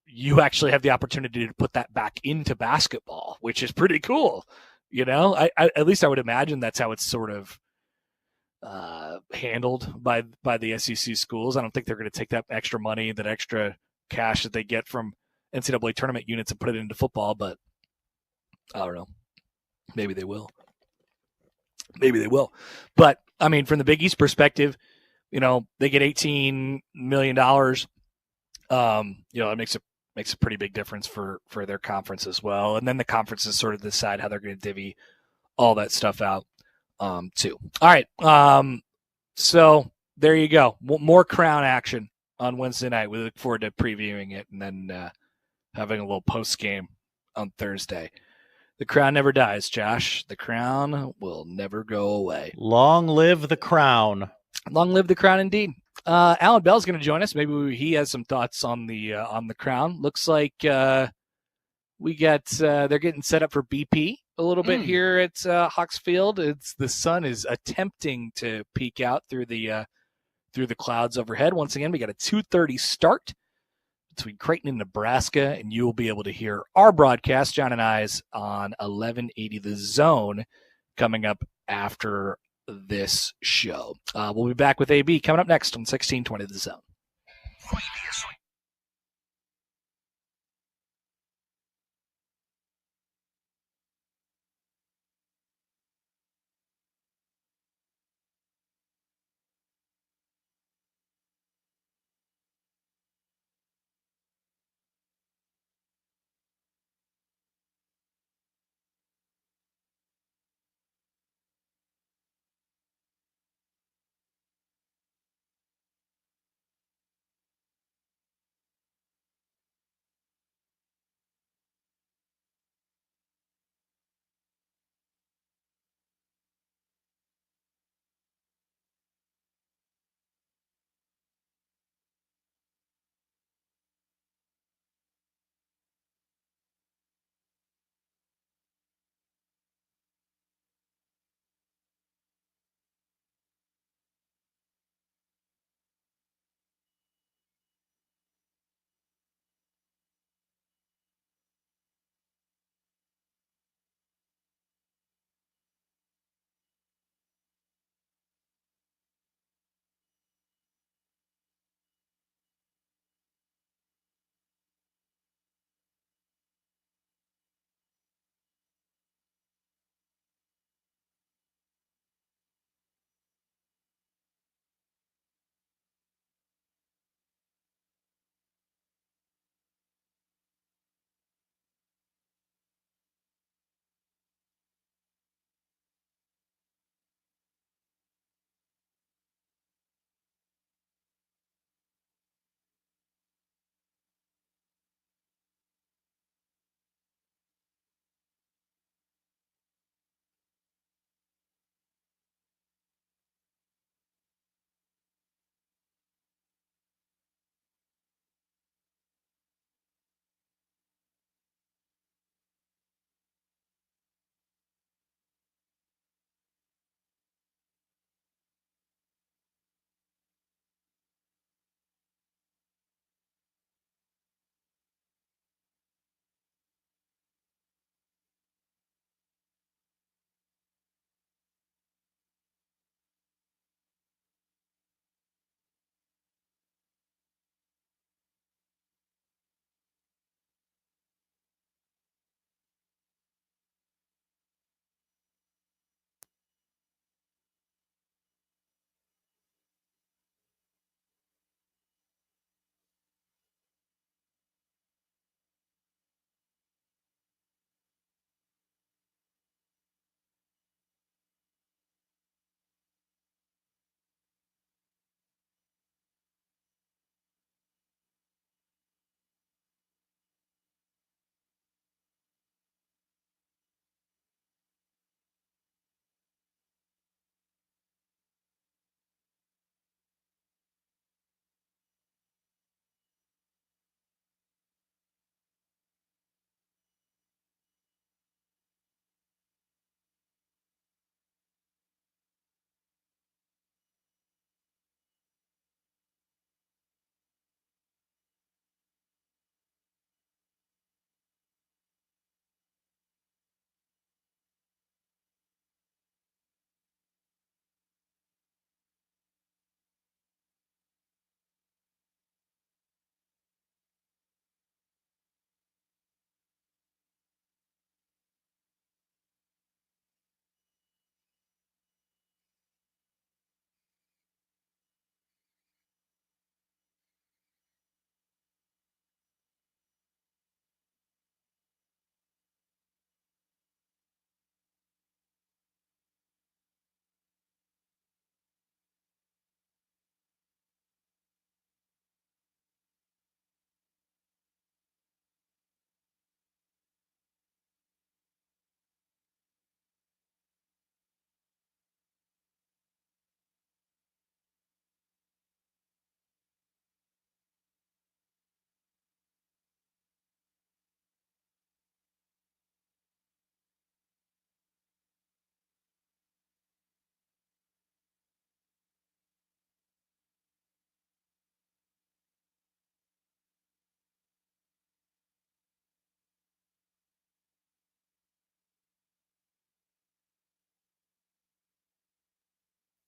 you actually have the opportunity to put that back into basketball, which is pretty cool. I at least I would imagine that's how it's sort of handled by the SEC schools. I don't think they're going to take that extra money, that extra cash that they get from NCAA tournament units, and put it into football, but I don't know. Maybe they will. But I mean, from the Big East perspective, they get $18 million. It makes a pretty big difference for their conference as well. And then the conferences sort of decide how they're going to divvy all that stuff out too. All right. So there you go. More Crown action on Wednesday night. We look forward to previewing it and then having a little post game on Thursday. The Crown never dies, Josh. The Crown will never go away. Long live the Crown. Long live the crown, indeed. Allan Bell's going to join us. Maybe he has some thoughts on the crown. Looks like we got they're getting set up for BP a little bit here at Hawks Field. The sun is attempting to peek out through the clouds overhead. Once again, we got a 2:30 start between Creighton and Nebraska, and you will be able to hear our broadcast, John and I's, on 1180 The Zone, coming up after this show. We'll be back with AB coming up next on 1620 The Zone.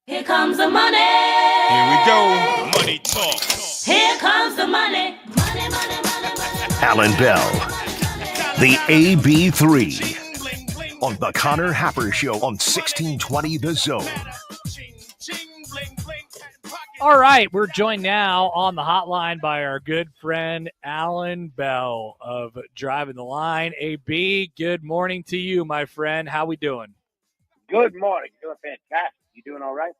Here comes the money. Here we go. Money talk. Here comes the money. Money, money, money, money. Allan Bell, the AB3, on the Connor Happer Show on 1620 The Zone. All right, we're joined now on the hotline by our good friend Allan Bell of Driving the Line. AB, good morning to you, my friend. How we doing? Good morning. Doing fantastic. You doing all right?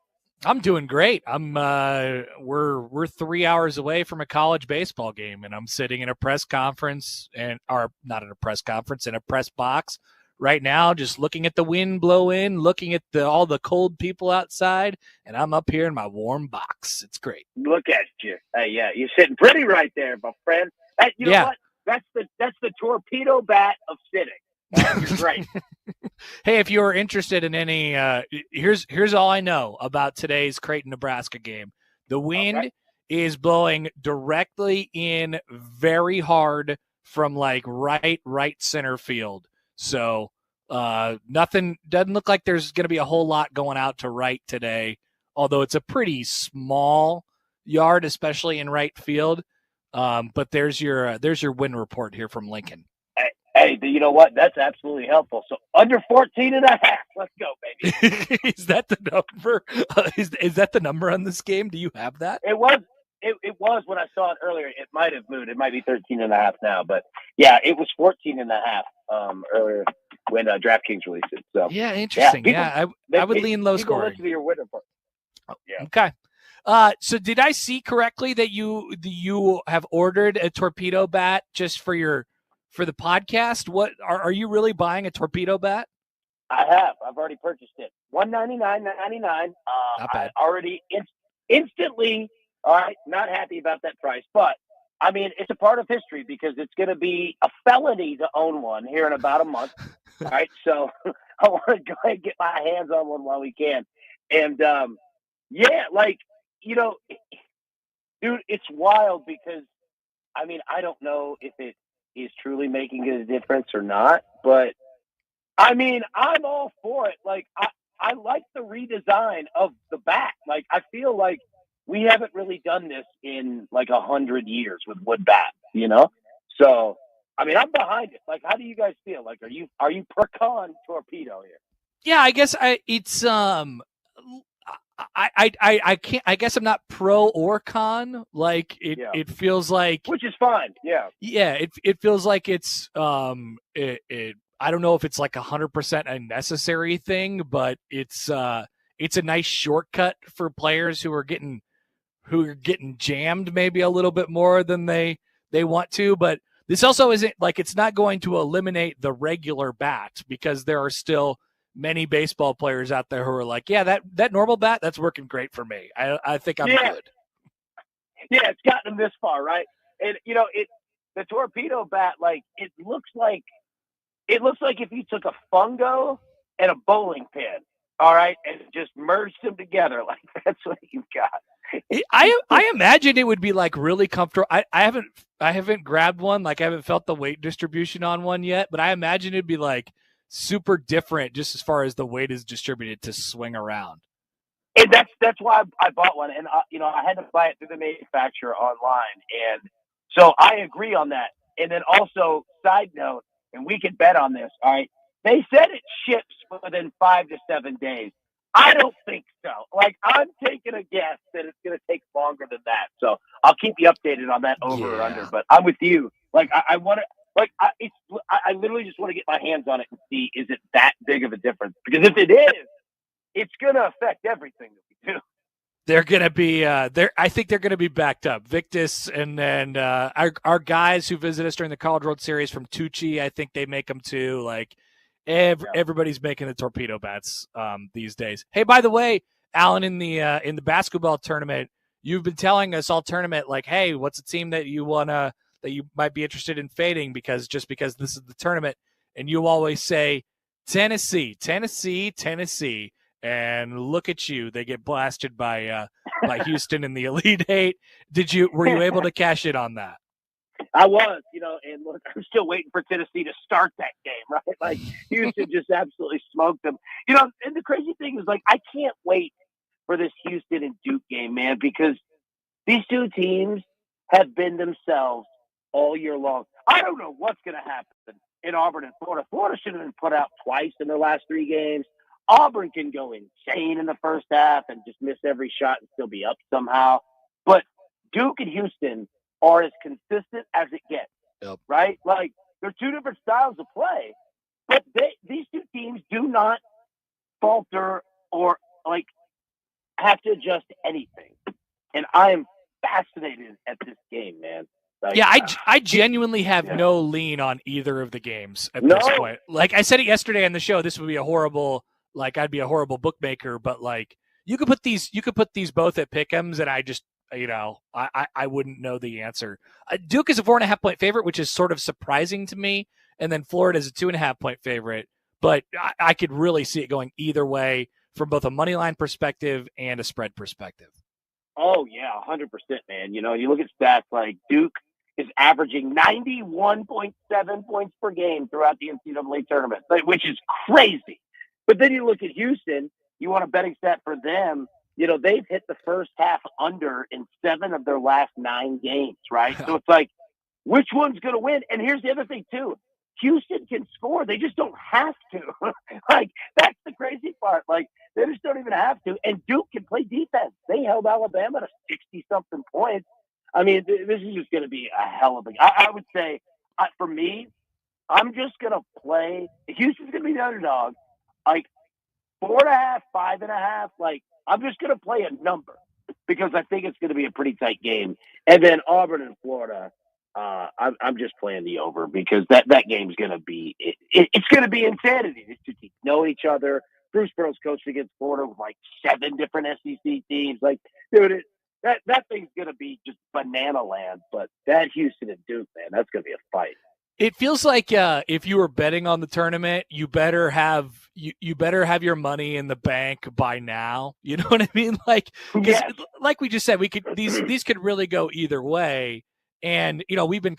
I'm doing great. We're 3 hours away from a college baseball game, and I'm sitting in a press conference not in a press conference, in a press box right now, just looking at the wind blow in, looking at all the cold people outside, and I'm up here in my warm box. It's great. Look at you. Hey, yeah, you're sitting pretty right there, my friend. Hey, you know what? That's the torpedo bat of sitting. You're great. Hey, if you're interested in any, here's all I know about today's Creighton, Nebraska game. The wind is blowing directly in very hard from like right center field. So nothing doesn't look like there's going to be a whole lot going out to right today, although it's a pretty small yard, especially in right field. But there's your wind report here from Lincoln. Hey, you know what? That's absolutely helpful. So under 14.5. Let's go, baby. Is that the number? Is that the number on this game? Do you have that? It was when I saw it earlier. It might have moved. It might be 13.5 now, but yeah, it was 14.5 earlier when DraftKings released it. So yeah, interesting. Yeah, I would lean low scoring. Listen to your win report. Yeah. Okay. So did I see correctly that you have ordered a torpedo bat just for the podcast? What are you really buying a torpedo bat? I have. I've already purchased it. $199.99. Not bad. I already instantly. All right, not happy about that price, but I mean it's a part of history because it's going to be a felony to own one here in about a month. All right, so I want to go ahead and get my hands on one while we can, and yeah, like dude, it's wild because I mean I don't know if it is truly making a difference or not, but I mean I'm all for it. Like I like the redesign of the bat. Like I feel like we haven't really done this in like 100 years with wood bat, So, I mean, I'm behind it. Like, how do you guys feel? Like, are you per con torpedo here? Yeah, I guess I can't. I guess I'm not pro or con. Like it feels like, which is fine. Yeah. Yeah. It feels like it's I don't know if it's like 100% a necessary thing, but it's a nice shortcut for players who are getting jammed maybe a little bit more than they want to. But this also isn't like it's not going to eliminate the regular bat because there are still many baseball players out there who are like, yeah, that normal bat, that's working great for me. I think I'm good. Yeah, it's gotten them this far, right? And the torpedo bat, like it looks like if you took a fungo and a bowling pin, all right, and just merged them together. Like that's what you've got. I imagine it would be like really comfortable. I haven't grabbed one. Like I haven't felt the weight distribution on one yet, but I imagine it'd be like super different just as far as the weight is distributed to swing around. And that's why I bought one, and I had to buy it through the manufacturer online, and so I agree on that. And then also, side note, and we can bet on this. All right, they said it ships within 5 to 7 days. I don't think so. Like, I'm taking a guess that it's going to take longer than that. So I'll keep you updated on that over or under. But I'm with you. Like, I want to. Like, I literally just want to get my hands on it and see, is it that big of a difference? Because if it is, it's going to affect everything that we do. They're going to be I think they're going to be backed up. Victus and then our guys who visit us during the College World Series from Tucci, I think they make them too. Like, everybody's making the torpedo bats these days. Hey, by the way, Allan, in the basketball tournament, you've been telling us all tournament like, hey, what's a team that you might be interested in fading because this is the tournament, and you always say Tennessee, and look at you, they get blasted by Houston in the Elite Eight. Were you able to cash in on that? I was, and look, I'm still waiting for Tennessee to start that game, right? Like Houston just absolutely smoked them. And the crazy thing is, like, I can't wait for this Houston and Duke game, man, because these two teams have been themselves all year long. I don't know what's going to happen in Auburn and Florida. Florida should have been put out twice in their last 3 games. Auburn can go insane in the first half and just miss every shot and still be up somehow. But Duke and Houston are as consistent as it gets, right? Like, they're two different styles of play, but these two teams do not falter or, like, have to adjust anything. And I am fascinated at this game, man. Like, yeah, I genuinely have no lean on either of the games at this point. Like I said it yesterday on the show, this would be a horrible, like I'd be a horrible bookmaker, but like you could put these both at pick'ems, and I just, I wouldn't know the answer. Duke is a 4.5 point favorite, which is sort of surprising to me, and then Florida is a 2.5 point favorite. But I could really see it going either way from both a money line perspective and a spread perspective. Oh yeah, 100%, man. You look at stats like Duke is averaging 91.7 points per game throughout the NCAA tournament, which is crazy. But then you look at Houston, you want a betting stat for them. They've hit the first half under in 7 of their last 9 games, right? So it's like, which one's going to win? And here's the other thing, too. Houston can score. They just don't have to. Like, that's the crazy part. Like, they just don't even have to. And Duke can play defense. They held Alabama to 60-something points. I mean, this is just going to be a hell of a – I would say, for me, I'm just going to play – Houston's going to be the underdog. Like, 4.5, 5.5. Like, I'm just going to play a number because I think it's going to be a pretty tight game. And then Auburn and Florida – I'm just playing the over because that game's going to be it's going to be insanity. These two teams know each other. Bruce Pearl's coached against Florida with like 7 different SEC teams. Like, dude, that thing's going to be just banana land. But that Houston and Duke, man, that's going to be a fight. It feels like if you were betting on the tournament, you better have your money in the bank by now. You know what I mean? Like, like we just said, these could really go either way. And, we've been,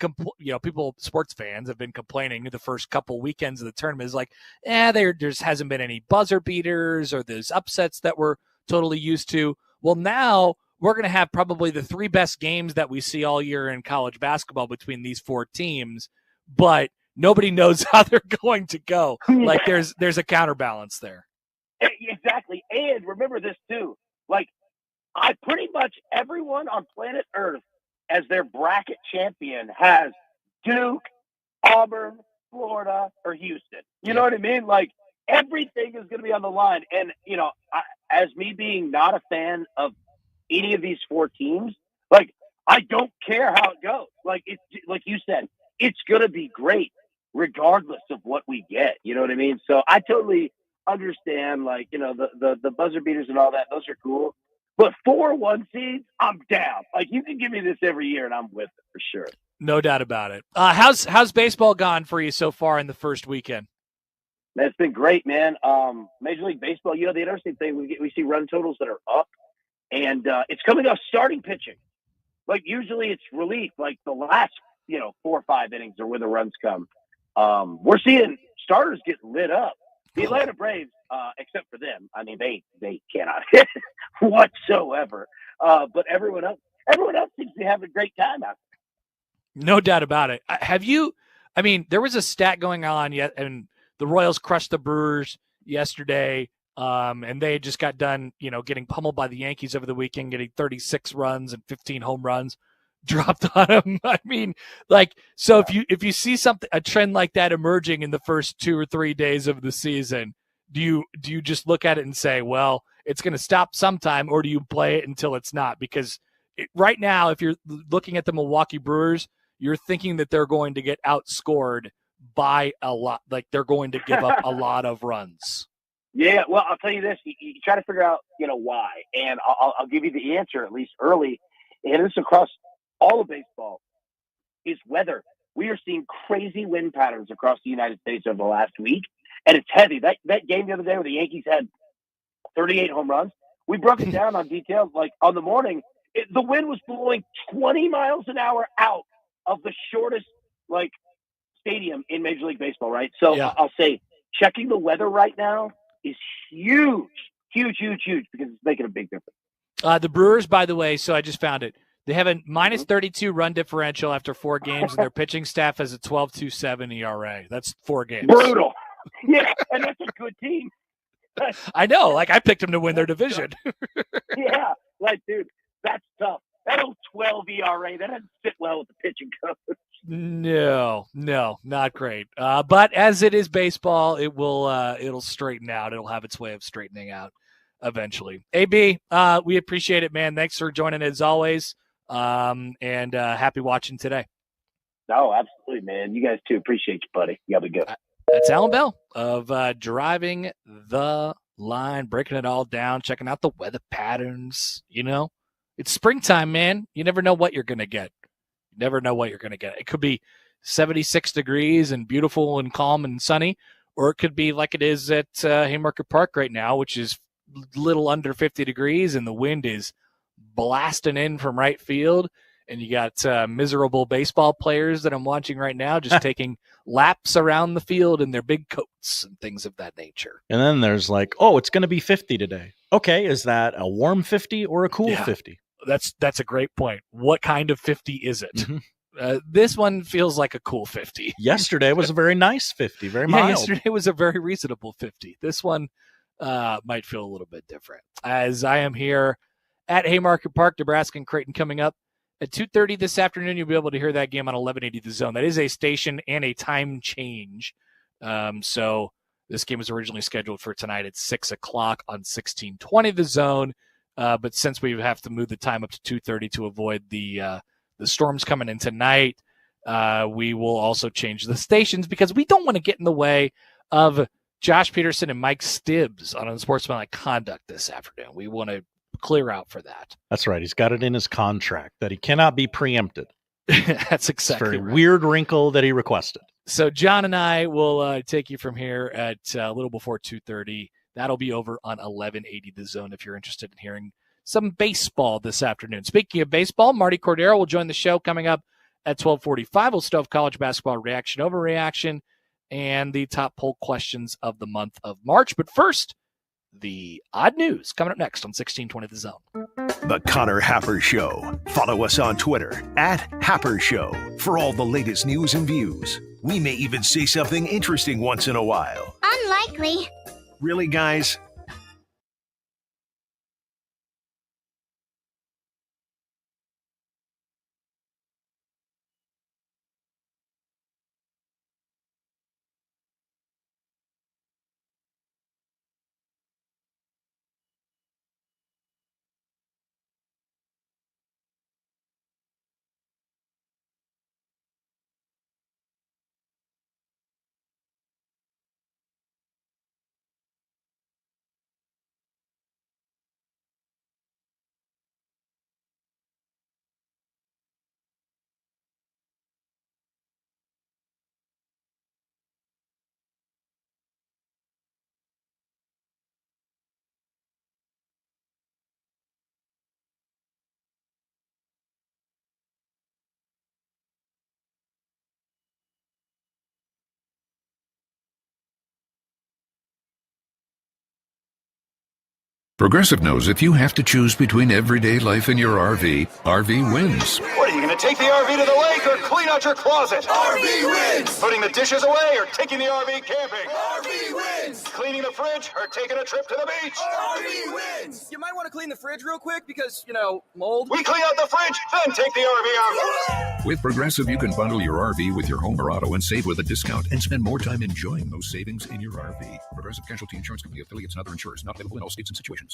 sports fans have been complaining the first couple weekends of the tournament is like, there just hasn't been any buzzer beaters or those upsets that we're totally used to. Well, now we're going to have probably the 3 best games that we see all year in college basketball between these 4 teams, but nobody knows how they're going to go. Like there's a counterbalance there. Exactly. And remember this too, like pretty much everyone on planet Earth as their bracket champion has Duke, Auburn, Florida, or Houston. You know what I mean? Like, everything is going to be on the line. And, as me being not a fan of any of these 4 teams, like, I don't care how it goes. Like, it's like you said, it's going to be great regardless of what we get. You know what I mean? So I totally understand, like, the buzzer beaters and all that. Those are cool. But 4 1 seeds, I'm down. Like, you can give me this every year, and I'm with it for sure. No doubt about it. How's baseball gone for you so far in the first weekend? That's been great, man. Major League Baseball, the interesting thing, we see run totals that are up, and it's coming off starting pitching. Like, usually it's relief, like the last, 4 or 5 innings are where the runs come. We're seeing starters get lit up. The Atlanta Braves, except for them, I mean, they cannot hit whatsoever. But everyone else seems to be having a great time out there. No doubt about it. There was a stat going on yet, and the Royals crushed the Brewers yesterday, and they just got done, getting pummeled by the Yankees over the weekend, getting 36 runs and 15 home runs dropped on them. I mean, like, so if you see a trend like that emerging in the first 2 or 3 days of the season, do you just look at it and say, well, it's going to stop sometime, or do you play it until it's not? Because right now, if you're looking at the Milwaukee Brewers, you're thinking that they're going to get outscored by a lot. Like, they're going to give up a lot of runs. Yeah, well, I'll tell you this. You try to figure out, why. And I'll give you the answer, at least early. And this across all of baseball is weather. We are seeing crazy wind patterns across the United States over the last week, and it's heavy. That game the other day where the Yankees had 38 home runs, we broke it down on details. Like, on the morning, the wind was blowing 20 miles an hour out of the shortest, like, stadium in Major League Baseball, right? So yeah. I'll say checking the weather right now is huge Huge, huge, huge, because it's making a big difference. The Brewers, by the way, so I just found it. They have a minus 32 run differential after 4 games, and their pitching staff has a 12.27 ERA. That's 4 games. Brutal. Yeah, and that's a good team. I know. Like, I picked them to win their division. Yeah. Like, dude, that's tough. That old 12 ERA, that doesn't sit well with the pitching coach. No, not great. But as it is baseball, it'll straighten out. It'll have its way of straightening out eventually. AB, we appreciate it, man. Thanks for joining as always. And happy watching today. No, absolutely, man. You guys too. Appreciate you, buddy. You have a good. That's Allan Bell of Driving the Line, breaking it all down, checking out the weather patterns. You know, it's springtime, man. You never know what you're going to get. It could be 76 degrees and beautiful and calm and sunny, or it could be like it is at Haymarket Park right now, which is a little under 50 degrees, and the wind is blasting in from right field. And you got miserable baseball players that I'm watching right now just taking laps around the field in their big coats and things of that nature. And then there's like, oh, it's going to be 50 today. Okay, is that a warm 50 or a cool 50? That's a great point. What kind of 50 is it? Mm-hmm. This one feels like a cool 50. Yesterday was a very nice 50, very mild. Yesterday was a very reasonable 50. This one might feel a little bit different. As I am here at Haymarket Park, Nebraska and Creighton coming up at 2:30 this afternoon. You'll be able to hear that game on 1180 The Zone. That is a station and a time change. So this game was originally scheduled for tonight at 6 o'clock on 1620 The Zone. But since we have to move the time up to 2:30 to avoid the storms coming in tonight, we will also change the stations because we don't want to get in the way of Josh Peterson and Mike Stibbs on unsportsmanlike conduct this afternoon. We want to clear out for that. That's right. He's got it in his contract that he cannot be preempted. That's exactly it's a right. Weird wrinkle that he requested. So John and I will take you from here at a little before 2:30. That'll be over on 1180 The Zone if you're interested in hearing some baseball this afternoon. Speaking of baseball, Martie Cordaro will join the show coming up at 12:45. We'll still have college basketball reaction, overreaction, and the top poll questions of the month of March. But first, the odd news coming up next on 1620 The Zone. The Connor Happer Show. Follow us on Twitter at Happer Show for all the latest news and views. We may even say something interesting once in a while. Unlikely. Really, guys? Progressive knows if you have to choose between everyday life and your RV, RV wins. What, are you going to take the RV to the lake or clean out your closet? RV wins! Putting the dishes away or taking the RV camping? RV wins! Cleaning the fridge or taking a trip to the beach? RV wins! You might want to clean the fridge real quick because, mold. We clean out the fridge, then take the RV out. With Progressive, you can bundle your RV with your home or auto and save with a discount and spend more time enjoying those savings in your RV. Progressive Casualty Insurance Company, affiliates, and other insurers not available in all states and situations.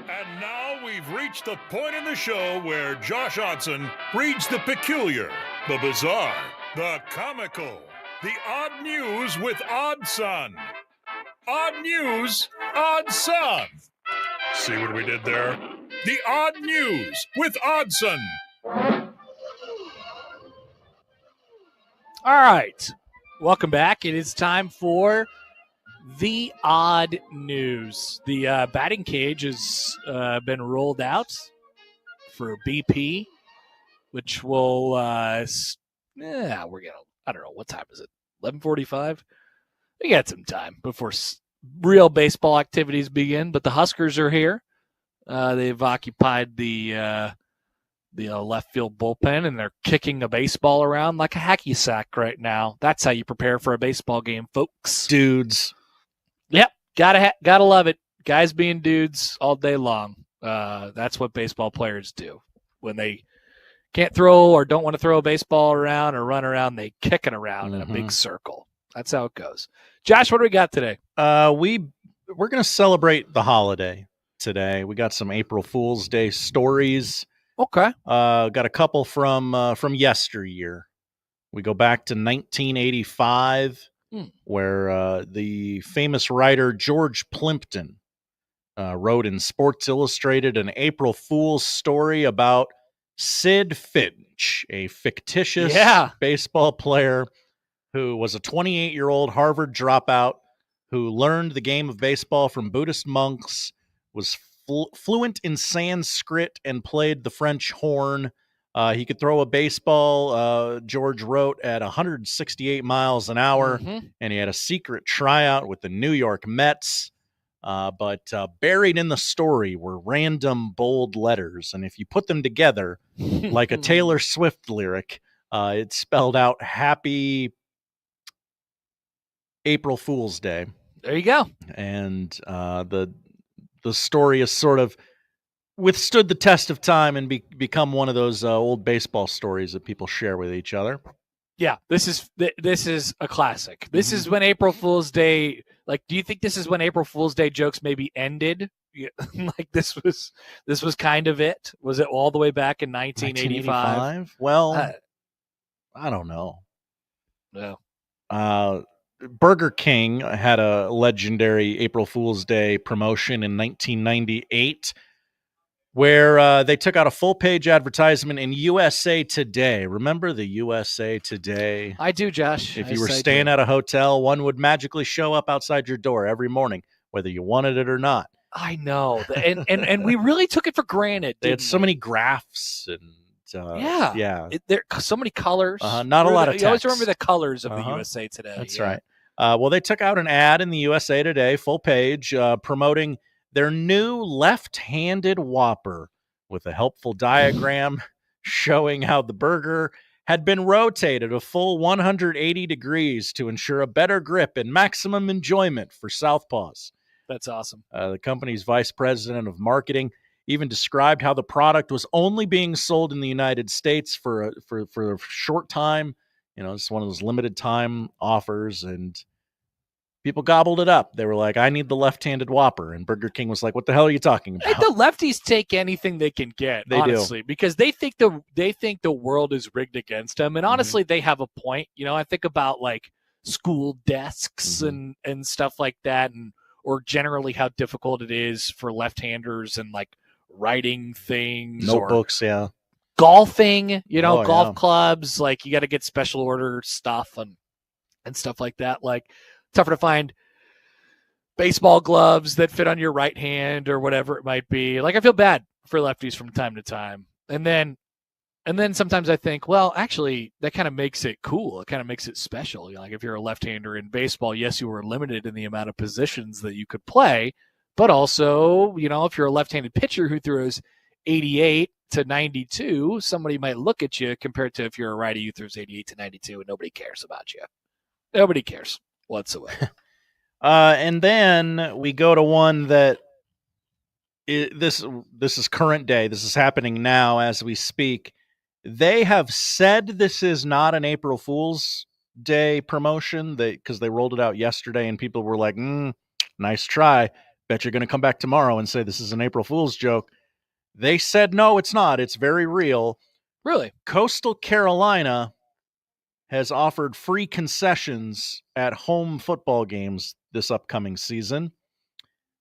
And now we've reached the point in the show where Josh Odson reads the peculiar, the bizarre, the comical, the odd news with Odd Son. Odd news, Odd Son. See what we did there? The odd news with Oddson. All right. Welcome back. It is time for the odd news. The batting cage has been rolled out for BP, which will, we're going to, I don't know, what time is it? 11:45? We got some time before real baseball activities begin, but the Huskers are here. They've occupied the left field bullpen, and they're kicking a baseball around like a hacky sack right now. That's how you prepare for a baseball game, folks. Dudes. Yep, gotta love it. Guys being dudes all day long. That's what baseball players do. When they can't throw or don't want to throw a baseball around or run around, they kick it around in a big circle. That's how it goes. Josh, what do we got today? We're going to celebrate the holiday today. We got some April Fool's Day stories. Okay. Got a couple from yesteryear. We go back to 1985, where the famous writer George Plimpton wrote in Sports Illustrated an April Fool's story about Sid Finch, a fictitious baseball player who was a 28-year-old Harvard dropout who learned the game of baseball from Buddhist monks, was fluent in Sanskrit, and played the French horn. He could throw a baseball, George wrote, at 168 miles an hour, and he had a secret tryout with the New York Mets. But buried in the story were random bold letters, and if you put them together like a Taylor Swift lyric, it spelled out Happy April Fool's Day. There you go. And the story has sort of withstood the test of time and become one of those old baseball stories that people share with each other. Yeah, this is a classic. This is when April Fool's Day. Like, do you think this is when April Fool's Day jokes maybe ended? Like this was kind of it. Was it all the way back in 1985? Well, I don't know. No. Burger King had a legendary April Fool's Day promotion in 1998 where they took out a full-page advertisement in USA Today. Remember the USA Today? I do, Josh. If you were staying at a hotel, one would magically show up outside your door every morning, whether you wanted it or not. I know. And we really took it for granted. They had so many graphs and there so many colors. Not a lot of text. You always remember the colors of the USA Today. That's right. Well, they took out an ad in the USA Today, full page, promoting their new left-handed Whopper with a helpful diagram showing how the burger had been rotated a full 180 degrees to ensure a better grip and maximum enjoyment for southpaws. That's awesome. The company's vice president of marketing even described how the product was only being sold in the United States for a short time. You know, it's one of those limited time offers, and people gobbled it up. They were like, I need the left-handed Whopper. And Burger King was like, what the hell are you talking about? The lefties take anything they can get, honestly, because they think the world is rigged against them. And honestly, they have a point. You know, I think about like school desks and stuff like that, or generally how difficult it is for left-handers and like writing things. Notebooks, golfing, golf clubs, like you got to get special order stuff and stuff like that. Like, tougher to find baseball gloves that fit on your right hand or whatever it might be. Like, I feel bad for lefties from time to time. And then sometimes I think, well, actually, that kind of makes it cool. It kind of makes it special. You know, like if you're a left-hander in baseball, yes, you were limited in the amount of positions that you could play, but also, you know, if you're a left-handed pitcher who throws 88 to 92, somebody might look at you compared to if you're a righty who throws 88 to 92 and nobody cares about you. Nobody cares whatsoever. And then we go to one that this is current day. This is happening now as we speak. They have said this is not an April Fool's Day promotion because they rolled it out yesterday and people were like, nice try. Bet you're going to come back tomorrow and say this is an April Fool's joke. They said, no, it's not. It's very real. Really? Coastal Carolina has offered free concessions at home football games this upcoming season.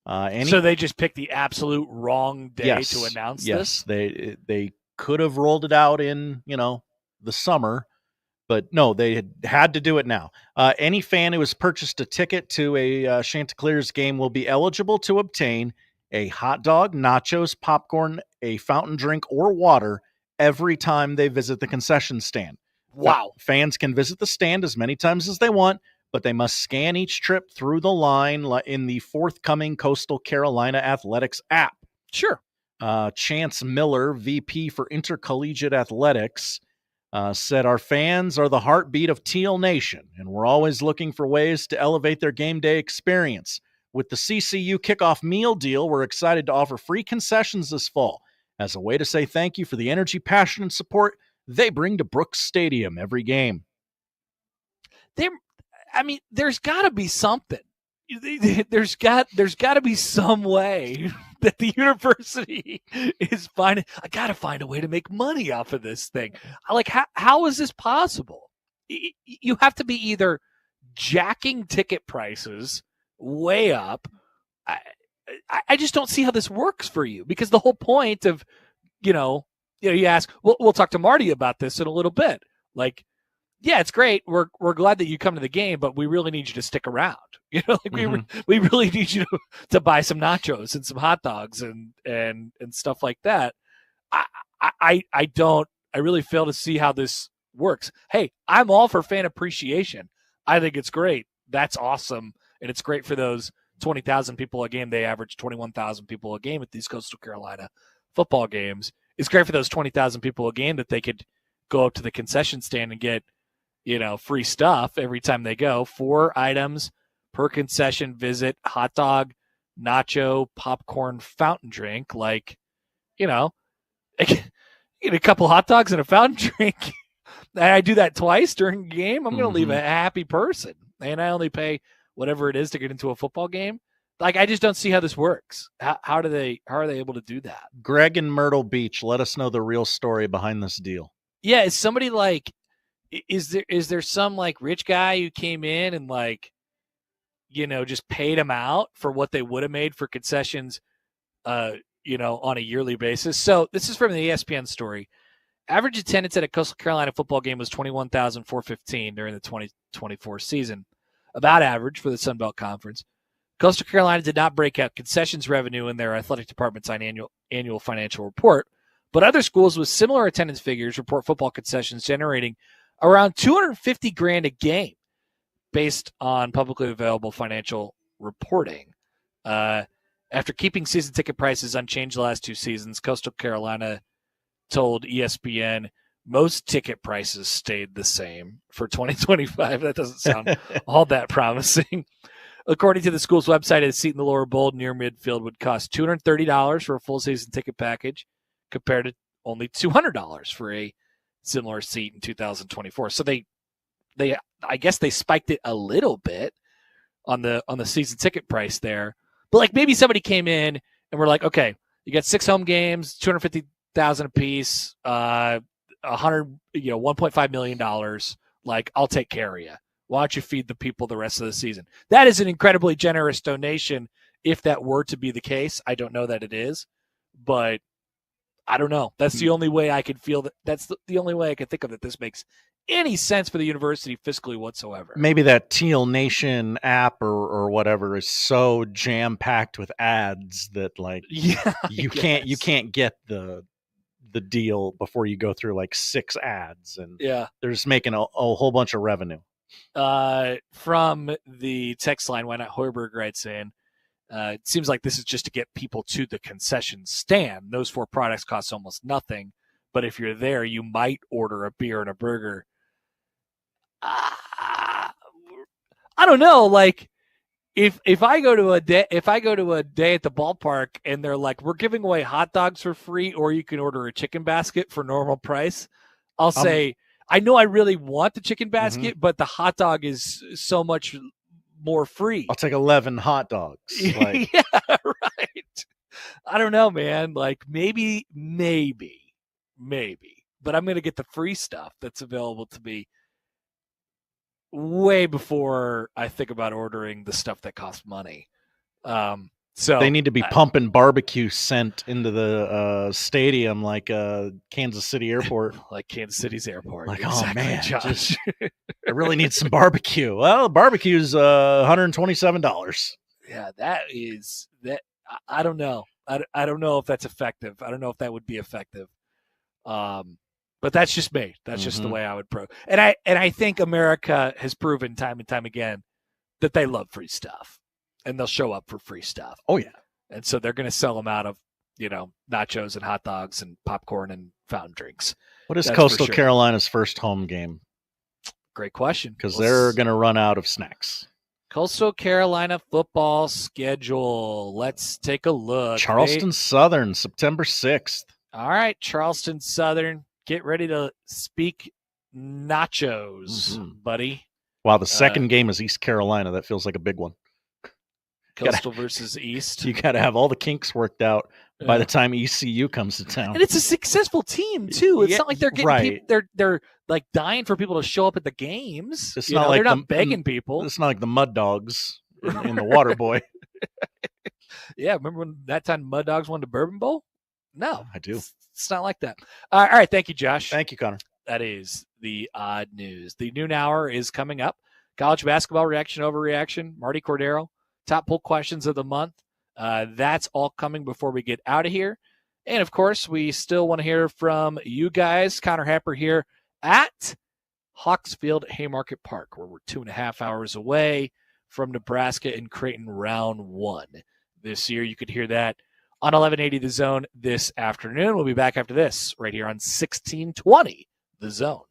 So they just picked the absolute wrong day to announce this? Yes, they could have rolled it out in, the summer, but no, they had to do it now. Any fan who has purchased a ticket to a Chanticleers game will be eligible to obtain a hot dog, nachos, popcorn, a fountain drink, or water every time they visit the concession stand. Wow. Fans can visit the stand as many times as they want, but they must scan each trip through the line in the forthcoming Coastal Carolina Athletics app. Sure. Chance Miller, VP for Intercollegiate Athletics, said, our fans are the heartbeat of Teal Nation, and we're always looking for ways to elevate their game day experience. With the CCU kickoff meal deal, we're excited to offer free concessions this fall as a way to say thank you for the energy, passion, and support they bring to Brooks Stadium every game. There's got to be something. There's got to be some way that the university is finding. I got to find a way to make money off of this thing. How is this possible? You have to be either jacking ticket prices way up. I just don't see how this works for you, because the whole point of, you ask, we'll talk to Martie about this in a little bit. Yeah, it's great. We're glad that you come to the game, but we really need you to stick around. We really need you to buy some nachos and some hot dogs and stuff like that. I really fail to see how this works. Hey, I'm all for fan appreciation. I think it's great. That's awesome. And it's great for those 20,000 people a game. They average 21,000 people a game at these Coastal Carolina football games. It's great for those 20,000 people a game that they could go up to the concession stand and get, free stuff every time they go. 4 items per concession visit: hot dog, nacho, popcorn, fountain drink. Get a couple hot dogs and a fountain drink. And I do that twice during a game. I'm going to leave a happy person. And I only pay whatever it is to get into a football game. I just don't see how this works. How are they able to do that? Greg in Myrtle Beach, let us know the real story behind this deal. Yeah, is somebody is there some rich guy who came in and just paid them out for what they would have made for concessions, on a yearly basis? So this is from the ESPN story. Average attendance at a Coastal Carolina football game was 21,415 during the 2024 season, about average for the Sun Belt Conference. Coastal Carolina did not break out concessions revenue in their athletic department's annual financial report, but other schools with similar attendance figures report football concessions generating around $250,000 a game based on publicly available financial reporting. After keeping season ticket prices unchanged the last 2 seasons, Coastal Carolina told ESPN most ticket prices stayed the same for 2025. That doesn't sound all that promising. According to the school's website, a seat in the lower bowl near midfield would cost $230 for a full season ticket package, compared to only $200 for a similar seat in 2024. So I guess they spiked it a little bit on the season ticket price there. But maybe somebody came in and we're like, okay, you got 6 home games, $250,000 a piece, $1.5 million. I'll take care of you. Why don't you feed the people the rest of the season? That is an incredibly generous donation if that were to be the case. I don't know that it is, but I don't know. That's the only way I could feel that. That's the only way I could think of that this makes any sense for the university fiscally whatsoever. Maybe that Teal Nation app or whatever is so jam packed with ads that you can't get the deal before you go through 6 ads, and they're just making a whole bunch of revenue. From the text line, why not Hoiberg writes in, it seems like this is just to get people to the concession stand. Those 4 products cost almost nothing, but if you're there, you might order a beer and a burger. I don't know. If I go to a day at the ballpark and they're like, we're giving away hot dogs for free, or you can order a chicken basket for normal price, I'll say, I know I really want the chicken basket, but the hot dog is so much more free. I'll take 11 hot dogs. Like, Yeah, right. I don't know, man. Like maybe, but I'm going to get the free stuff that's available to me way before I think about ordering the stuff that costs money. So they need to be pumping barbecue scent into the stadium like Kansas City Airport. Like Kansas City's airport. Like, exactly, oh, man, Josh. I really need some barbecue. Well, barbecue's $127. Yeah, that is that. I don't know. I don't know if that's effective. I don't know if that would be effective. But that's just me. That's just the way I would And I think America has proven time and time again that they love free stuff, and they'll show up for free stuff. Oh yeah. And so they're going to sell them out of, nachos and hot dogs and popcorn and fountain drinks. What is Coastal Carolina's first home game? Great question. Because they're going to run out of snacks. Coastal Carolina football schedule. Let's take a look. Charleston Southern, September 6th. All right, Charleston Southern. Get ready to speak nachos, buddy. Wow, the second game is East Carolina. That feels like a big one. Coastal versus East. You got to have all the kinks worked out by the time ECU comes to town. And it's a successful team too. It's not like they're getting people, they're like dying for people to show up at the games. It's not like they're not begging people. It's not like the Mud Dogs in the Water Boy. Yeah, remember when that time Mud Dogs won the Bourbon Bowl? No, I do. It's not like that. All right, thank you, Josh. Thank you, Connor. That is the odd news. The noon hour is coming up. College basketball reaction, overreaction. Martie Cordaro, top poll questions of the month. That's all coming before we get out of here. And, of course, we still want to hear from you guys. Connor Happer here at Hawksfield Haymarket Park, where we're 2.5 hours away from Nebraska and Creighton round 1 this year. You could hear that on 1180 The Zone this afternoon. We'll be back after this right here on 1620 The Zone.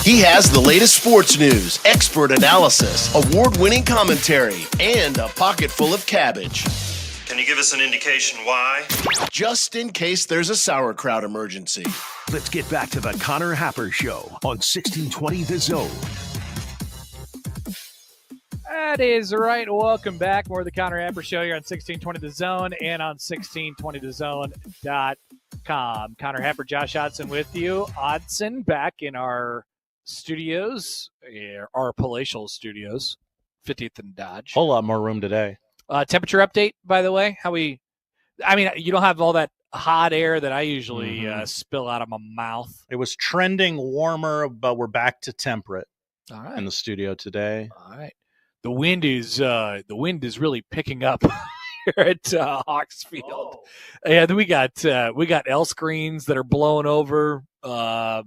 He has the latest sports news, expert analysis, award-winning commentary, and a pocket full of cabbage. Can you give us an indication why? Just in case there's a sauerkraut emergency. Let's get back to the Connor Happer Show on 1620 The Zone. That is right. Welcome back. More of the Connor Happer Show here on 1620 The Zone and on 1620thezone.com. Connor Happer, Josh Odson with you. Odson back in our studios, our palatial studios, 50th and Dodge. Whole lot more room today. Temperature update, by the way. You don't have all that hot air that I usually spill out of my mouth. It was trending warmer, but we're back to temperate All right. in the studio today. All right. The wind is really picking up here at Hawksfield. And we got L screens that are blowing over. So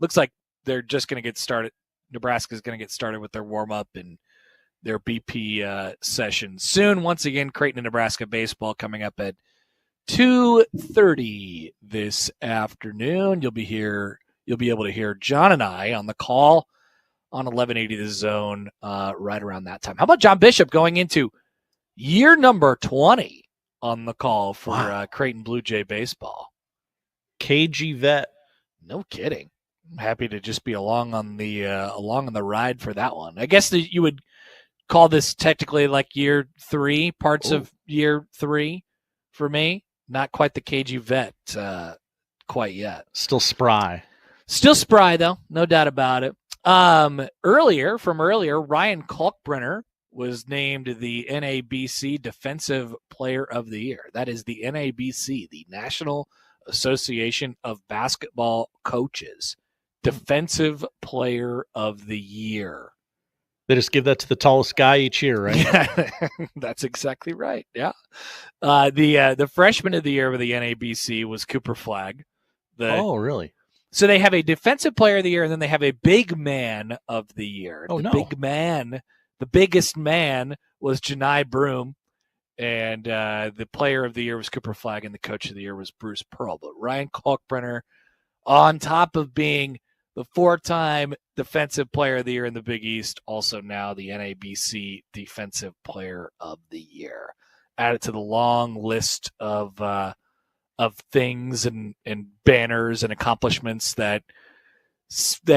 looks like they're just going to get started. Nebraska's going to get started with their warm up and their BP session soon. Once again, Creighton and Nebraska baseball coming up at 2:30 this afternoon. You'll be able to hear John and I on the call on 1180 The Zone right around that time. How about John Bishop going into year number 20 on the call for Creighton Blue Jay baseball? KG vet. No kidding. I'm happy to just be along on the ride for that one. I guess that you would call this technically like year 3, parts of year 3 for me. Not quite the KG vet quite yet. Still spry. Still spry, though. No doubt about it. Earlier, Ryan Kalkbrenner was named the NABC Defensive Player of the Year. That is the NABC, the National Association of Basketball Coaches. Defensive Player of the Year. They just give that to the tallest guy each year, right? Yeah, that's exactly right. Yeah. The Freshman of the Year with the NABC was Cooper Flagg. Oh, really? So they have a Defensive Player of the Year, and then they have a Big Man of the Year. Big man, the biggest man was Janai Broom, and the Player of the Year was Cooper Flagg, and the Coach of the Year was Bruce Pearl. But Ryan Kalkbrenner, on top of being the 4-time Defensive Player of the Year in the Big East, also now the NABC Defensive Player of the Year. Added to the long list of things and banners and accomplishments that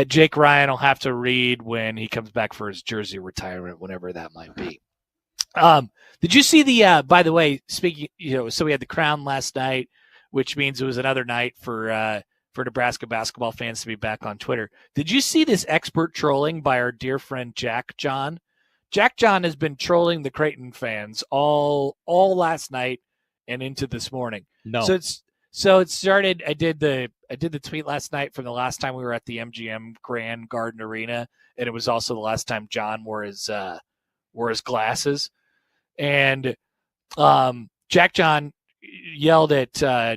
Jake Ryan will have to read when he comes back for his jersey retirement, whenever that might be. Did you see the, by the way, speaking, so we had the Crown last night, which means it was another night for Nebraska basketball fans to be back on Twitter. Did you see this expert trolling by our dear friend Jack John? Jack John has been trolling the Creighton fans all last night and into this morning. No. So it started. I did the tweet last night from the last time we were at the MGM Grand Garden Arena, and it was also the last time John wore his glasses. And Jack John yelled at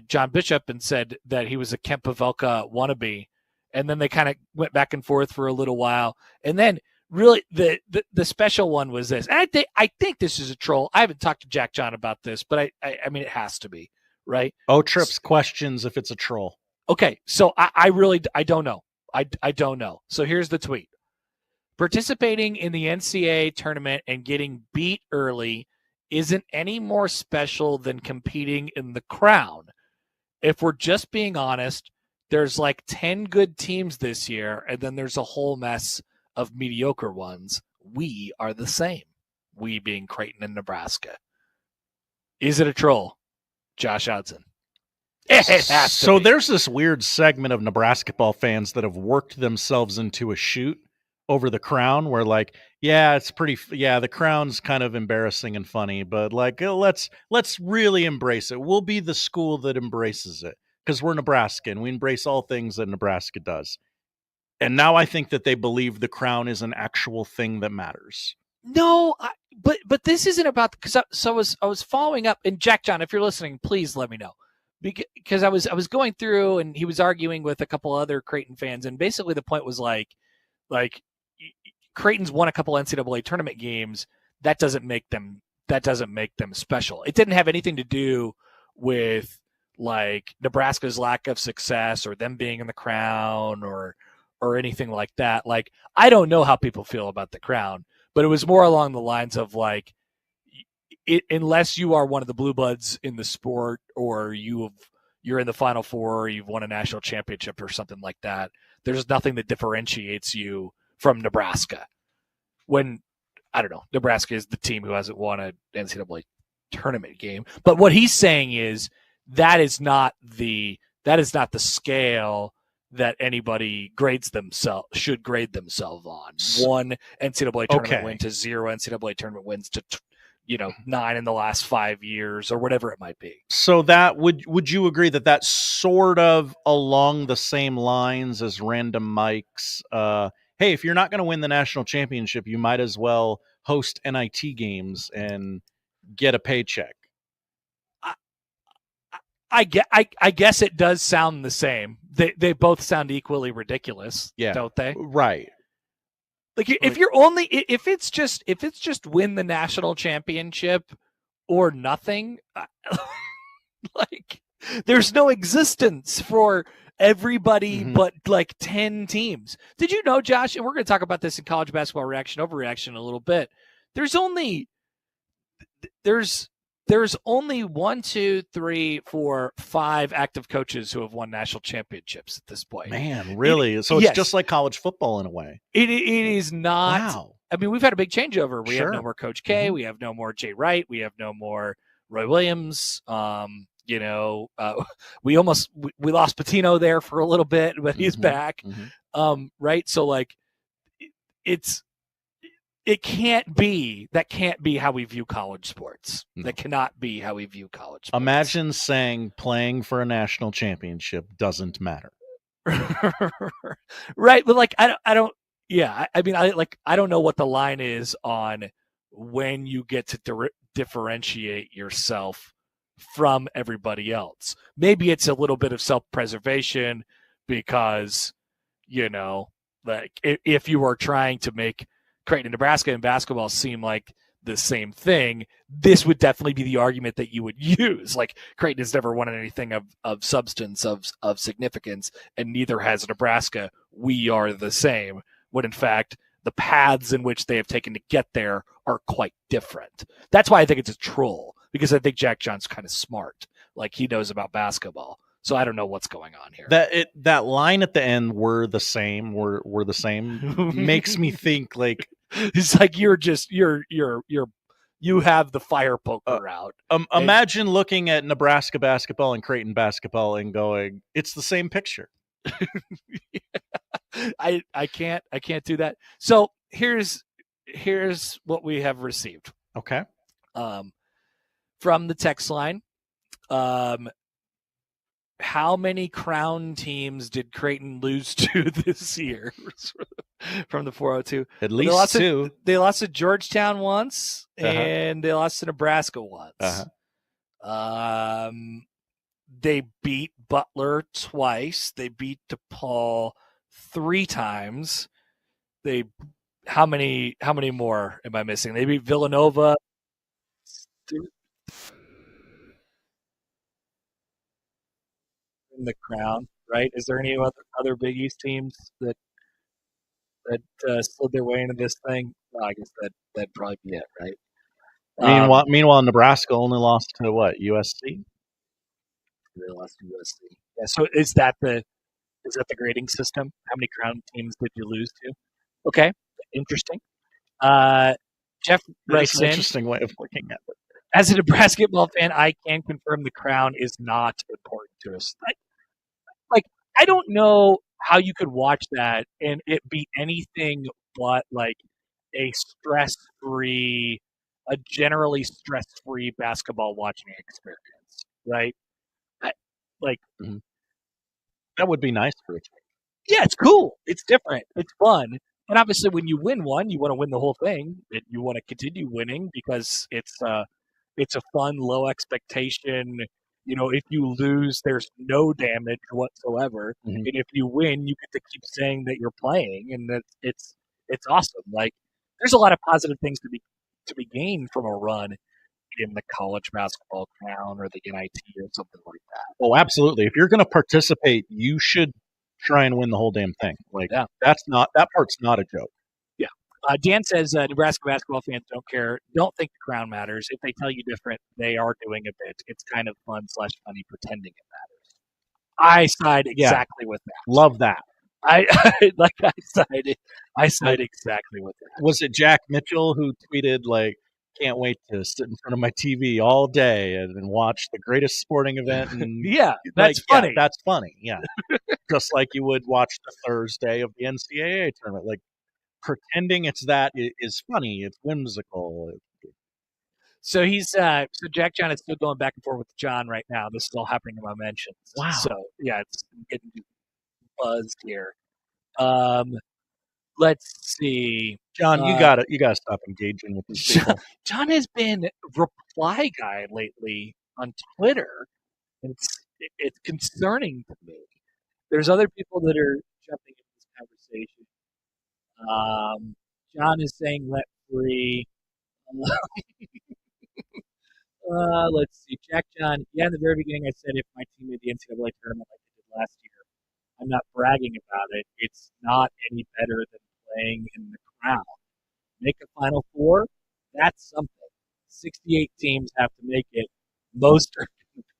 John Bishop and said that he was a Kemp Pavelka wannabe, and then they kind of went back and forth for a little while, and then really the special one was this. And I think this is a troll. I haven't talked to Jack John about this, but I mean it has to be, right? Trips questions if it's a troll. Okay, so I don't know. I don't know. So here's the tweet. Participating in the NCAA tournament and getting beat early isn't any more special than competing in the Crown. If we're just being honest, there's like 10 good teams this year, and then there's a whole mess of mediocre ones. We are the same. We being Creighton and Nebraska. Is it a troll? Josh Odson. It has to So be. there's this weird segment of Nebraska ball fans that have worked themselves into a shoot over the Crown where the Crown's kind of embarrassing and funny, but let's really embrace it. We'll be the school that embraces it because we're Nebraska and we embrace all things that Nebraska does. And now I think that they believe the Crown is an actual thing that matters. No, but this isn't about, because I was following up, and Jack John, if you're listening, please let me know, because I was going through and he was arguing with a couple other Creighton fans, and basically the point was like Creighton's won a couple NCAA tournament games. That doesn't make them special. It didn't have anything to do with like Nebraska's lack of success or them being in the Crown or anything like that. Like, I don't know how people feel about the Crown, but it was more along the lines of like, unless you are one of the blue bloods in the sport, or you're in the Final Four, or you've won a national championship or something like that, there's nothing that differentiates you from Nebraska. when I don't know, Nebraska is the team who hasn't won an NCAA tournament game. But what he's saying is that is not the scale that anybody should grade themselves on. 1 NCAA tournament win to 0 NCAA tournament wins to 9 in the last 5 years or whatever it might be. So that would you agree that that's sort of along the same lines as Random Mike's? Hey, if you're not going to win the national championship, you might as well host NIT games and get a paycheck. I guess it does sound the same. They both sound equally ridiculous, don't they? Right. Like if it's just win the national championship or nothing, like there's no existence for everybody but like 10 teams. Did you know, Josh, and we're going to talk about this in college basketball reaction overreaction a little bit. There's only 1, 2, 3, 4, 5 active coaches who have won national championships at this point. Man, really? So it's just like college football in a way. It is not. Wow. I mean, we've had a big changeover. We have no more Coach K. We have no more Jay Wright. We have no more Roy Williams. We lost Patino there for a little bit, but he's back. Right. So like that can't be how we view college sports. No. That cannot be how we view college sports. Imagine saying playing for a national championship doesn't matter. Right. But like, I don't know what the line is on when you get to differentiate yourself from everybody else. Maybe it's a little bit of self-preservation because, like if you are trying to make Creighton and Nebraska in basketball seem like the same thing, this would definitely be the argument that you would use. Like Creighton has never won anything of substance, of significance, and neither has Nebraska. We are the same. When in fact, the paths in which they have taken to get there are quite different. That's why I think it's a troll, because I think Jack John's kind of smart. Like he knows about basketball. So I don't know what's going on here. That line at the end, we're the same, we're the same, makes me think like it's like you have the fire poker out. Imagine looking at Nebraska basketball and Creighton basketball and going, it's the same picture. I can't do that. So here's what we have received. Okay. From the text line. How many Crown teams did Creighton lose to this year? From the 402. At least 2. They lost to Georgetown once, and they lost to Nebraska once. They beat Butler twice. They beat DePaul 3 times. How many more am I missing? They beat Villanova. In the Crown, right? Is there any other Big East teams that slid their way into this thing? Well, I guess that'd probably be it, right? Meanwhile, Nebraska only lost to what? USC. They lost to USC. Yeah. So is that the grading system? How many Crown teams did you lose to? Okay, interesting. Jeff writes in. Interesting way of looking at it. As a Nebraska football fan, I can confirm the Crown is not important to us. I don't know how you could watch that and it be anything but like a generally stress-free basketball watching experience, right? That would be nice for a change. Yeah, it's cool. It's different. It's fun. And obviously when you win one, you want to win the whole thing. And you want to continue winning because it's a fun, low expectation. If you lose, there's no damage whatsoever. And if you win, you get to keep saying that you're playing, and that it's awesome. Like there's a lot of positive things to be gained from a run in the college basketball Crown or the NIT or something like that. Oh, absolutely. If you're going to participate, you should try and win the whole damn thing. Like that part's not a joke. Yeah. Dan says Nebraska basketball fans don't think the Crown matters. If they tell you different, they are doing a bit. It's kind of fun / funny pretending it matters. I side exactly with that. Love that. I sided exactly with that. Was it Jack Mitchell who tweeted like, "Can't wait to sit in front of my TV all day and watch the greatest sporting event"? And Yeah, that's funny. Yeah, that's funny. Yeah, just like you would watch the Thursday of the NCAA tournament. Like pretending it's that is funny. It's whimsical. So Jack John is still going back and forth with John right now. This is all happening in my mentions. Wow. So yeah, it's getting buzzed here. Let's see. John, you gotta stop engaging with these people. John has been reply guy lately on Twitter, and it's concerning to me. There's other people that are jumping into this conversation. John is saying let free. Let's see. Jack John. Yeah, in the very beginning, I said if my team made the NCAA tournament like they did last year, I'm not bragging about it. It's not any better than playing in the crowd. Make a Final Four, that's something. 68 teams have to make it. Most are going to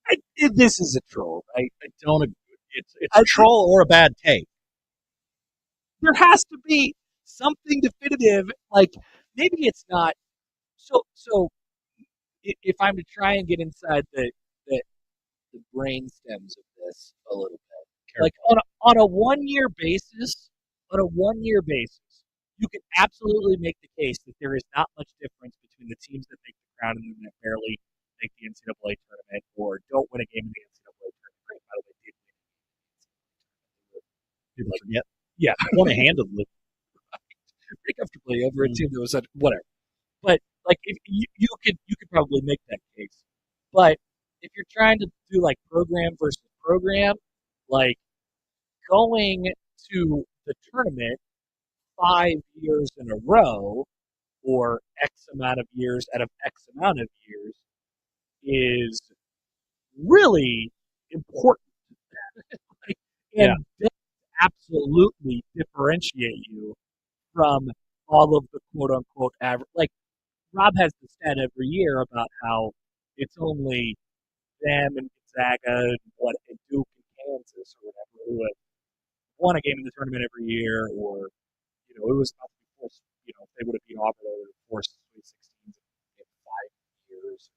be average. This is a troll. I don't agree. It's a troll or a bad take. There has to be something definitive. Like maybe it's not. So if I'm to try and get inside the brain stems of this a little bit, like on a 1 year basis, you can absolutely make the case that there is not much difference between the teams that make the crown and them that barely make the NCAA tournament or don't win a game in the NCAA tournament. Great, by the way, did win the NCAA tournament. Yeah, won it handedly, pretty comfortably over a team that was whatever. But like, if you could probably make that case. But if you're trying to do like program versus program, like going to the tournament 5 years in a row or X amount of years out of X amount of years is really important. And they absolutely differentiate you from all of the quote unquote average. Like Rob has the stat every year about how it's only them and Gonzaga and Duke and Kansas or whatever who have won a game in the tournament every year, or it was about to be forced. If they would have beat Auburn, they would have forced Sweet 16s in 5 years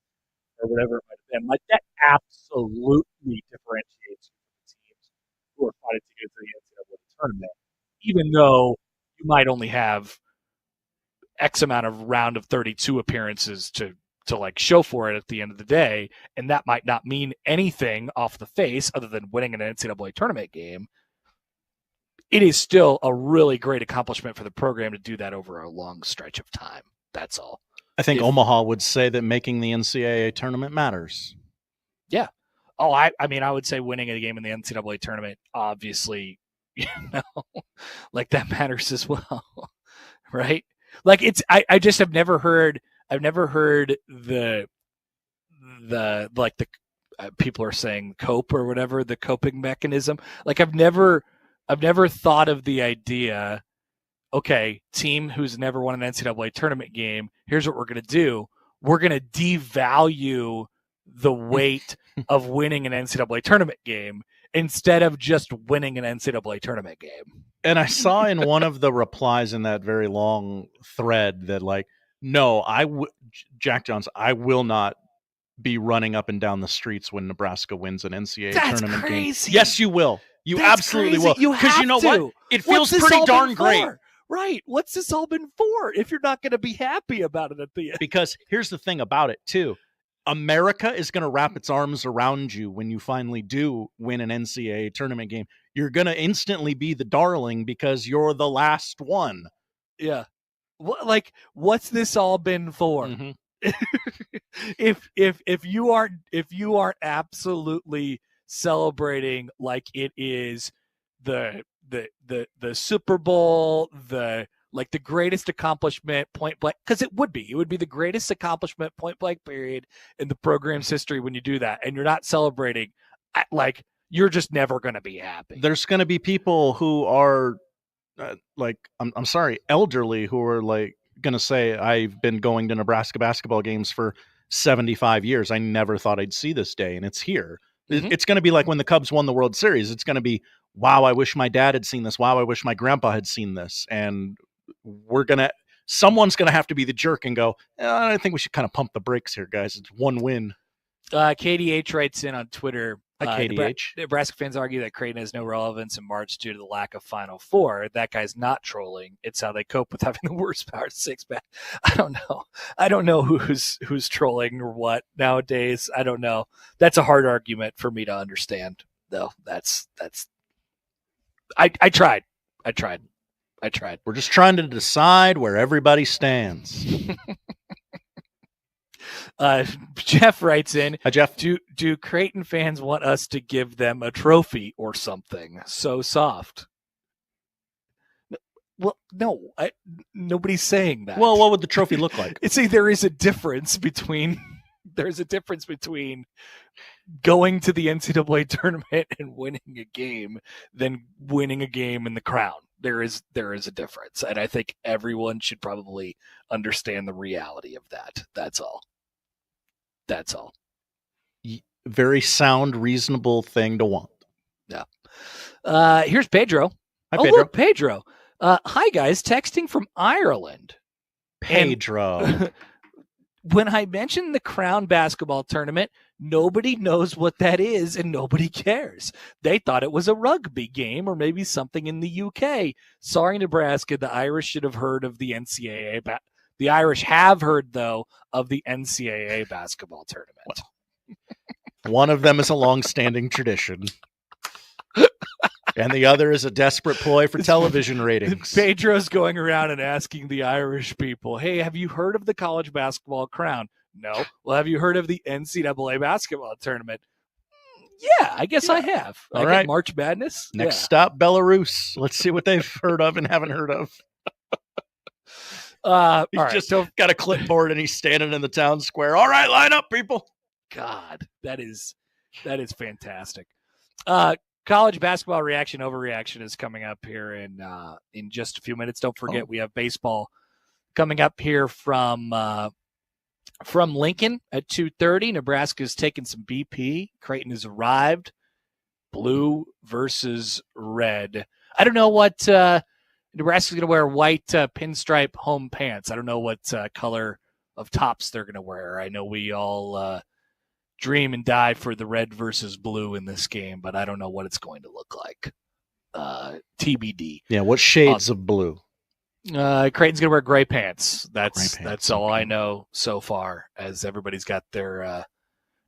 or whatever it might have been. Like that absolutely differentiates you from the teams who are fighting to get to the NCAA tournament, even though you might only have X amount of round of 32 appearances to like show for it at the end of the day, and that might not mean anything off the face other than winning an NCAA tournament game. It is still a really great accomplishment for the program to do that over a long stretch of time. That's all. I think Omaha would say that making the NCAA tournament matters. Yeah. Oh, I mean, I would say winning a game in the NCAA tournament, obviously, like that matters as well, right? Like I just have never heard the people are saying cope or whatever, the coping mechanism. Like I've never thought of the idea, okay, team who's never won an NCAA tournament game, here's what we're going to do. We're going to devalue the weight of winning an NCAA tournament game instead of just winning an NCAA tournament game. And I saw in one of the replies in that very long thread that like, no, Jack Johnson, I will not be running up and down the streets when Nebraska wins an NCAA tournament game. Yes, you will. You absolutely will. Because you know what? It feels pretty darn great. Right. What's this all been for if you're not going to be happy about it at the end? Because here's the thing about it, too. America is going to wrap its arms around you when you finally do win an NCAA tournament game. You're going to instantly be the darling because you're the last one. Yeah. What's this all been for? Mm-hmm. if you aren't absolutely celebrating like it is the Super Bowl, the greatest accomplishment point blank, because it would be the greatest accomplishment point blank period in the program's history when you do that, and you're not celebrating, like you're just never going to be happy. There's going to be people who are I'm sorry, elderly, who are like going to say, I've been going to Nebraska basketball games for 75 years. I never thought I'd see this day, and it's here. It's going to be like when the Cubs won the World Series. It's going to be, wow, I wish my dad had seen this. Wow, I wish my grandpa had seen this. And someone's going to have to be the jerk and go, I think we should kind of pump the brakes here, guys. It's one win. KDH writes in on Twitter. Hi, KDH. Nebraska fans argue that Creighton has no relevance in March due to the lack of Final Four. That guy's not trolling. It's how they cope with having the worst Power 6 back. I don't know who's trolling or what nowadays. I don't know. That's a hard argument for me to understand, though. I tried. We're just trying to decide where everybody stands. Jeff writes in, Hi, Jeff. Do Creighton fans want us to give them a trophy or something? So soft. Well, no, nobody's saying that. Well, what would the trophy look like? It's there is a difference between going to the NCAA tournament and winning a game than winning a game in the Crown. There is a difference, and I think everyone should probably understand the reality of that. That's all. Very sound, reasonable thing to want. Yeah. Here's Pedro. Hi, Pedro. Look, Pedro. Hi, guys. Texting from Ireland. Pedro. When I mentioned the Crown basketball tournament, nobody knows what that is and nobody cares. They thought it was a rugby game or maybe something in the UK. Sorry, Nebraska. The Irish should have heard of the NCAA. The Irish have heard, though, of the NCAA basketball tournament. One of them is a long-standing tradition. And the other is a desperate ploy for television ratings. Pedro's going around and asking the Irish people, hey, have you heard of the college basketball Crown? No. Well, have you heard of the NCAA basketball tournament? Yeah, I guess I have. All right. March Madness. Next stop, Belarus. Let's see what they've heard of and haven't heard of. He's just got a clipboard and he's standing in the town square. All right, line up, people. God, that is fantastic. College basketball reaction overreaction is coming up here in just a few minutes. Don't forget we have baseball coming up here from Lincoln at 2:30. Nebraska's taking some BP. Creighton has arrived. Blue versus red. I don't know what Nebraska's going to wear. White pinstripe home pants. I don't know what color of tops they're going to wear. I know we all dream and die for the red versus blue in this game, but I don't know what it's going to look like. TBD. Yeah, what shades of blue? Creighton's gonna wear gray pants. That's all I know so far. As everybody's got their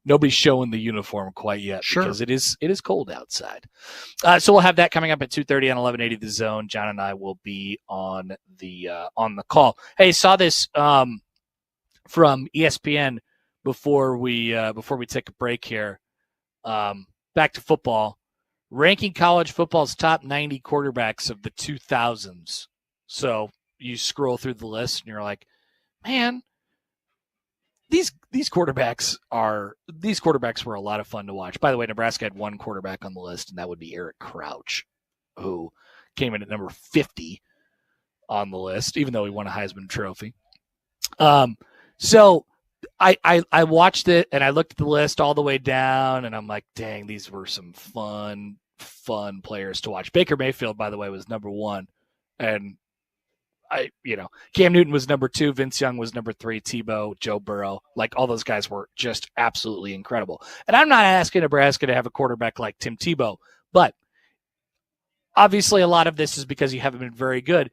nobody's showing the uniform quite yet because it is cold outside. So we'll have that coming up at 2:30 on 1180 The Zone. John and I will be on the call. Hey, saw this from ESPN. Before we take a break here, back to football, ranking college football's top 90 quarterbacks of the 2000s. So you scroll through the list and you're like, man, these quarterbacks were a lot of fun to watch. By the way, Nebraska had one quarterback on the list, and that would be Eric Crouch, who came in at number 50 on the list, even though he won a Heisman Trophy. So I watched it and I looked at the list all the way down and I'm like, dang, these were some fun players to watch. Baker Mayfield, by the way, was number 1. And Cam Newton was number 2. Vince Young was number 3. Tebow, Joe Burrow, like all those guys were just absolutely incredible. And I'm not asking Nebraska to have a quarterback like Tim Tebow, but obviously a lot of this is because you haven't been very good.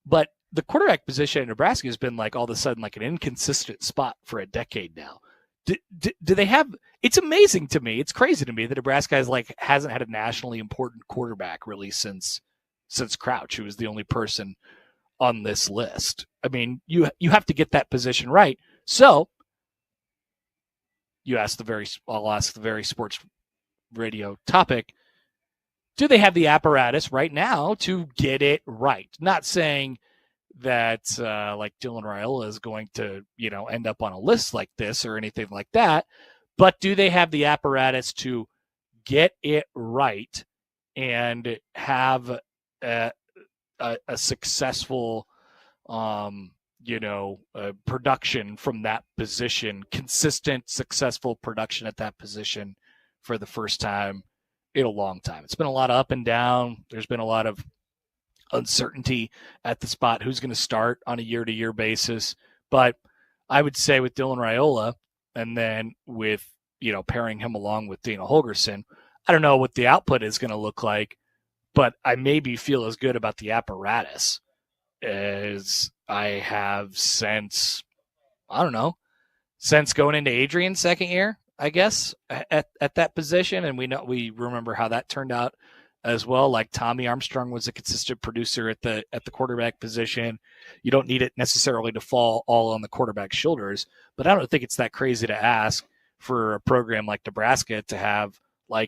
But the quarterback position in Nebraska has been like all of a sudden like an inconsistent spot for a decade now. Do they have? It's amazing to me. It's crazy to me that Nebraska hasn't had a nationally important quarterback really since Crouch, who was the only person on this list. I mean, you have to get that position right. So I'll ask the very sports radio topic. Do they have the apparatus right now to get it right? Not saying that like Dylan Raiola is going to, end up on a list like this or anything like that. But do they have the apparatus to get it right and have a successful production from that position, consistent, successful production at that position for the first time in a long time. It's been a lot of up and down. There's been a lot of uncertainty at the spot, who's going to start on a year-to-year basis. But I would say with Dylan Raiola, and then with, pairing him along with Dana Holgerson, I don't know what the output is going to look like, but I maybe feel as good about the apparatus as I have since going into Adrian's second year, I guess, at that position. And we remember how that turned out as well. Like Tommy Armstrong was a consistent producer at the quarterback position. You don't need it necessarily to fall all on the quarterback's shoulders, but I don't think it's that crazy to ask for a program like Nebraska to have, I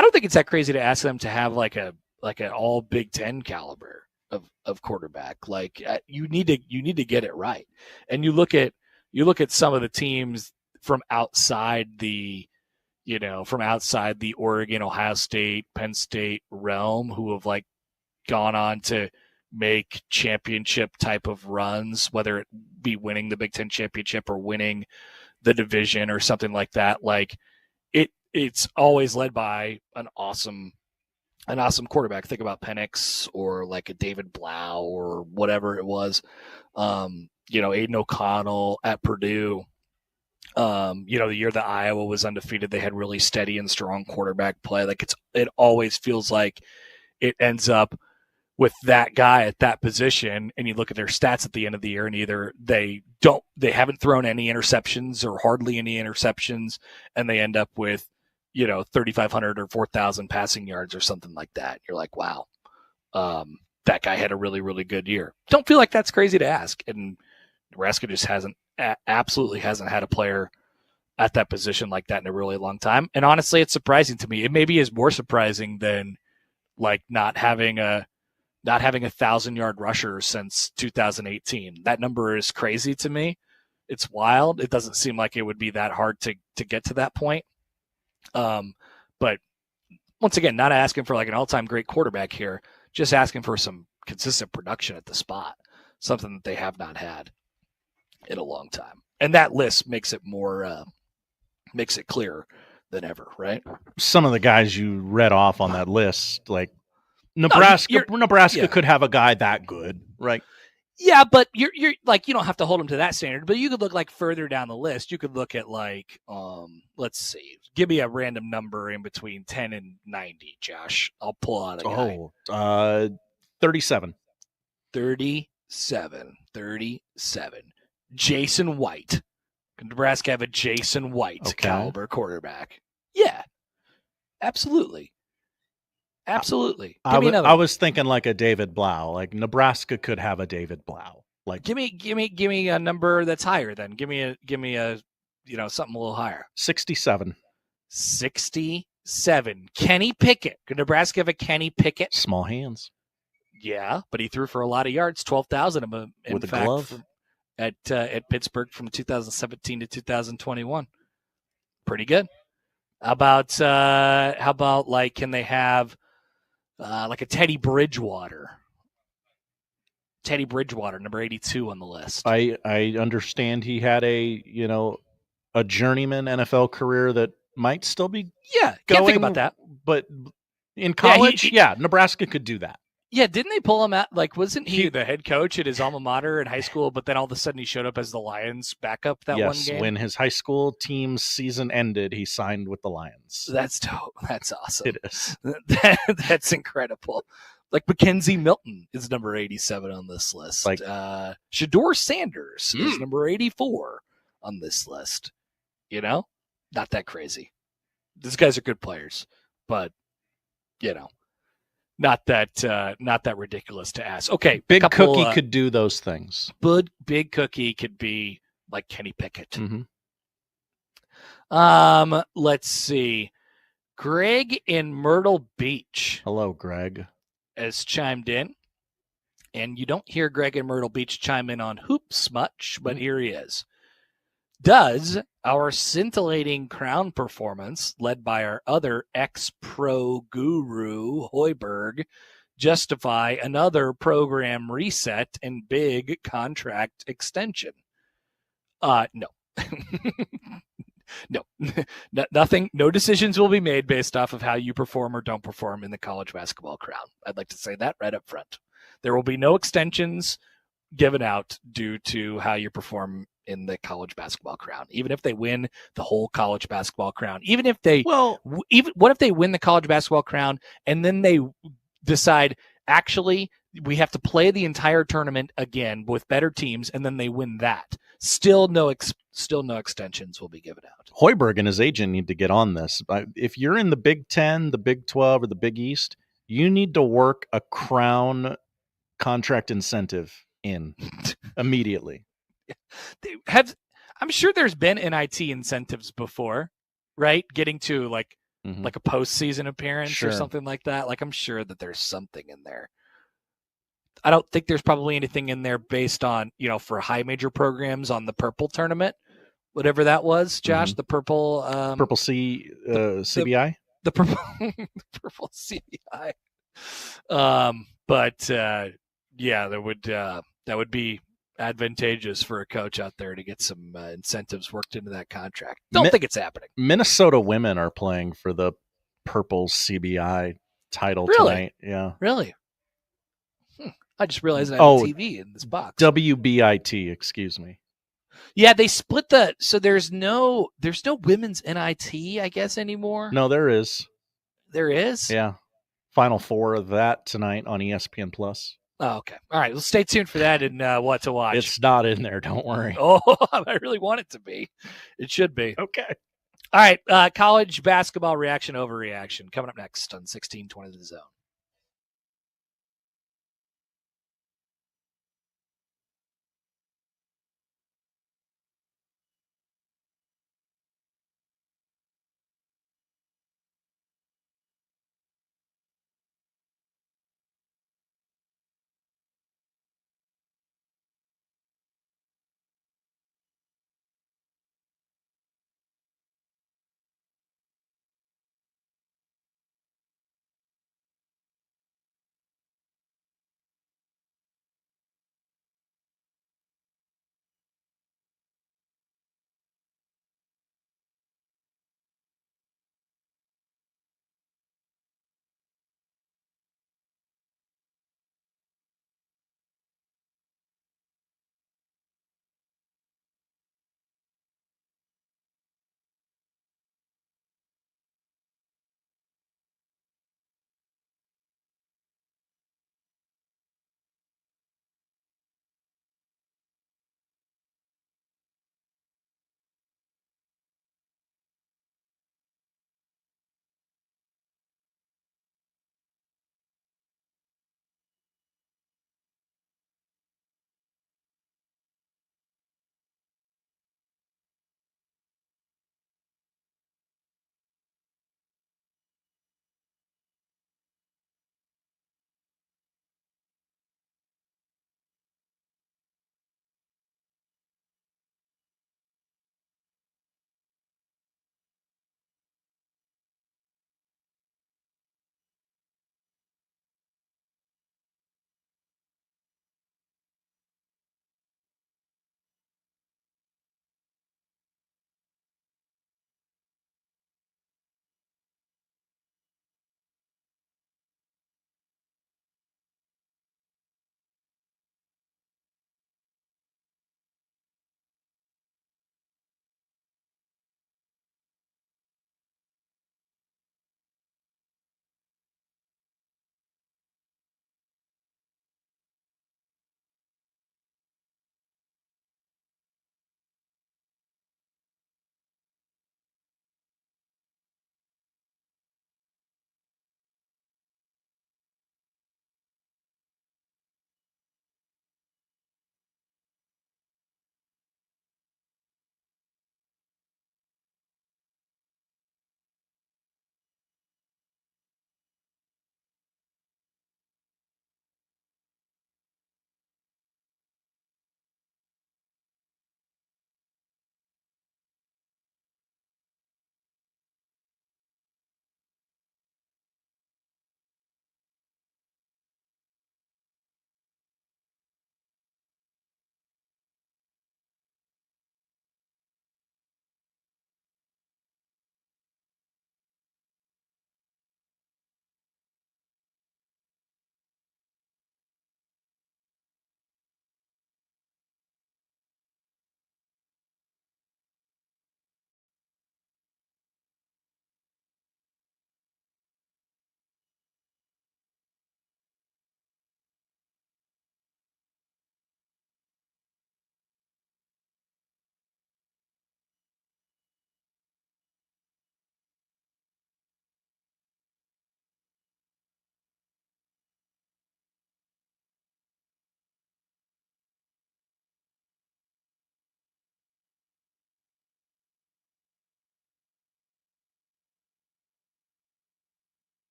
don't think it's that crazy to ask them to have like an all Big Ten caliber of quarterback. Like you need to get it right. And you look at some of the teams from outside the Oregon, Ohio State, Penn State realm who have gone on to make championship type of runs, whether it be winning the Big Ten championship or winning the division or something like that. It's always led by an awesome quarterback. Think about Penix or like a David Blau or whatever it was. Aiden O'Connell at Purdue. The year that Iowa was undefeated, they had really steady and strong quarterback play. It always feels like it ends up with that guy at that position, and you look at their stats at the end of the year, and either they haven't thrown any interceptions or hardly any interceptions, and they end up with 3,500 or 4,000 passing yards or something like that. You're like, wow, that guy had a really, really good year. Don't feel like that's crazy to ask, and Nebraska just absolutely hasn't had a player at that position like that in a really long time. And honestly, it's surprising to me. It maybe is more surprising than not having a 1,000-yard rusher since 2018. That number is crazy to me. It's wild. It doesn't seem like it would be that hard to get to that point. But once again, not asking for an all-time great quarterback here, just asking for some consistent production at the spot, something that they have not had in a long time. And that list makes it clearer than ever, right? Some of the guys you read off on that list, Nebraska could have a guy that good, right? Yeah, but you're you don't have to hold him to that standard, but you could look further down the list. You could look at let's see, give me a random number in between 10 and 90, Josh. I'll pull out a guy. 37. 37. Jason White. Can Nebraska have a Jason White caliber quarterback? Yeah, absolutely. Absolutely. I was thinking like a David Blau. Nebraska could have a David Blau. Give me a number that's higher then. Give me a something a little higher. 67. 67. Kenny Pickett. Could Nebraska have a Kenny Pickett? Small hands. Yeah, but he threw for a lot of yards, 12,000 of them with a glove at Pittsburgh from 2017 to 2021. Pretty good. How about can they have a Teddy Bridgewater? Teddy Bridgewater, number 82 on the list. I understand he had a journeyman NFL career that might still be going. Can't think about that. But in college, Nebraska could do that. Yeah, didn't they pull him out? Wasn't he the head coach at his alma mater in high school, but then all of a sudden he showed up as the Lions backup one game? Yes, when his high school team's season ended, he signed with the Lions. That's dope. That's awesome. It is. That's incredible. Mackenzie Milton is number 87 on this list. Shedeur Sanders is number 84 on this list. Not that crazy. These guys are good players, but not that ridiculous to ask. Okay, Big Cookie could do those things. Big Cookie could be like Kenny Pickett. Mm-hmm. Let's see. Greg in Myrtle Beach. Hello, Greg. Has chimed in. And you don't hear Greg in Myrtle Beach chime in on hoops much, but here he is. Does our scintillating crown performance, led by our other ex-pro guru, Hoiberg, justify another program reset and big contract extension. No. No, nothing. No decisions will be made based off of how you perform or don't perform in the college basketball crown. I'd like to say that right up front. There will be no extensions given out due to how you perform in the college basketball crown. Even if they win the whole college basketball crown, even if they, even what if they win the college basketball crown and then they decide, actually, we have to play the entire tournament again with better teams, and then they win that. Still no extensions will be given out. Hoiberg and his agent need to get on this. If you're in the Big 10, the Big 12, or the Big East, you need to work a crown contract incentive in immediately. I'm sure there's been NIT incentives before, right? Getting to like a postseason appearance or something like that. Like, I'm sure that there's something in there. I don't think there's probably anything in there based on, for high major programs on the purple tournament, whatever that was, Josh, the purple, purple CBI, the purple, the purple CBI. But yeah, that would be advantageous for a coach out there to get some incentives worked into that contract. Don't think it's happening. Minnesota women are playing for the purple CBI title tonight. Yeah, really. I just realized I have TV in this box. WBIT, excuse me. Yeah, they split so there's no women's NIT, I guess, anymore. No, there is. There is? Yeah. Final four of that tonight on ESPN Plus. Oh, okay. All right. Well, stay tuned for that and what to watch. It's not in there, don't worry. Oh, I really want it to be. It should be. Okay. All right. College basketball reaction, overreaction coming up next on 1620 The Zone.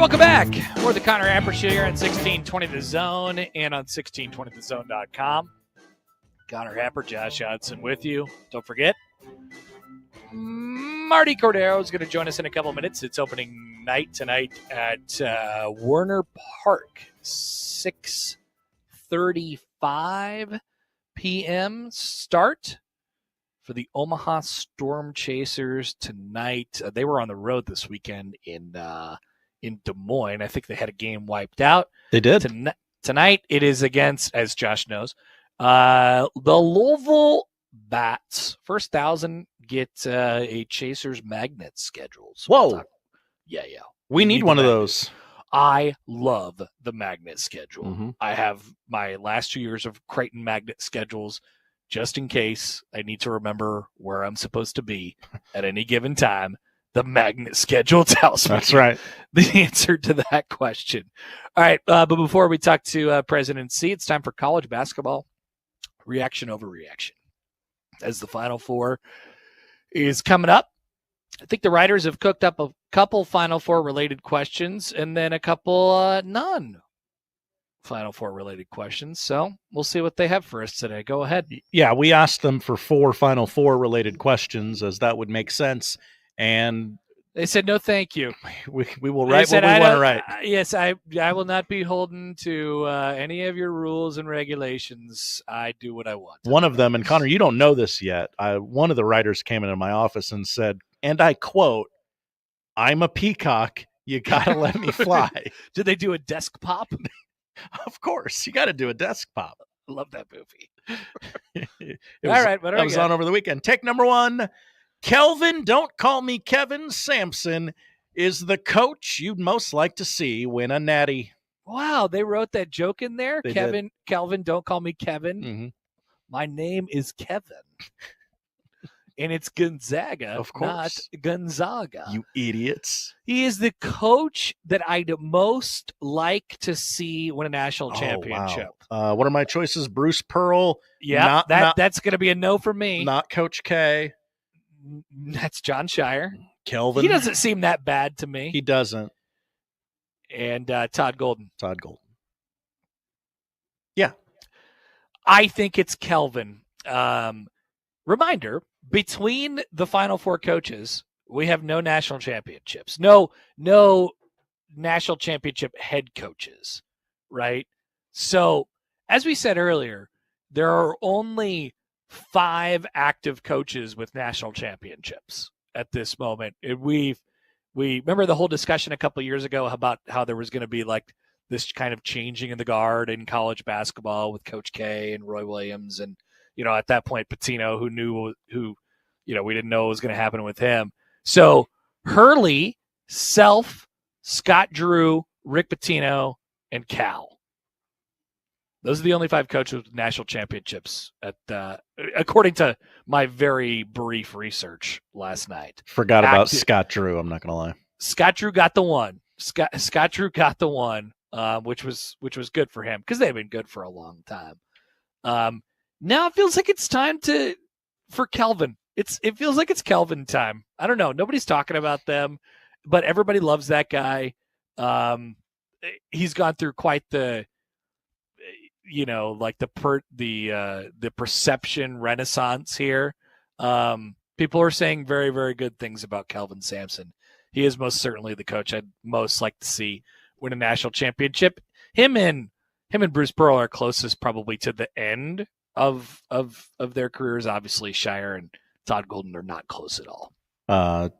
welcome back. More of the Connor Happer Show here on 1620 The Zone and on 1620thezone.com. Connor Happer, Josh Hudson with you. Don't forget, Martie Cordaro is going to join us in a couple minutes. It's opening night tonight at Werner Park, 6:35 p.m. start for the Omaha Storm Chasers tonight. They were on the road this weekend in Des Moines. I think they had a game wiped out. They did. Tonight it is against, as Josh knows, the Louisville Bats. First 1,000 get a Chasers magnet schedules. Whoa. Yeah. We need one of those. I love the magnet schedule. Mm-hmm. I have my last 2 years of Creighton magnet schedules just in case I need to remember where I'm supposed to be at any given time. The magnet schedule tells me. That's right. The answer to that question. All right, but before we talk to President C, it's time for college basketball reaction over reaction. As the Final Four is coming up, I think the writers have cooked up a couple Final Four related questions and then a couple non-Final Four related questions. So we'll see what they have for us today. Go ahead. Yeah, we asked them for 4 Final Four related questions, as that would make sense. And they said, no, thank you. We will write what we want to write. Yes, I will not be holden to any of your rules and regulations. I do what I want. One of them, and Connor, you don't know this yet, one of the writers came into my office and said, and I quote, "I'm a peacock. You got to let me fly." Did they do a desk pop? Of course. You got to do a desk pop. Love that movie. All right. What that was on over the weekend. Take number 1. Kelvin, don't call me Kevin Sampson, is the coach you'd most like to see win a natty. Wow, they wrote that joke in there. They Kelvin, did. don't call me Kevin. Mm-hmm. My name is Kevin. And it's Gonzaga, of course. Not Gonzaga. You idiots. He is the coach that I'd most like to see win a national championship. Wow. What are my choices? Bruce Pearl. Yeah, that's going to be a no for me. Not Coach K. That's John Shire. Kelvin. He doesn't seem that bad to me. He doesn't. And Todd Golden. Yeah. I think it's Kelvin. Reminder, between the Final Four coaches, we have no national championships. No national championship head coaches, right? So, as we said earlier, there are only 5 active coaches with national championships at this moment. We remember the whole discussion a couple of years ago about how there was going to be like this kind of changing in the guard in college basketball with Coach K and Roy Williams, and at that point Pitino, who we didn't know what was going to happen with him. So Hurley, Self, Scott Drew, Rick Pitino, and Cal. Those are the only 5 coaches with national championships according to my very brief research last night. Forgot about Scott Drew. I'm not going to lie. Scott Drew got the one. Scott Drew got the one, which was good for him because they've been good for a long time. Now it feels like it's time for Kelvin. It feels like it's Kelvin time. I don't know. Nobody's talking about them, but everybody loves that guy. He's gone through quite the the perception renaissance here. People are saying very, very good things about Kelvin Sampson. He is most certainly the coach I'd most like to see win a national championship. Him and Bruce Pearl are closest probably to the end of their careers. Obviously, Shire and Todd Golden are not close at all.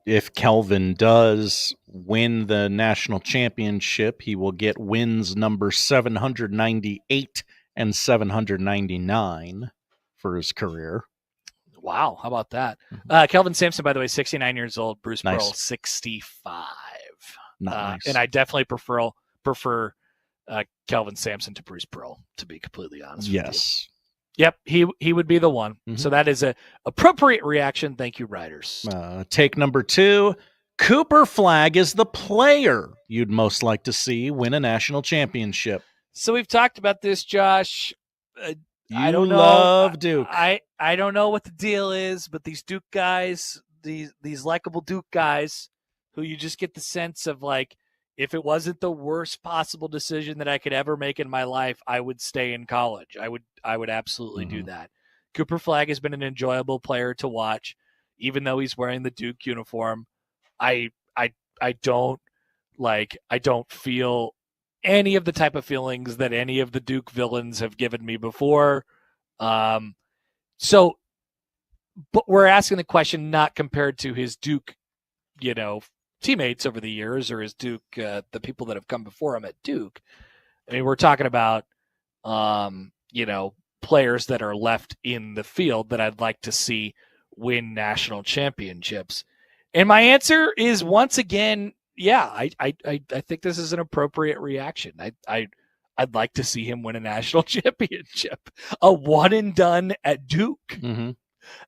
If Kelvin does win the national championship, he will get wins number 798 and 799 for his career. Wow, how about that? Kelvin Sampson, by the way, 69 years old. Bruce Pearl, 65. Nice. And I definitely prefer Kelvin Sampson to Bruce Pearl, to be completely honest with you. Yes. Yep, he would be the one. Mm-hmm. So that is a appropriate reaction. Thank you, writers. Take number 2. Cooper Flagg is the player you'd most like to see win a national championship. So we've talked about this, Josh. I don't know. Love Duke. I don't know what the deal is, but these Duke guys, these likable Duke guys, who you just get the sense of like, if it wasn't the worst possible decision that I could ever make in my life, I would stay in college. I would absolutely do that. Cooper Flagg has been an enjoyable player to watch, even though he's wearing the Duke uniform. I don't feel any of the type of feelings that any of the Duke villains have given me before. But we're asking the question not compared to his Duke, teammates over the years, or his Duke, the people that have come before him at Duke. I mean, we're talking about, players that are left in the field that I'd like to see win national championships. And my answer is, once again, yeah, I think this is an appropriate reaction. I'd like to see him win a national championship, a one and done at Duke. Mm-hmm.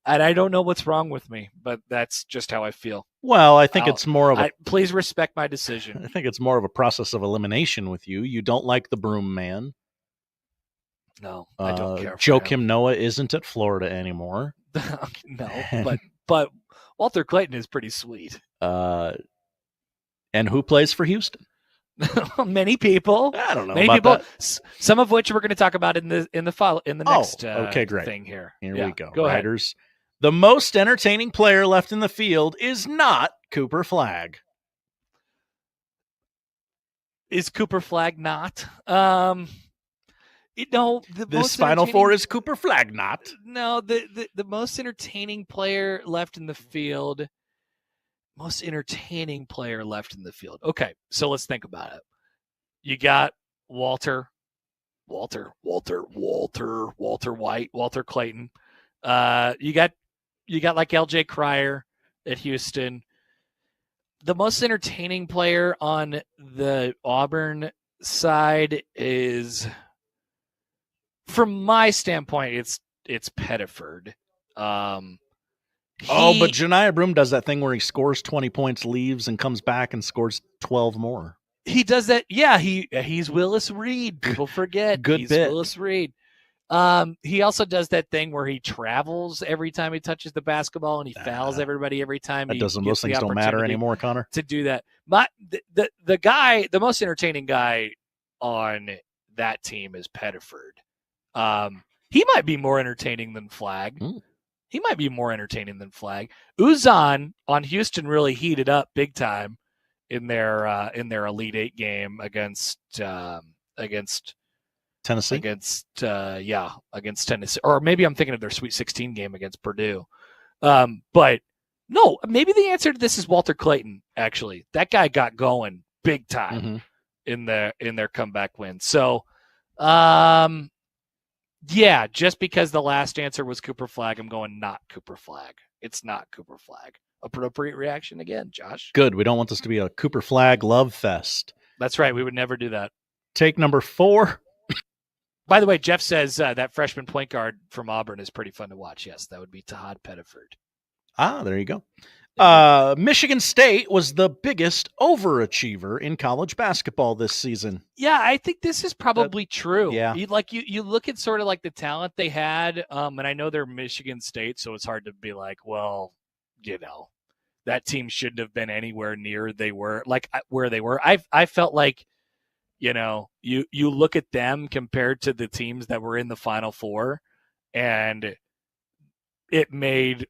And I don't know what's wrong with me, but that's just how I feel. Well, I think it's more of a... Please respect my decision. I think it's more of a process of elimination with you. You don't like the broom man. No, I don't care. Joakim Noah isn't at Florida anymore. No, but Walter Clayton is pretty sweet. And who plays for Houston? Many people. I don't know. Many people. Some of which we're going to talk about in the next okay, great. thing here. Here we go. Go Riders. Ahead. The most entertaining player left in the field is not Cooper Flagg. Is Cooper Flagg not? This Final Four is Cooper Flagg not. No, the most entertaining player left in the field. Most entertaining player left in the field. Okay, so let's think about it. You got Walter White, Walter Clayton. You got like LJ Cryer at Houston. The most entertaining player on the Auburn side is, from my standpoint, it's Pettiford. But Janiah Broom does that thing where he scores 20 points, leaves, and comes back and scores 12 more. He does that. Yeah, he's Willis Reed. People forget. He's bit. Willis Reed. He also does that thing where he travels every time he touches the basketball, and he fouls everybody every time. Those things don't matter anymore, Connor. To do that, the most entertaining guy on that team is Pettiford. He might be more entertaining than Flagg. He might be more entertaining than Flagg. Uzan on Houston really heated up big time in their Elite Eight game against Tennessee. Against Tennessee, or maybe I'm thinking of their Sweet 16 game against Purdue. But no, maybe the answer to this is Walter Clayton. Actually, that guy got going big time in their comeback win. So, yeah, just because the last answer was Cooper Flagg, I'm going not Cooper Flagg. It's not Cooper Flagg. Appropriate reaction again, Josh. Good. We don't want this to be a Cooper Flagg love fest. That's right. We would never do that. Take number 4. By the way, Jeff says that freshman point guard from Auburn is pretty fun to watch. Yes, that would be Tahad Pettiford. There you go. Michigan State was the biggest overachiever in college basketball this season. Yeah, I think this is probably true. Yeah. You look at sort of like the talent they had, and I know they're Michigan State, so it's hard to be like, well, that team shouldn't have been anywhere near where they were. I felt like, you look at them compared to the teams that were in the Final Four, and it made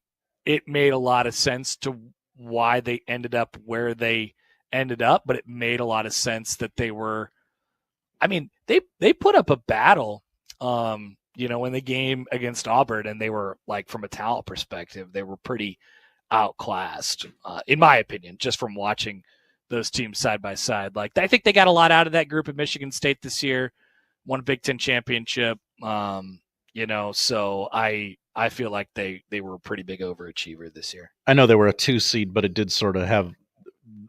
a lot of sense to why they ended up where they ended up, but it made a lot of sense that they were, they put up a battle, in the game against Auburn, and they were, like, from a talent perspective, they were pretty outclassed, in my opinion, just from watching those teams side by side. Like, I think they got a lot out of that group at Michigan State this year, won a Big Ten championship, so I feel like they were a pretty big overachiever this year. I know they were a 2 seed, but it did sort of have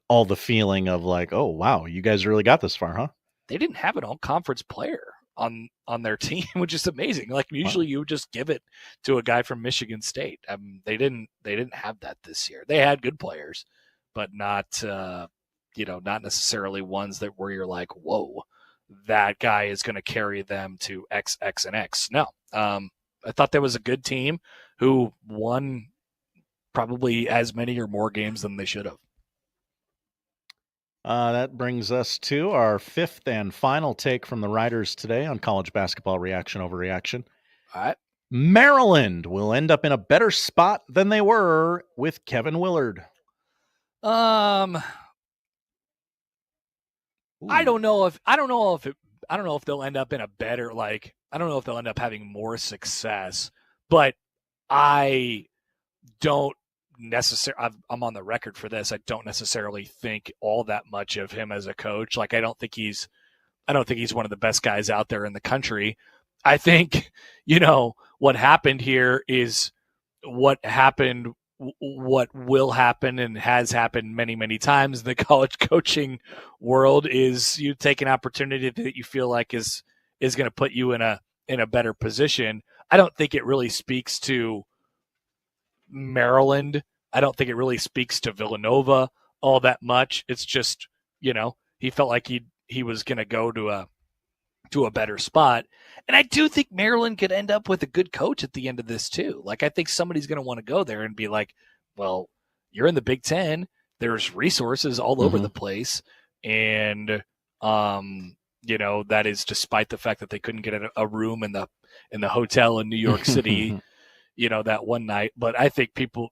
all the feeling of like, oh, wow, you guys really got this far, huh? They didn't have an all-conference player on their team, which is amazing. Like, usually you would just give it to a guy from Michigan State. They didn't have that this year. They had good players, but not not necessarily ones that where you're like, whoa, that guy is going to carry them to X, X, and X. No. I thought that was a good team who won probably as many or more games than they should have. That brings us to our fifth and final take from the writers today on college basketball reaction overreaction. All right. Maryland will end up in a better spot than they were with Kevin Willard. I don't know if they'll end up in a better, like, I don't know if they'll end up having more success, but I don't necessarily, I'm on the record for this. I don't necessarily think all that much of him as a coach. Like, I don't think he's one of the best guys out there in the country. I think, what happened here is what happened, what will happen and has happened many, many times in the college coaching world is you take an opportunity that you feel like is going to put you in a better position. I don't think it really speaks to Maryland. I don't think it really speaks to Villanova all that much. It's just, he felt like he was going to go to a better spot. And I do think Maryland could end up with a good coach at the end of this too. Like, I think somebody's going to want to go there and be like, well, you're in the Big Ten. There's resources all over the place. And, that is despite the fact that they couldn't get a room in the hotel in New York City, that one night. But I think people,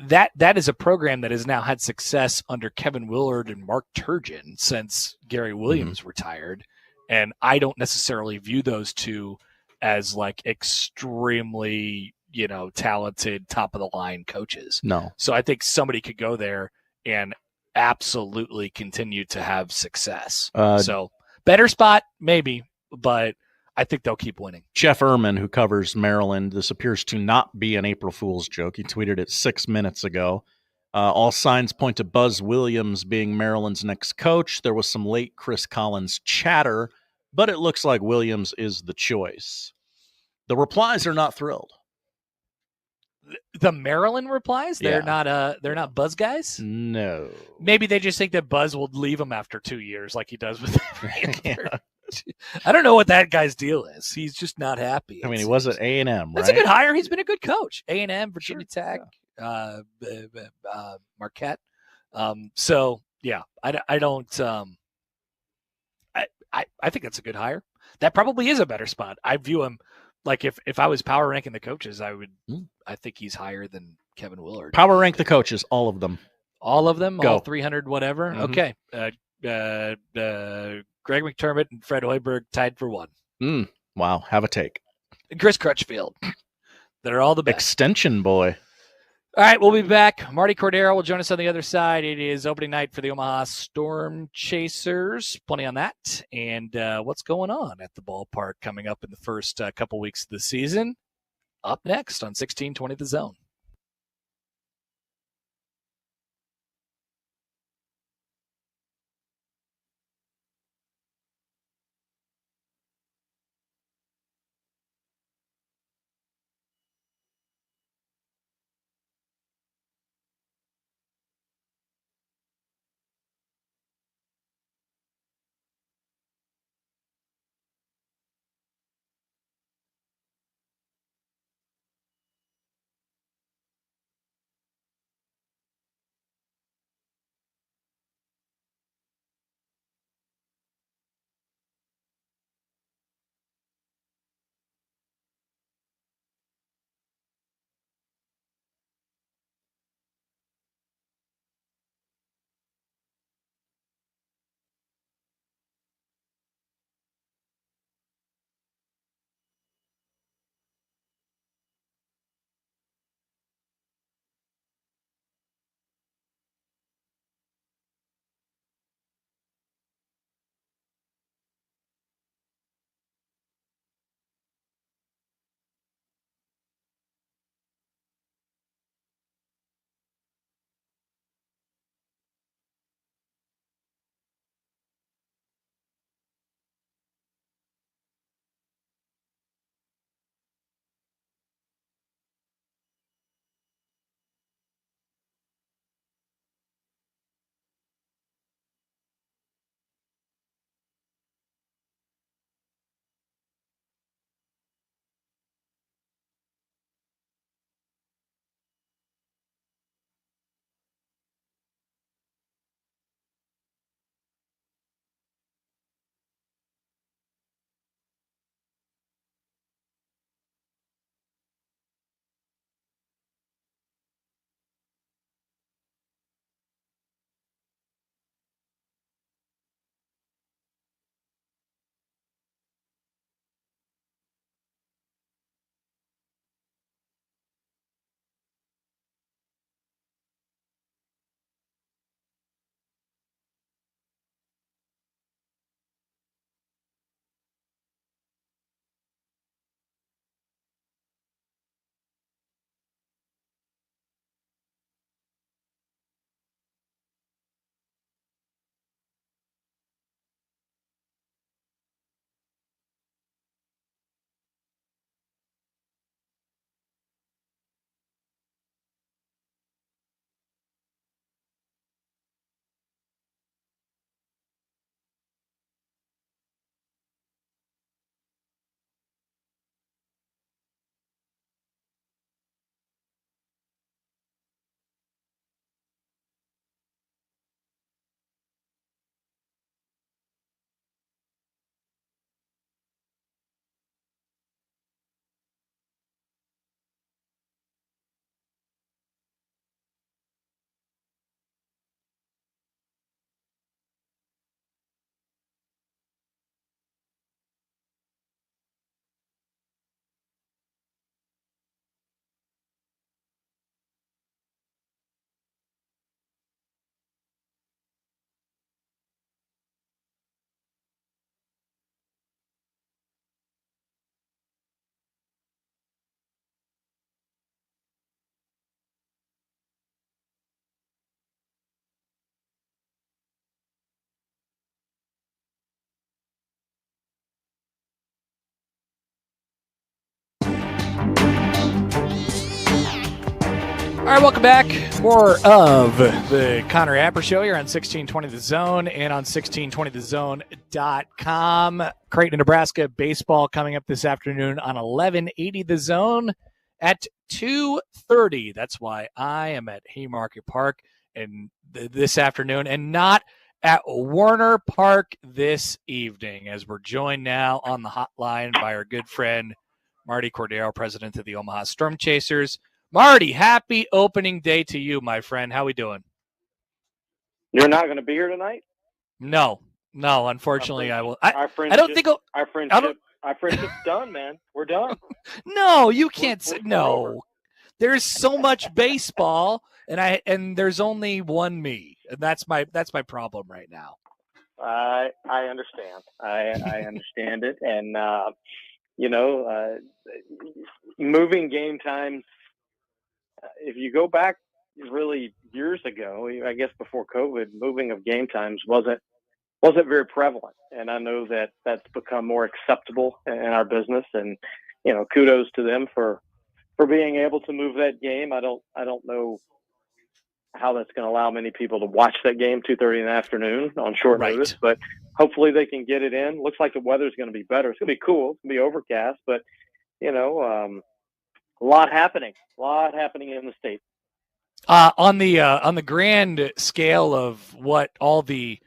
that is a program that has now had success under Kevin Willard and Mark Turgeon since Gary Williams retired. And I don't necessarily view those two as like extremely, talented top of the line coaches. No. So I think somebody could go there and absolutely continue to have success. So better spot, maybe, but I think they'll keep winning. Jeff Ehrman, who covers Maryland, this appears to not be an April Fool's joke. He tweeted it 6 minutes ago. All signs point to Buzz Williams being Maryland's next coach. There was some late Chris Collins chatter, but it looks like Williams is the choice. The replies are not thrilled. The Maryland replies? They're not Buzz guys? No. Maybe they just think that Buzz will leave them after 2 years like he does with I don't know what that guy's deal is. He's just not happy. I mean, he was at A&M, right? That's a good hire. He's been a good coach. A&M, Virginia Tech, Marquette. So, yeah, I don't I think that's a good hire. That probably is a better spot. I view him like if I was power ranking the coaches, I think he's higher than Kevin Willard. Power rank the coaches, all of them. All of them? Go. All 300 whatever? Okay. Greg McDermott and Fred Hoiberg tied for one. Wow, have a take. And Chris Crutchfield. They're all the best. Extension boy. All right, we'll be back. Martie Cordaro will join us on the other side. It is opening night for the Omaha Storm Chasers. Plenty on that. And what's going on at the ballpark coming up in the first couple weeks of the season. Up next on 1620 The Zone. All right, welcome back. More of the Connor Happer Show here on 1620 The Zone and on 1620thezone.com. Creighton, Nebraska baseball coming up this afternoon on 1180 The Zone at 2:30. That's why I am at Haymarket Park and this afternoon and not at Werner Park this evening, as we're joined now on the hotline by our good friend Martie Cordaro, president of the Omaha Storm Chasers. Marty, happy opening day to you, my friend. How we doing? You're not going to be here tonight? No, unfortunately, I will. Our friendship's done, man. We're done. No, you can't say no. There's so much baseball, and there's only one me, and that's my problem right now. I understand. I understand it, and moving game times. If you go back really years ago, I guess before COVID, moving of game times wasn't very prevalent, and I know that that's become more acceptable in our business. And kudos to them for being able to move that game. I don't know how that's going to allow many people to watch that game 2:30 in the afternoon on short notice, but hopefully they can get it in. Looks like the weather's going to be better. It's going to be cool. It's going to be overcast, but a lot happening in the state. On the grand scale of what all the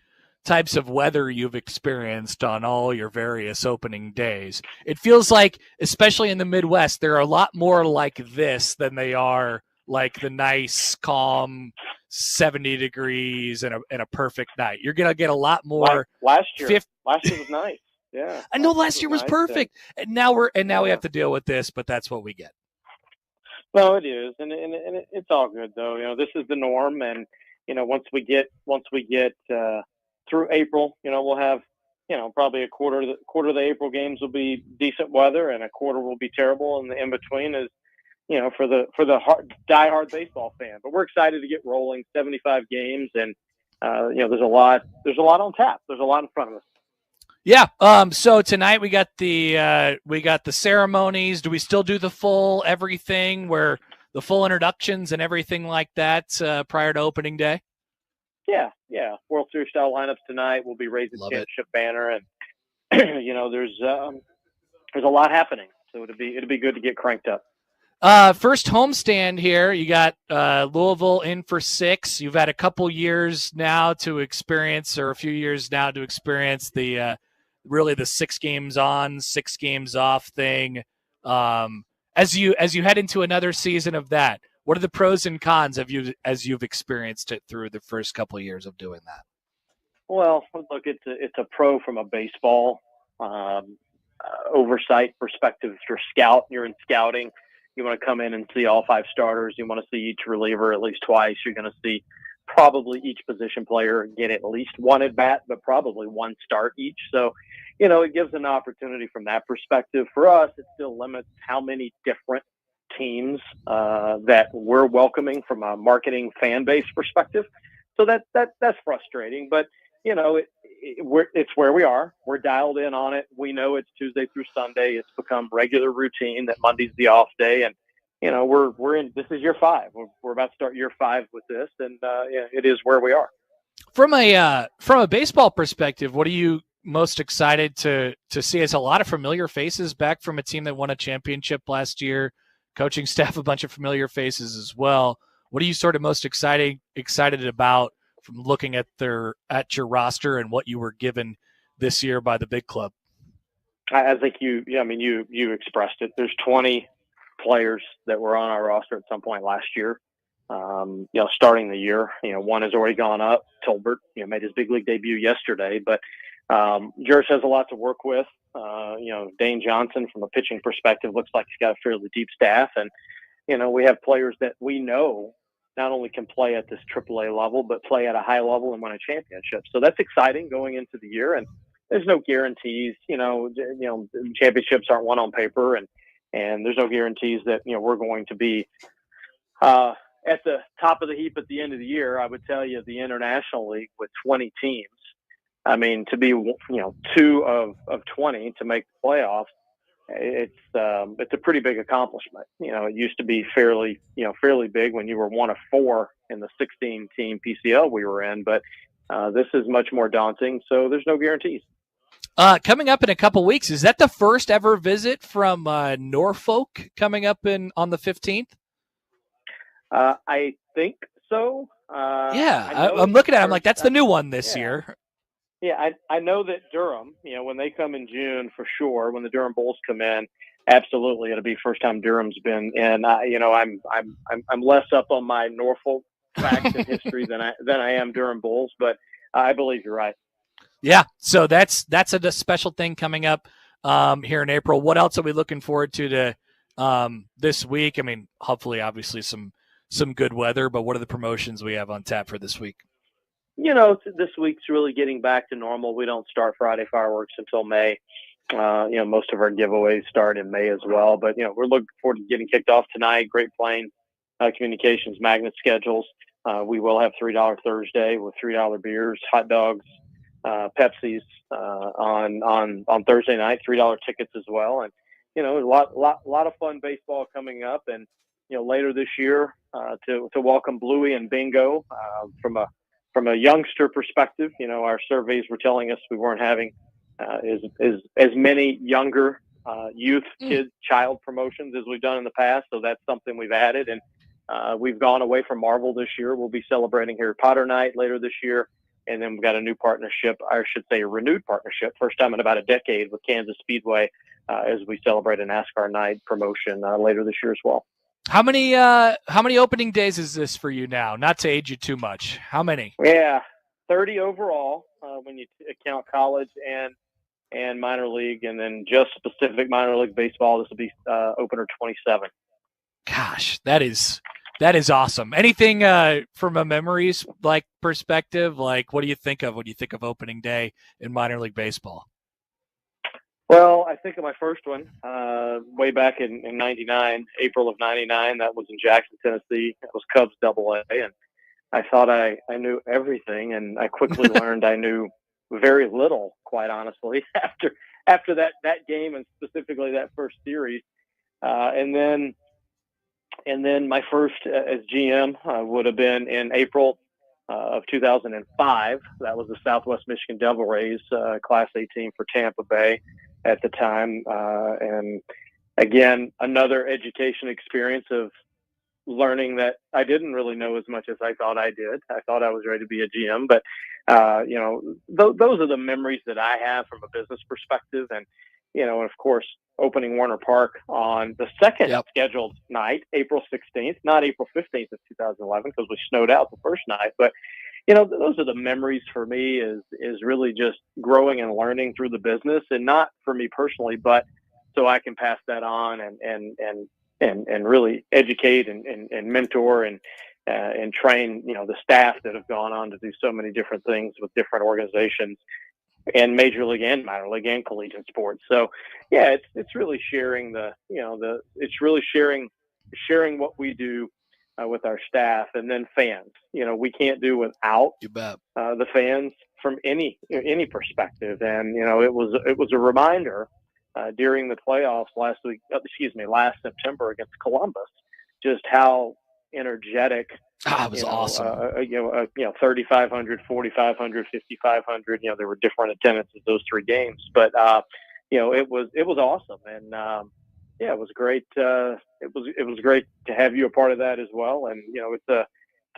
types of weather you've experienced on all your various opening days, it feels like, especially in the Midwest, there are a lot more like this than they are like the nice, calm 70 degrees and a perfect night. You're gonna get a lot more. Last year was nice. Yeah, I know last year was perfect, and now we have to deal with this, but that's what we get. No, it is, and it's all good though. This is the norm, and once we get through April, we'll have probably a quarter of the April games will be decent weather, and a quarter will be terrible, and the in between is for the diehard baseball fan. But we're excited to get rolling. 75 games, and there's a lot on tap. There's a lot in front of us. Yeah. So tonight we got the ceremonies. Do we still do the full everything, where the full introductions and everything like that prior to opening day? Yeah. World Series style lineups tonight. We'll be raising the championship banner, and there's a lot happening. So it'll be good to get cranked up. First homestand here. You got Louisville in for 6. You've had a couple years now to experience, or a few years now to experience the really the 6 games on, 6 games off thing. As you head into another season of that, what are the pros and cons as you've experienced it through the first couple of years of doing that? Well, look, it's a pro from a baseball oversight perspective. If you're in scouting, you want to come in and see all 5 starters. You want to see each reliever at least twice. You're going to see probably each position player get at least one at bat, but probably one start each. So, it gives an opportunity from that perspective. For us, it still limits how many different teams that we're welcoming from a marketing fan base perspective. So that's frustrating, but it's where we are. We're dialed in on it. We know it's Tuesday through Sunday. It's become regular routine that Monday's the off day, and we're in. This is year 5. We're about to start year 5 with this, and it is where we are. From a baseball perspective, what are you most excited to see? As a lot of familiar faces back from a team that won a championship last year, coaching staff, a bunch of familiar faces as well. What are you sort of most excited about from looking at your roster and what you were given this year by the big club? I think you expressed it. There's 20 players that were on our roster at some point last year. Starting the year, one has already gone up. Tolbert, made his big league debut yesterday, but Juris has a lot to work with. Dane Johnson, from a pitching perspective, looks like he's got a fairly deep staff, and we have players that we know not only can play at this AAA level, but play at a high level and win a championship. So that's exciting going into the year. And there's no guarantees. Championships aren't won on paper, and there's no guarantees that we're going to be at the top of the heap at the end of the year. I would tell you, the International League with 20 teams, to be 2 of 20 to make the playoffs, it's a pretty big accomplishment. It used to be fairly big when you were one of 4 in the 16-team PCL we were in, but this is much more daunting. So there's no guarantees. Coming up in a couple weeks, is that the first ever visit from Norfolk coming up on the 15th? I think so. I'm looking at it. I'm like, that's the new one this year. Yeah, I know that Durham, when they come in June for sure, when the Durham Bulls come in, absolutely, it'll be first time Durham's been in. I'm less up on my Norfolk facts and history than I am Durham Bulls, but I believe you're right. Yeah, so that's a special thing coming up here in April. What else are we looking forward to this week? I mean, hopefully, obviously, some good weather, but what are the promotions we have on tap for this week? This week's really getting back to normal. We don't start Friday fireworks until May. Most of our giveaways start in May as well. But, we're looking forward to getting kicked off tonight. Great Plains Communications magnet schedules. We will have $3 Thursday with $3 beers, hot dogs, Pepsis on Thursday night, $3 tickets as well. And, a lot of fun baseball coming up. And, later this year to welcome Bluey and Bingo from a youngster perspective. Our surveys were telling us we weren't having as many younger child promotions as we've done in the past. So that's something we've added. And we've gone away from Marvel this year. We'll be celebrating Harry Potter Night later this year. And then we've got a new partnership, I should say a renewed partnership, first time in about a decade with Kansas Speedway as we celebrate a NASCAR Night promotion later this year as well. How many opening days is this for you now? Not to age you too much. How many? Yeah, 30 overall when you count college and minor league, and then just specific minor league baseball. This will be opener 27. Gosh, that is awesome. Anything from a memories perspective? Like, what do you think of when you think of opening day in minor league baseball? Well, I think of my first one way back in 99, April of 99. That was in Jackson, Tennessee. It was Cubs AA. And I thought I knew everything, and I quickly learned I knew very little, quite honestly, after that game, and specifically that first series. And then my first as GM would have been in April of 2005. That was the Southwest Michigan Devil Rays Class A team for Tampa Bay at the time. And again, another education experience of learning that I didn't really know as much as I thought I did. I thought I was ready to be a GM, but those are the memories that I have from a business perspective. And, and of course, opening Werner Park on the second scheduled night, April 16th, not April 15th of 2011, because we snowed out the first night. But, those are the memories for me is really just growing and learning through the business, and not for me personally, but so I can pass that on and really educate and mentor and train, the staff that have gone on to do so many different things with different organizations and major league and minor league and collegiate sports. So yeah, it's really sharing it's really sharing what we do with our staff, and then fans. We can't do without the fans from any perspective. And it was a reminder during the playoffs last September against Columbus, just how energetic. It was awesome. 3,500, 4,500, 5,500. There were different attendances those 3 games, but it was awesome. And it was great. It was great to have you a part of that as well. And it's a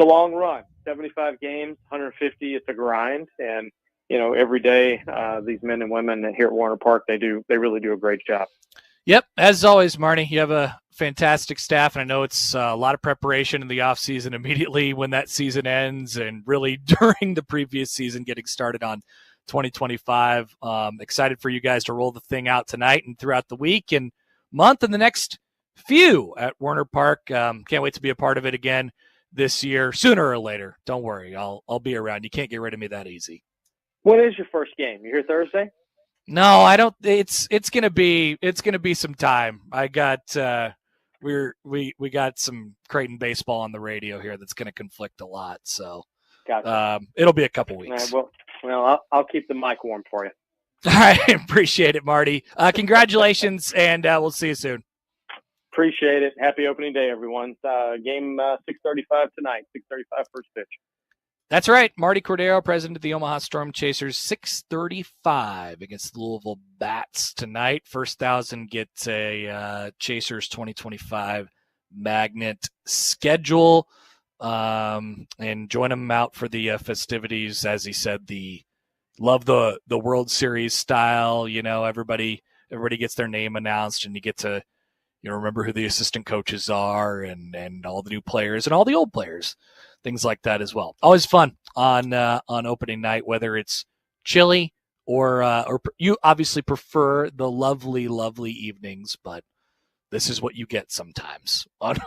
long run, 75 games, 150. It's a grind, and every day these men and women here at Werner Park, they really do a great job. Yep, as always, Martie, you have a fantastic staff, and I know it's a lot of preparation in the off season immediately when that season ends, and really during the previous season getting started on 2025. Excited for you guys to roll the thing out tonight and throughout the week and month and the next few at Werner Park. Can't wait to be a part of it again this year, sooner or later. Don't worry, I'll be around. You can't get rid of me that easy. When is your first game? You here Thursday? No, I don't. It's gonna be some time. I got we got some Creighton baseball on the radio here that's gonna conflict a lot. So gotcha. It'll be a couple weeks. Well, I'll keep the mic warm for you. All right. Appreciate it, Marty. Congratulations, and we'll see you soon. Appreciate it. Happy opening day, everyone. Game 6:35 tonight. 6:35 first pitch. That's right. Martie Cordaro, president of the Omaha Storm Chasers, 6:35 against the Louisville Bats tonight. First 1,000 gets a Chasers 2025 magnet schedule. And join them out for the festivities. As he said, love the World Series style. Everybody gets their name announced, and you get to remember who the assistant coaches are, and all the new players and all the old players. Things like that as well. Always fun on opening night, whether it's chilly or you obviously prefer the lovely, lovely evenings, but this is what you get sometimes on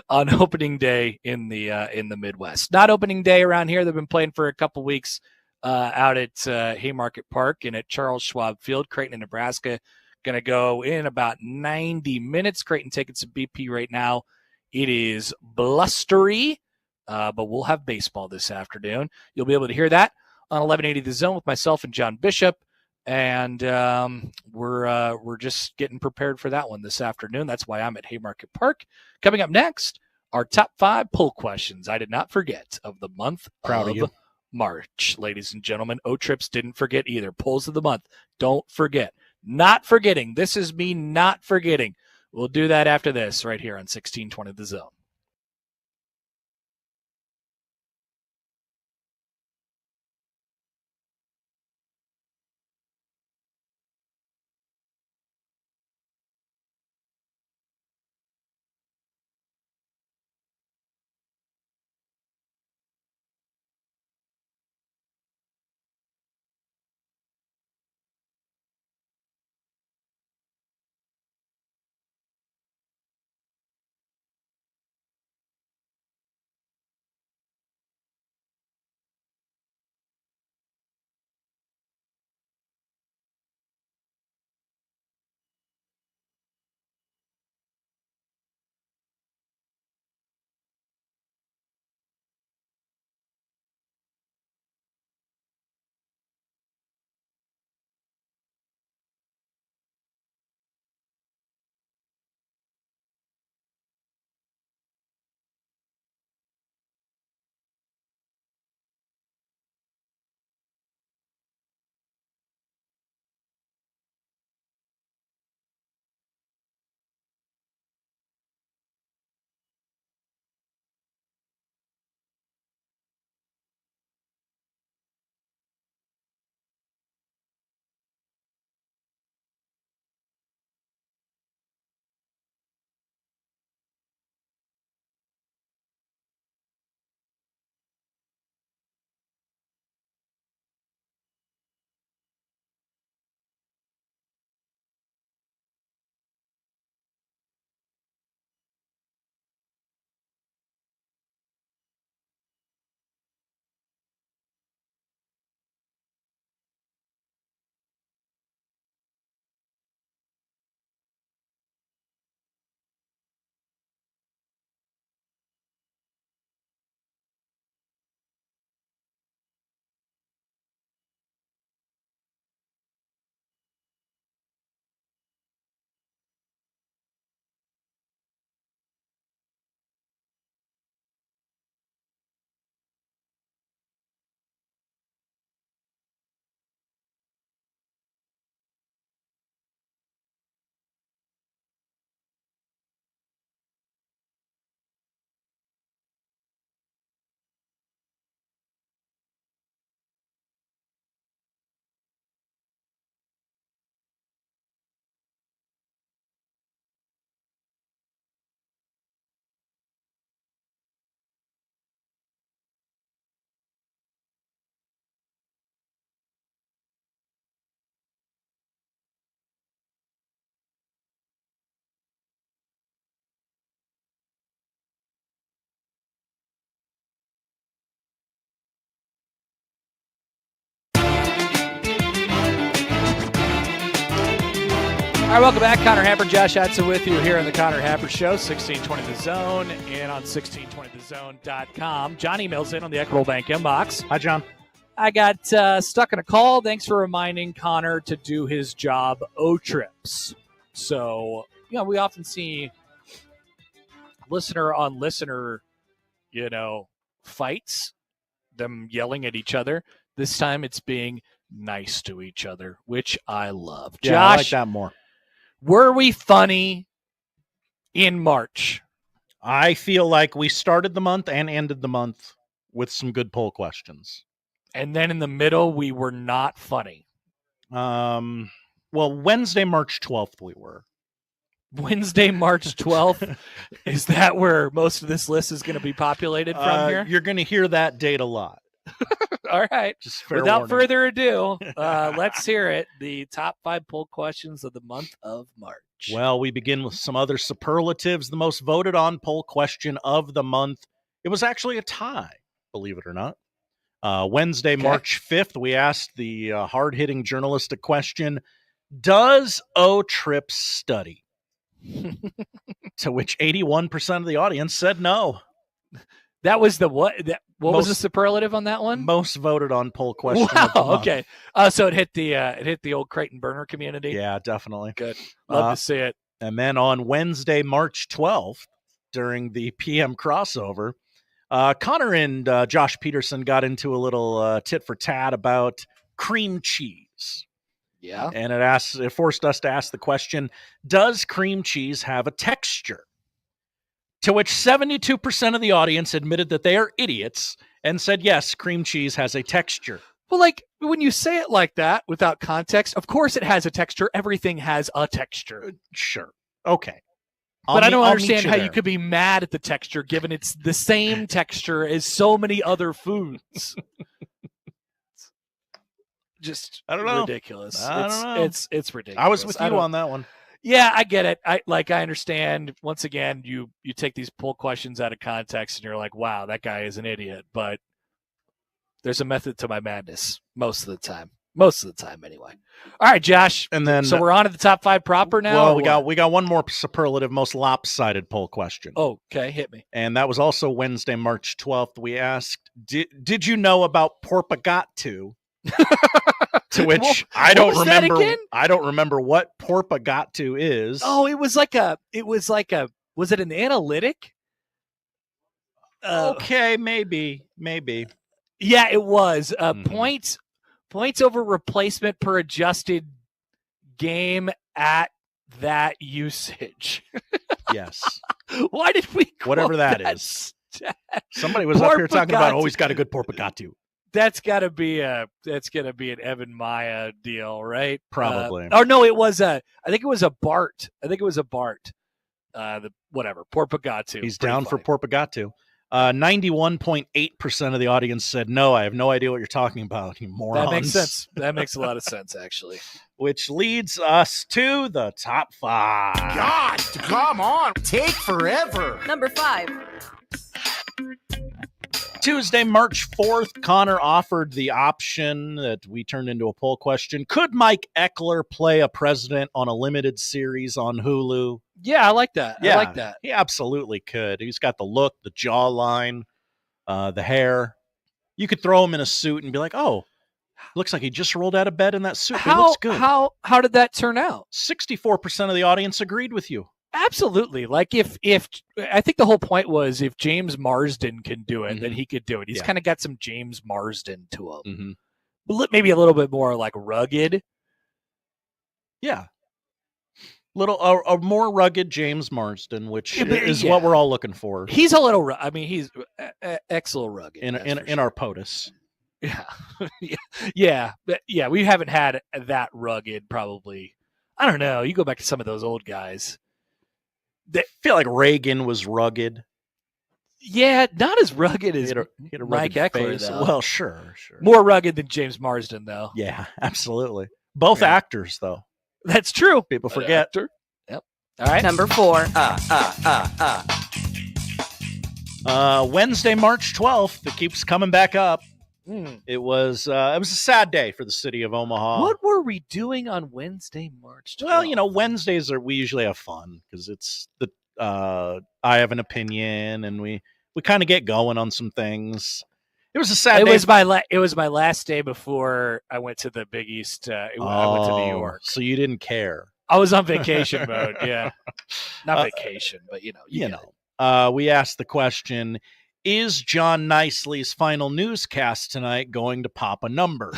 opening day in the Midwest. Not opening day around here. They've been playing for a couple weeks out at Haymarket Park and at Charles Schwab Field. Creighton and Nebraska going to go in about 90 minutes. Creighton taking some BP right now. It is blustery. But we'll have baseball this afternoon. You'll be able to hear that on 1180 The Zone with myself and John Bishop. And we're just getting prepared for that one this afternoon. That's why I'm at Haymarket Park. Coming up next, our top 5 poll questions I did not forget of the month Proud of you. March. Ladies and gentlemen, O-Trips didn't forget either. Polls of the month. Don't forget. Not forgetting. This is me not forgetting. We'll do that after this right here on 1620 The Zone. All right, welcome back. Connor Happer, Josh Atson with you here on the Connor Happer Show, 1620 The Zone, and on 1620thezone.com. John emails in on the Equitable Bank inbox. Hi, John. I got stuck in a call. Thanks for reminding Connor to do his job, O-Trips. So, we often see listener on listener, fights, them yelling at each other. This time it's being nice to each other, which I love. Yeah, Josh, I like that more. Were we funny in March? I feel like we started the month and ended the month with some good poll questions. And then in the middle, we were not funny. Well, Wednesday, March 12th, we were. Wednesday, March 12th? Is that where most of this list is going to be populated from here? You're going to hear that date a lot. All right. Just fair Without warning. further ado, let's hear it. The top 5 poll questions of the month of March. Well, we begin with some other superlatives. The most voted on poll question of the month. It was actually a tie, believe it or not. Wednesday, Okay. March 5th, we asked the hard-hitting journalistic question, does O-Trips study? To which 81% of the audience said no. That was the what? What was the superlative on that one? Most voted on poll question Wow. of the month. Okay. So it hit the old Creighton burner community. Yeah, definitely. Good. Love to see it. And then on Wednesday, March 12th, during the PM crossover, Connor and Josh Peterson got into a little tit for tat about cream cheese. Yeah. And it forced us to ask the question, does cream cheese have a texture? To which 72% of the audience admitted that they are idiots and said, yes, cream cheese has a texture. Well, like, when you say it like that without context, of course it has a texture. Everything has a texture. Sure. Okay. But I don't I'll understand meet how there. you could be mad at the texture given it's the same texture as so many other foods. Just I don't know. ridiculous. I don't know. It's ridiculous. I was with you on that one. Yeah, I get it. I understand. Once again, you take these poll questions out of context and you're like, wow, that guy is an idiot. But there's a method to my madness most of the time. Most of the time, anyway. All right, Josh. And then, so we're on to the top 5 proper now. Well, or we got one more superlative, most lopsided poll question. Oh, okay, hit me. And that was also Wednesday, March 12th. We asked, did you know about Porpagatu? To which I don't remember. I don't remember what Porpagatu is. Oh, was it an analytic? Okay, maybe. Yeah, it was. Points over replacement per adjusted game at that usage. Yes. Why did we whatever that is? Somebody was up here talking about, he's got a good Porpagatu. That's gotta be an Evan Maya deal, right? Probably. No, it was I think it was a Bart. Whatever, Porpagatu. He's down for Porpagatu. 91.8% of the audience said no. I have no idea what you're talking about, you morons. That makes sense. That makes a lot of sense, actually. Which leads us to the top 5. God, come on. Take forever. Number 5. Tuesday, March 4th, Connor offered the option that we turned into a poll question. Could Mike Eckler play a president on a limited series on Hulu? Yeah, I like that. Yeah, I like that. He absolutely could. He's got the look, the jawline, the hair. You could throw him in a suit and be like, oh, looks like he just rolled out of bed in that suit. He looks good. How did that turn out? 64% of the audience agreed with you. Absolutely. Like if I think the whole point was if James Marsden can do it, then he could do it. He's kind of got some James Marsden to him. Maybe a little bit more like rugged. Yeah. A more rugged James Marsden, which is what we're all looking for. He's a little, he's excellent rugged. In our POTUS. Yeah. Yeah. We haven't had that rugged probably. I don't know. You go back to some of those old guys. I feel like Reagan was rugged. Yeah, not as rugged as he had a Mike rugged Eckler, face. though. Well, sure. More rugged than James Marsden, though. Yeah, absolutely. Both actors, though. That's true. People forget. Yep. All right. Number 4. Wednesday, March 12th. It keeps coming back up. It was a sad day for the city of Omaha. What were we doing on Wednesday, March 12th? Well, Wednesdays we usually have fun because it's the I have an opinion and we kind of get going on some things. It was a sad day. It was my last day before I went to the Big East. I went to New York. So you didn't care. I was on vacation mode. Yeah, not vacation, but you know. We asked the question: is John Nicely's final newscast tonight going to pop a number?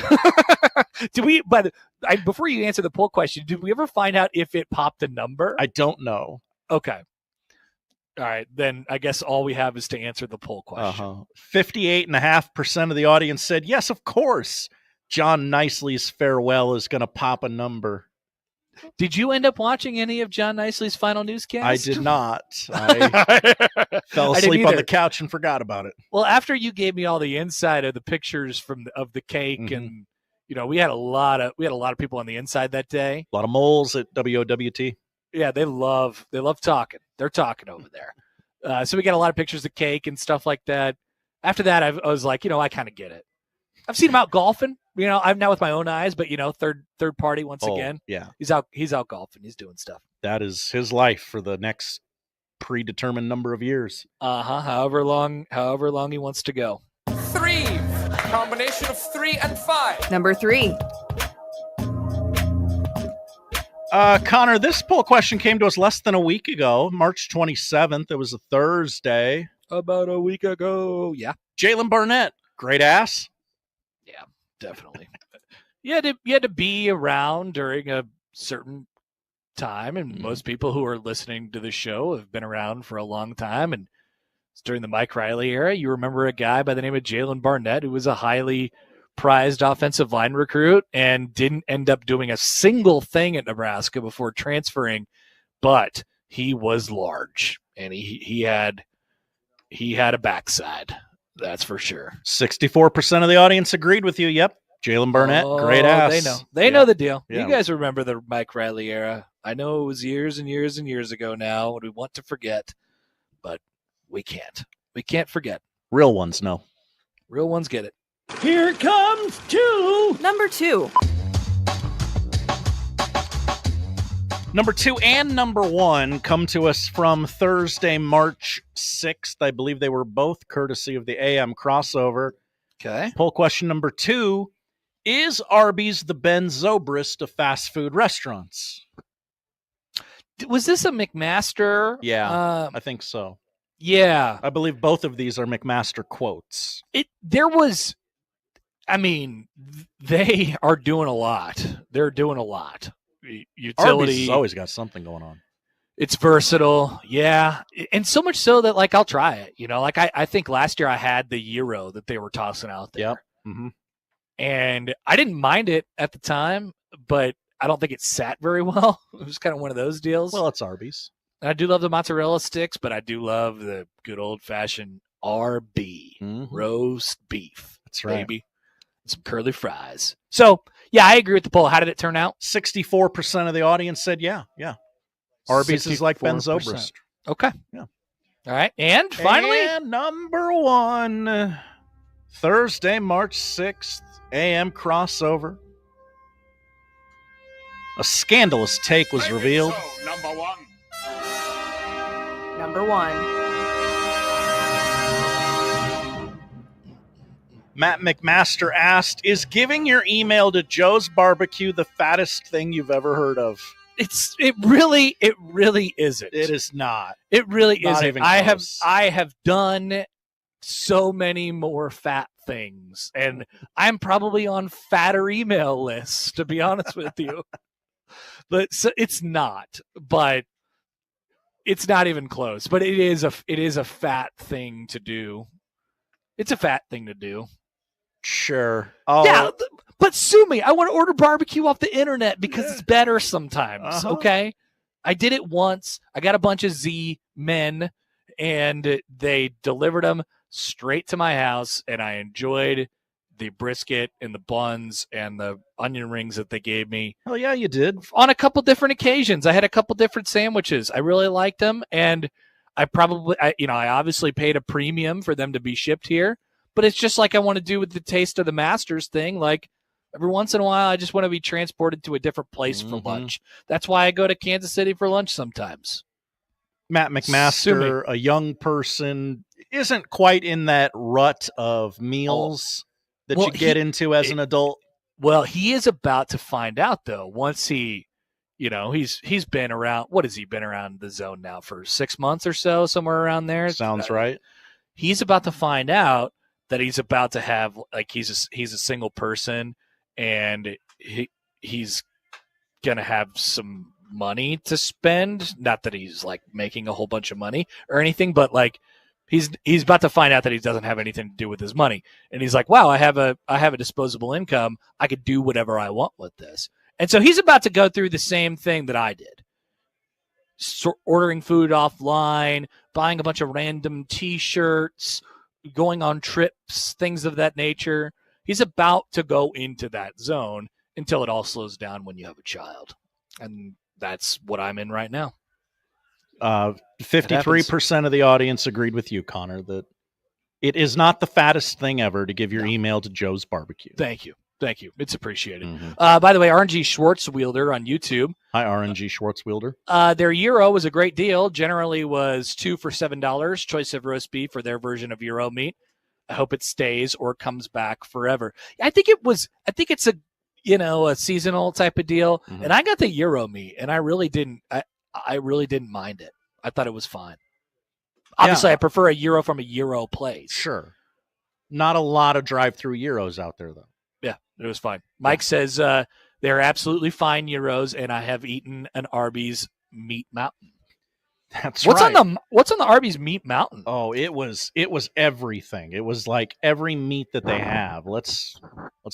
Before you answer the poll question, did we ever find out if it popped a number? I don't know. Okay. All right, then I guess all we have is to answer the poll question. 58.5% of the audience said, yes, of course, John Nicely's farewell is going to pop a number. Did you end up watching any of John Nicely's final newscast? I did not. I fell asleep on the couch and forgot about it. Well, after you gave me all the inside of the pictures of the cake, and we had a lot of people on the inside that day. A lot of moles at WOWT. Yeah, they love talking. They're talking over there. So we got a lot of pictures of cake and stuff like that. After that, I was like, I kind of get it. I've seen him out golfing. I'm now with my own eyes, but third party once again. Yeah, he's out golfing. He's doing stuff. That is his life for the next predetermined number of years. However long he wants to go. 3. Combination of 3 and 5. Number 3. Connor, this poll question came to us less than a week ago, March 27th. It was a Thursday. About a week ago, yeah. Jalen Barnett, great ass. Yeah, definitely. you had to be around during a certain time, and most people who are listening to the show have been around for a long time. And it's during the Mike Riley era. You remember a guy by the name of Jalen Barnett, who was a highly prized offensive line recruit and didn't end up doing a single thing at Nebraska before transferring, but he was large and he had a backside. That's for sure. 64% of the audience agreed with you. Yep. Jalen Barnett, great ass. They know the deal. Yeah. You guys remember the Mike Riley era. I know it was years and years and years ago now, and we want to forget, but we can't. We can't forget. Real ones know. Real ones get it. Here comes 2. Number 2. Number 2 and number 1 come to us from Thursday, March 6th. I believe they were both courtesy of the AM crossover. Okay. Poll question number 2. Is Arby's the Ben Zobrist of fast food restaurants? Was this a McMaster? Yeah, I think so. Yeah. I believe both of these are McMaster quotes. They are doing a lot. They're doing a lot. Utility. Arby's has always got something going on. It's versatile. Yeah. And so much so that, I'll try it. I think last year I had the gyro that they were tossing out there. Yep. Mm-hmm. And I didn't mind it at the time, but I don't think it sat very well. It was kind of one of those deals. Well, it's Arby's. And I do love the mozzarella sticks, but I do love the good old-fashioned RB, roast beef. That's right. Baby. Some curly fries. So, yeah, I agree with the poll. How did it turn out? 64% of the audience said, yeah. Arby's is like Ben Zobrist. Okay. Yeah. All right. And finally? And number 1, Thursday, March 6th, AM crossover. A scandalous take was revealed. So, number 1. Number 1. Matt McMaster asked, is giving your email to Joe's Barbecue the fattest thing you've ever heard of? It really isn't. It is not. It really Not isn't. even I close. have done so many more fat things, and I'm probably on fatter email lists, to be honest with you. But so it's not. But it's not even close. But it is a fat thing to do. It's a fat thing to do. Sure. Yeah, but sue me. I want to order barbecue off the internet because it's better sometimes, okay? I did it once. I got a bunch of Z men, and they delivered them straight to my house, and I enjoyed the brisket and the buns and the onion rings that they gave me. Oh, yeah, you did. On a couple different occasions. I had a couple different sandwiches. I really liked them, and I obviously paid a premium for them to be shipped here. But it's just like I want to do with the Taste of the Masters thing. Like, every once in a while, I just want to be transported to a different place for lunch. That's why I go to Kansas City for lunch sometimes. Matt McMaster, a young person, isn't quite in that rut of meals that you get into as an adult. Well, he is about to find out, though, once he's been around. What has he been around the zone now for 6 months or so, somewhere around there? Sounds right. He's about to find out that he's about to have, like, he's a single person, and he's gonna have some money to spend. Not that he's like making a whole bunch of money or anything, but like he's about to find out that he doesn't have anything to do with his money, and he's like, wow, I have a disposable income. I could do whatever I want with this. And so he's about to go through the same thing that I did. Ordering food offline, buying a bunch of random t-shirts, going on trips, things of that nature. He's about to go into that zone until it all slows down when you have a child. And that's what I'm in right now. 53% of the audience agreed with you, Connor, that it is not the fattest thing ever to give your email to Joe's Barbecue. Thank you. It's appreciated. By the way, RNG Schwartzwielder on YouTube. Hi, RNG Schwartzwielder. Their gyro was a great deal. Generally was 2 for $7. Choice of roast beef for their version of gyro meat. I hope it stays or comes back forever. I think it's a seasonal type of deal. And I got the gyro meat, and I really didn't mind it. I thought it was fine. Obviously, I prefer a gyro from a gyro place. Sure. Not a lot of drive-through gyros out there, though. Yeah, it was fine. Mike says they're absolutely fine gyros, and I have eaten an Arby's Meat Mountain. That's what's right. What's on the Arby's Meat Mountain? Oh, it was everything. It was like every meat that they have. Let's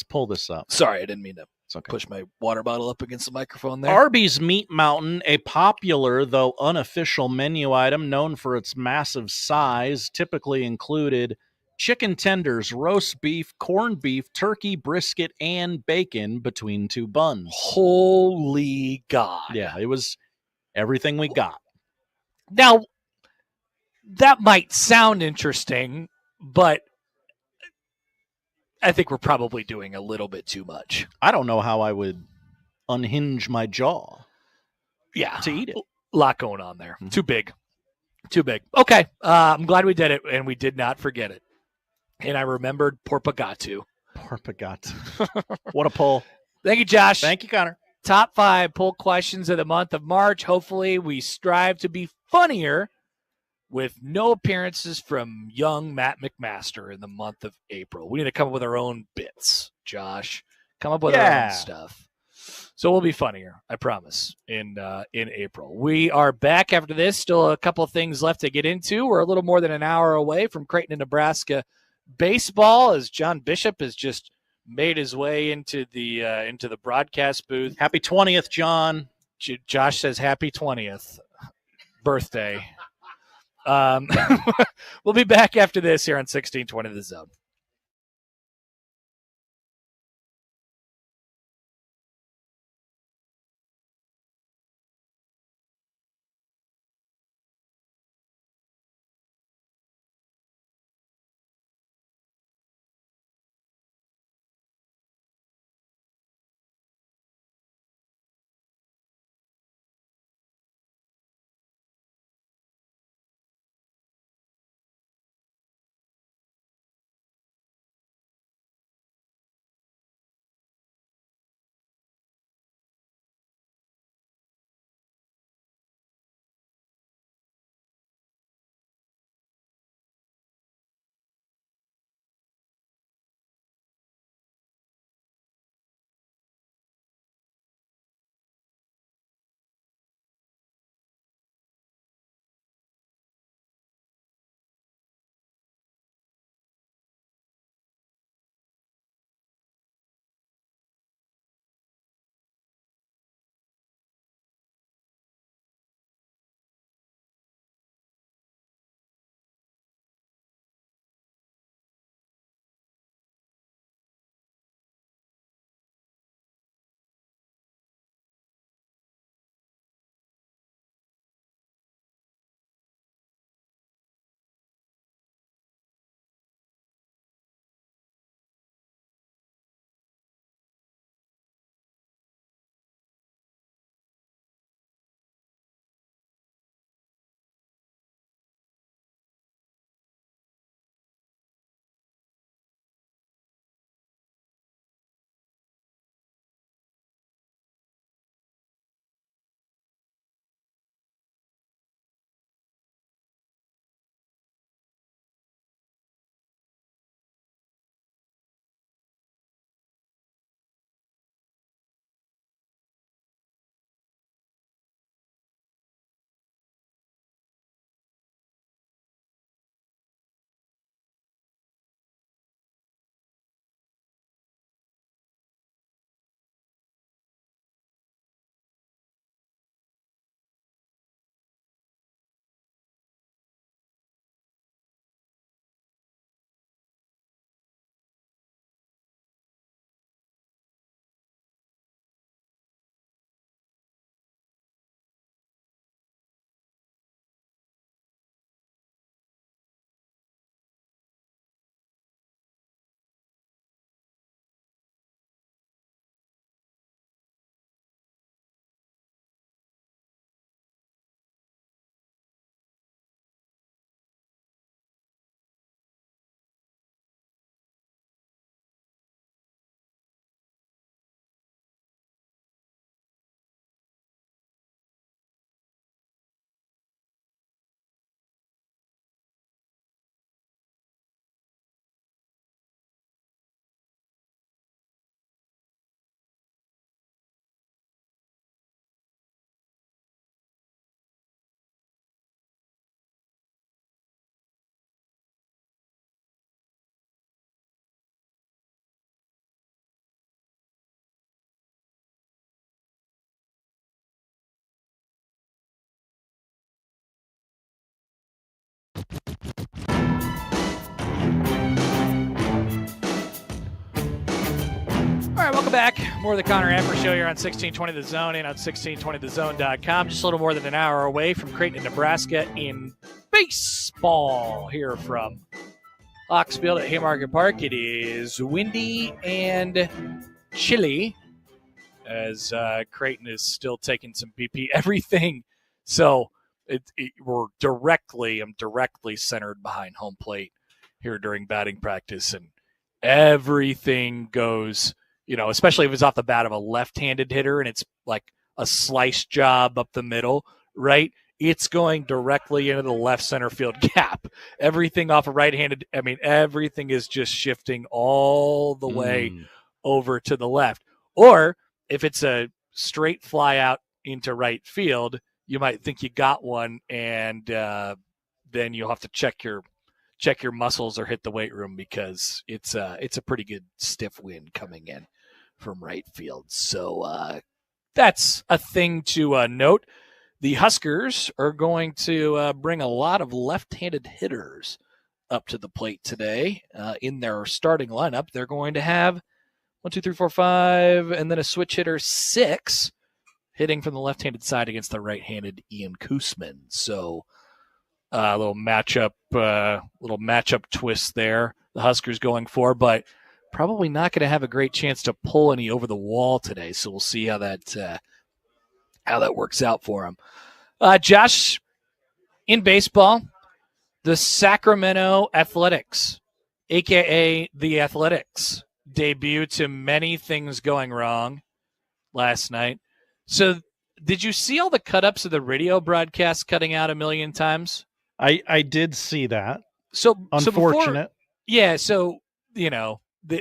pull this up. Sorry, I didn't mean to push my water bottle up against the microphone there. Arby's Meat Mountain, a popular though unofficial menu item known for its massive size, typically included chicken tenders, roast beef, corned beef, turkey, brisket, and bacon between two buns. Holy God. Yeah, it was everything we got. Now, that might sound interesting, but I think we're probably doing a little bit too much. I don't know how I would unhinge my jaw to eat it. A lot going on there. Too big. Okay, I'm glad we did it, and we did not forget it. And I remembered Porpagatu. What a pull. Thank you, Josh. Thank you, Connor. Top 5 poll questions of the month of March. Hopefully, we strive to be funnier with no appearances from young Matt McMaster in the month of April. We need to come up with our own bits, Josh. Come up with our own stuff. So we'll be funnier, I promise, in April. We are back after this. Still a couple of things left to get into. We're a little more than an hour away from Creighton, Nebraska baseball, as John Bishop has just made his way into the broadcast booth. Happy 20th, John. Josh says happy 20th birthday. We'll be back after this here on 1620 The Zone. Welcome back. More of the Connor Happer Show here on 1620 The Zone and on 1620thezone.com. Just a little more than an hour away from Creighton, Nebraska in baseball here from Oxfield at Haymarket Park. It is windy and chilly as Creighton is still taking some BP. Everything. So I'm directly centered behind home plate here during batting practice, and everything goes, especially if it's off the bat of a left-handed hitter and it's like a slice job up the middle, right? It's going directly into the left center field gap. Everything off a right-handed, everything is just shifting all the way over to the left. Or if it's a straight fly out into right field, you might think you got one, and then you'll have to check your muscles or hit the weight room because it's a pretty good stiff wind coming in from right field. So that's a thing to note. The Huskers are going to bring a lot of left-handed hitters up to the plate today in their starting lineup. They're going to have 1, 2, 3, 4, 5, and then a switch hitter 6 hitting from the left-handed side against the right-handed Ian Koosman. So a little matchup twist there. The Huskers going for, but probably not going to have a great chance to pull any over the wall today. So we'll see how that works out for them. Josh, in baseball, the Sacramento Athletics, a.k.a. the Athletics, debuted to many things going wrong last night. So did you see all the cut-ups of the radio broadcast cutting out a million times? I did see that. So unfortunate.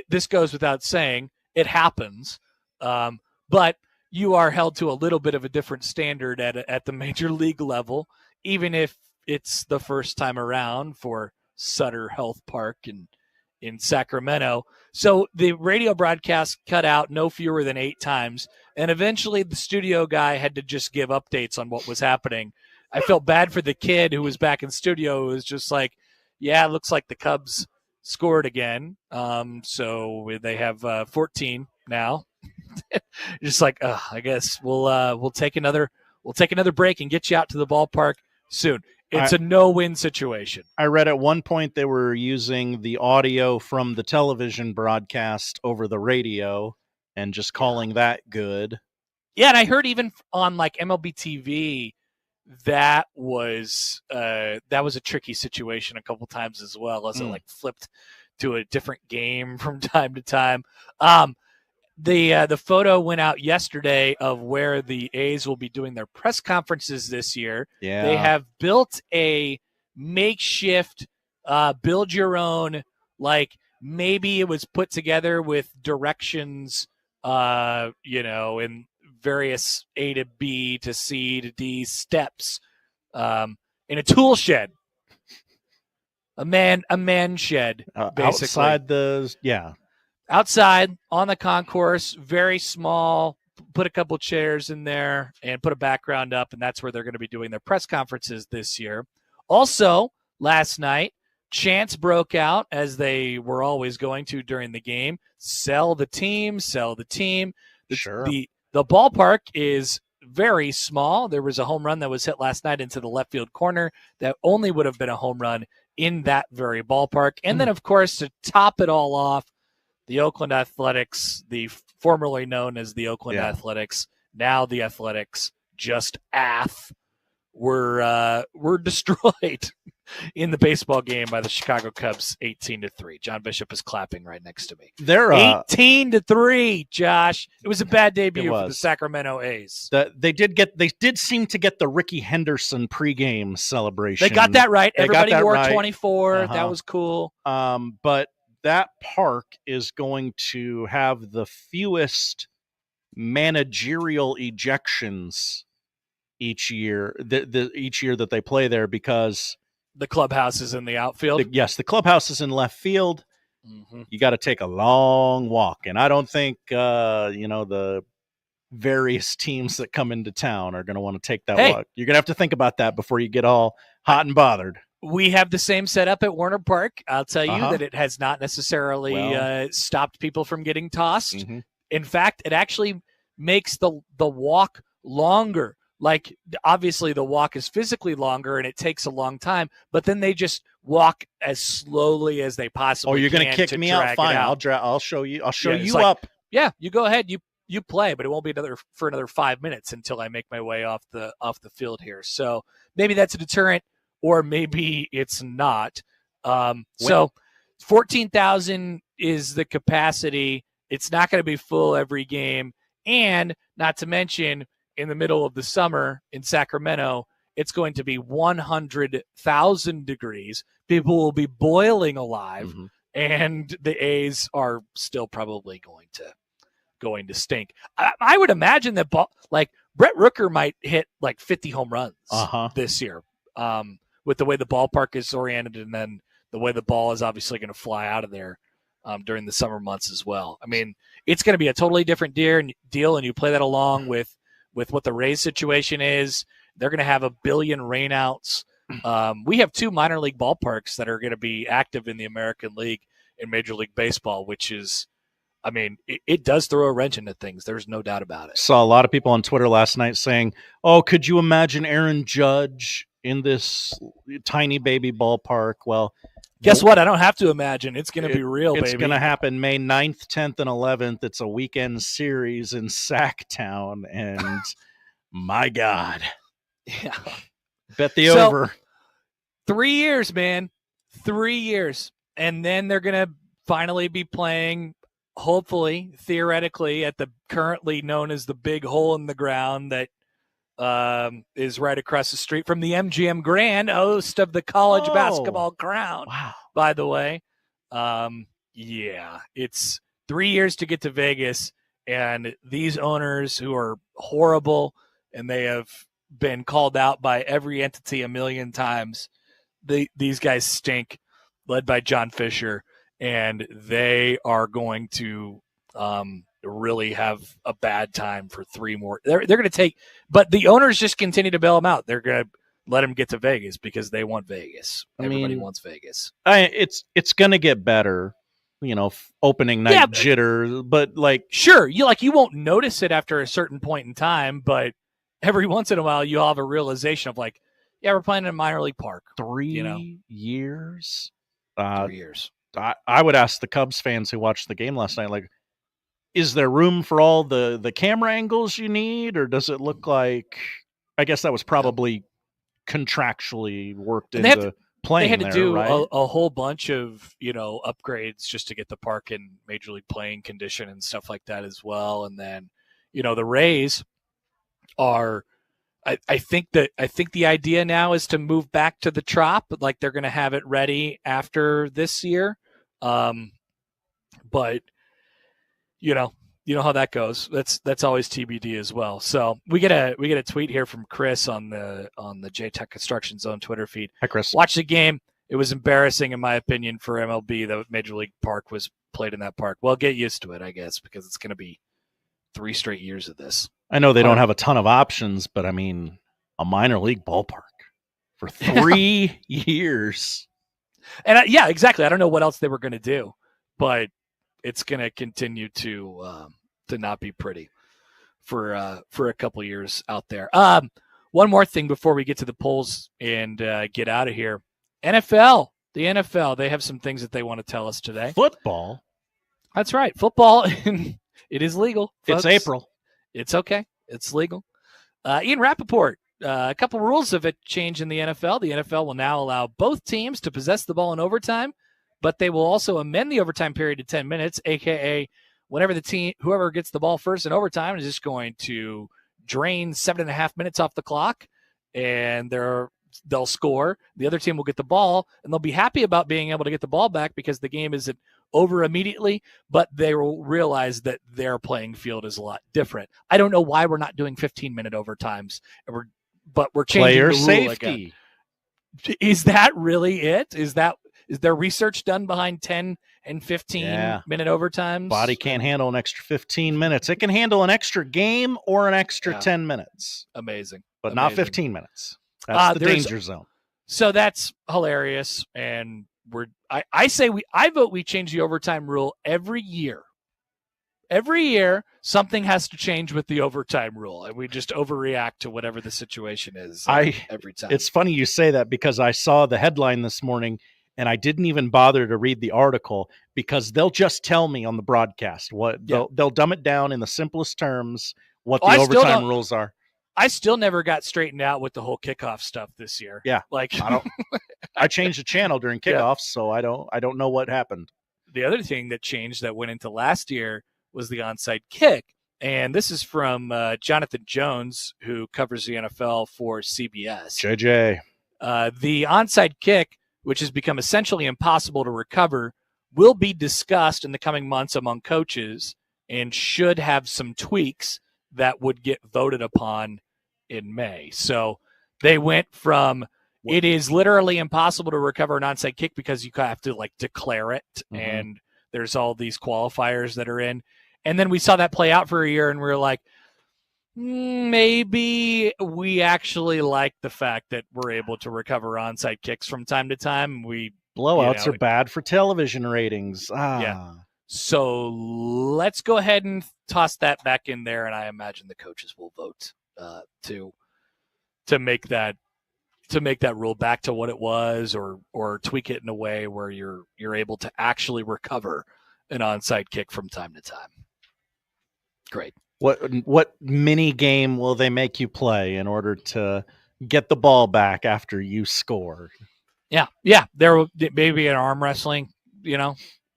This goes without saying. It happens. But you are held to a little bit of a different standard at the major league level, even if it's the first time around for Sutter Health Park in Sacramento. So the radio broadcast cut out no fewer than 8 times, and eventually the studio guy had to just give updates on what was happening. I felt bad for the kid who was back in studio who was just like, yeah, it looks like the Cubs scored again. So they have 14 now. Just like, I guess we'll take another break and get you out to the ballpark soon. It's a no-win situation. I read at one point they were using the audio from the television broadcast over the radio and just calling that good. Yeah, and I heard even on like MLB TV that was a tricky situation a couple times as well, as it like flipped to a different game from time to time. The photo went out yesterday of where the A's will be doing their press conferences this year. Yeah. They have built a makeshift, build your own, like maybe it was put together with directions, in various A to B to C to D steps, in a tool shed. A man shed, basically. Outside on the concourse, very small, put a couple chairs in there and put a background up, and that's where they're going to be doing their press conferences this year. Also, last night, chants broke out, as they were always going to during the game. Sell the team. Sure. The ballpark is very small. There was a home run that was hit last night into the left field corner that only would have been a home run in that very ballpark. And then, of course, to top it all off, the Oakland Athletics, the formerly known as the Oakland Athletics, now the Athletics, just were destroyed in the baseball game by the Chicago Cubs, 18-3. John Bishop is clapping right next to me. They're 18-3, Josh. It was a bad debut for the Sacramento A's. They did seem to get the Ricky Henderson pregame celebration. They got that right. Everybody wore 24. That was cool. But that park is going to have the fewest managerial ejections each year. Each year that they play there, because the clubhouse is in the outfield. The clubhouse is in left field. Mm-hmm. You got to take a long walk, and I don't think the various teams that come into town are going to want to take that walk. You're going to have to think about that before you get all hot and bothered. We have the same setup at Werner Park. I'll tell you that it has not necessarily stopped people from getting tossed. Mm-hmm. In fact, it actually makes the walk longer. Like, obviously the walk is physically longer and it takes a long time, but then they just walk as slowly as they possibly can. Oh, you're going to kick me out? Fine. I'll show you. I'll show you up. Yeah, you go ahead. You play, but it won't be for another 5 minutes until I make my way off the field here. So maybe that's a deterrent, or maybe it's not. So 14,000 is the capacity. It's not going to be full every game, and not to mention, in the middle of the summer in Sacramento, it's going to be 100,000 degrees. People will be boiling alive, and the A's are still probably going to stink. I would imagine that Brett Rooker might hit like 50 home runs this year, with the way the ballpark is oriented, and then the way the ball is obviously going to fly out of there during the summer months as well. I mean, it's going to be a totally different deal, and you play that along with what the Rays situation is. They're going to have 1 billion rainouts. We have 2 minor league ballparks that are going to be active in the American League in Major League Baseball, which is, I mean, it does throw a wrench into things. There's no doubt about it. Saw a lot of people on Twitter last night saying, "Oh, could you imagine Aaron Judge in this tiny baby ballpark?" Well, guess what? I don't have to imagine. It's going to be real, baby. It's going to happen May 9th, 10th, and 11th. It's a weekend series in Sacktown, and my God. Yeah. Bet the over. 3 years, man. 3 years. And then they're going to finally be playing, hopefully, theoretically, at the currently known as the big hole in the ground that is right across the street from the MGM Grand, host of the college basketball crown. Wow. By the way. Yeah, it's 3 years to get to Vegas, and these owners who are horrible, and they have been called out by every entity a million times. These guys stink, led by John Fisher, and they are going to really have a bad time for 3 more. They're going to take, but the owners just continue to bail them out. They're going to let them get to Vegas because they want Vegas. Everybody wants Vegas. It's going to get better, opening night jitter, but sure, you won't notice it after a certain point in time, but every once in a while you'll have a realization of we're playing in a minor league park. 3 years. 3 years. I would ask the Cubs fans who watched the game last night, is there room for all the camera angles you need, or does it look like? I guess that was probably contractually worked into playing. They had to do right? a whole bunch of upgrades just to get the park in major league playing condition and stuff like that as well. And then the Rays are. I think the idea now is to move back to the Trop. They're going to have it ready after this year. But you know how that goes. That's always TBD as well. So we get a tweet here from Chris on the JTech Construction Zone Twitter feed. Hi, Chris. Watch the game. It was embarrassing, in my opinion, for MLB that Major League Park was played in that park. Well, get used to it, I guess, because it's going to be 3 straight years of this. I know they don't have a ton of options, but I mean, a minor league ballpark for 3 years. And yeah, exactly. I don't know what else they were going to do, but it's going to continue to not be pretty for a couple years out there. One more thing before we get to the polls and get out of here. NFL, the NFL, they have some things that they want to tell us today. Football. That's right. Football. It is legal. Folks. It's April. It's okay. It's legal. Ian Rappaport, a couple rules have changed in the NFL. The NFL will now allow both teams to possess the ball in overtime, but they will also amend the overtime period to 10 minutes, a.k.a. whenever whoever gets the ball first in overtime is just going to drain 7.5 minutes off the clock, and they'll score. The other team will get the ball, and they'll be happy about being able to get the ball back because the game isn't over immediately, but they will realize that their playing field is a lot different. I don't know why we're not doing 15-minute overtimes, but we're changing player the rule safety. Again. Is that really it? Is there research done behind 10 and 15-minute overtimes? Body can't handle an extra 15 minutes. It can handle an extra game or an extra 10 minutes. Amazing. But not 15 minutes. That's the danger zone. So that's hilarious, and I vote we change the overtime rule every year. Every year, something has to change with the overtime rule, and we just overreact to whatever the situation is every time. It's funny you say that because I saw the headline this morning, and I didn't even bother to read the article because they'll just tell me on the broadcast they'll dumb it down in the simplest terms what the overtime rules are. I still never got straightened out with the whole kickoff stuff this year. Yeah, I changed the channel during kickoffs, so I don't know what happened. The other thing that changed that went into last year was the onside kick. And this is from Jonathan Jones, who covers the NFL for CBS. JJ. The onside kick, which has become essentially impossible to recover, will be discussed in the coming months among coaches and should have some tweaks that would get voted upon in May. So they went from it is literally impossible to recover an onside kick because you have to declare it, and there's all these qualifiers that are in. And then we saw that play out for a year, and we were like, maybe we actually like the fact that we're able to recover onside kicks from time to time. Blowouts are bad for television ratings. Yeah. So let's go ahead and toss that back in there, and I imagine the coaches will vote to make that rule back to what it was, or tweak it in a way where you're able to actually recover an onside kick from time to time. Great. What mini game will they make you play in order to get the ball back after you score? Yeah. There will maybe an arm wrestling,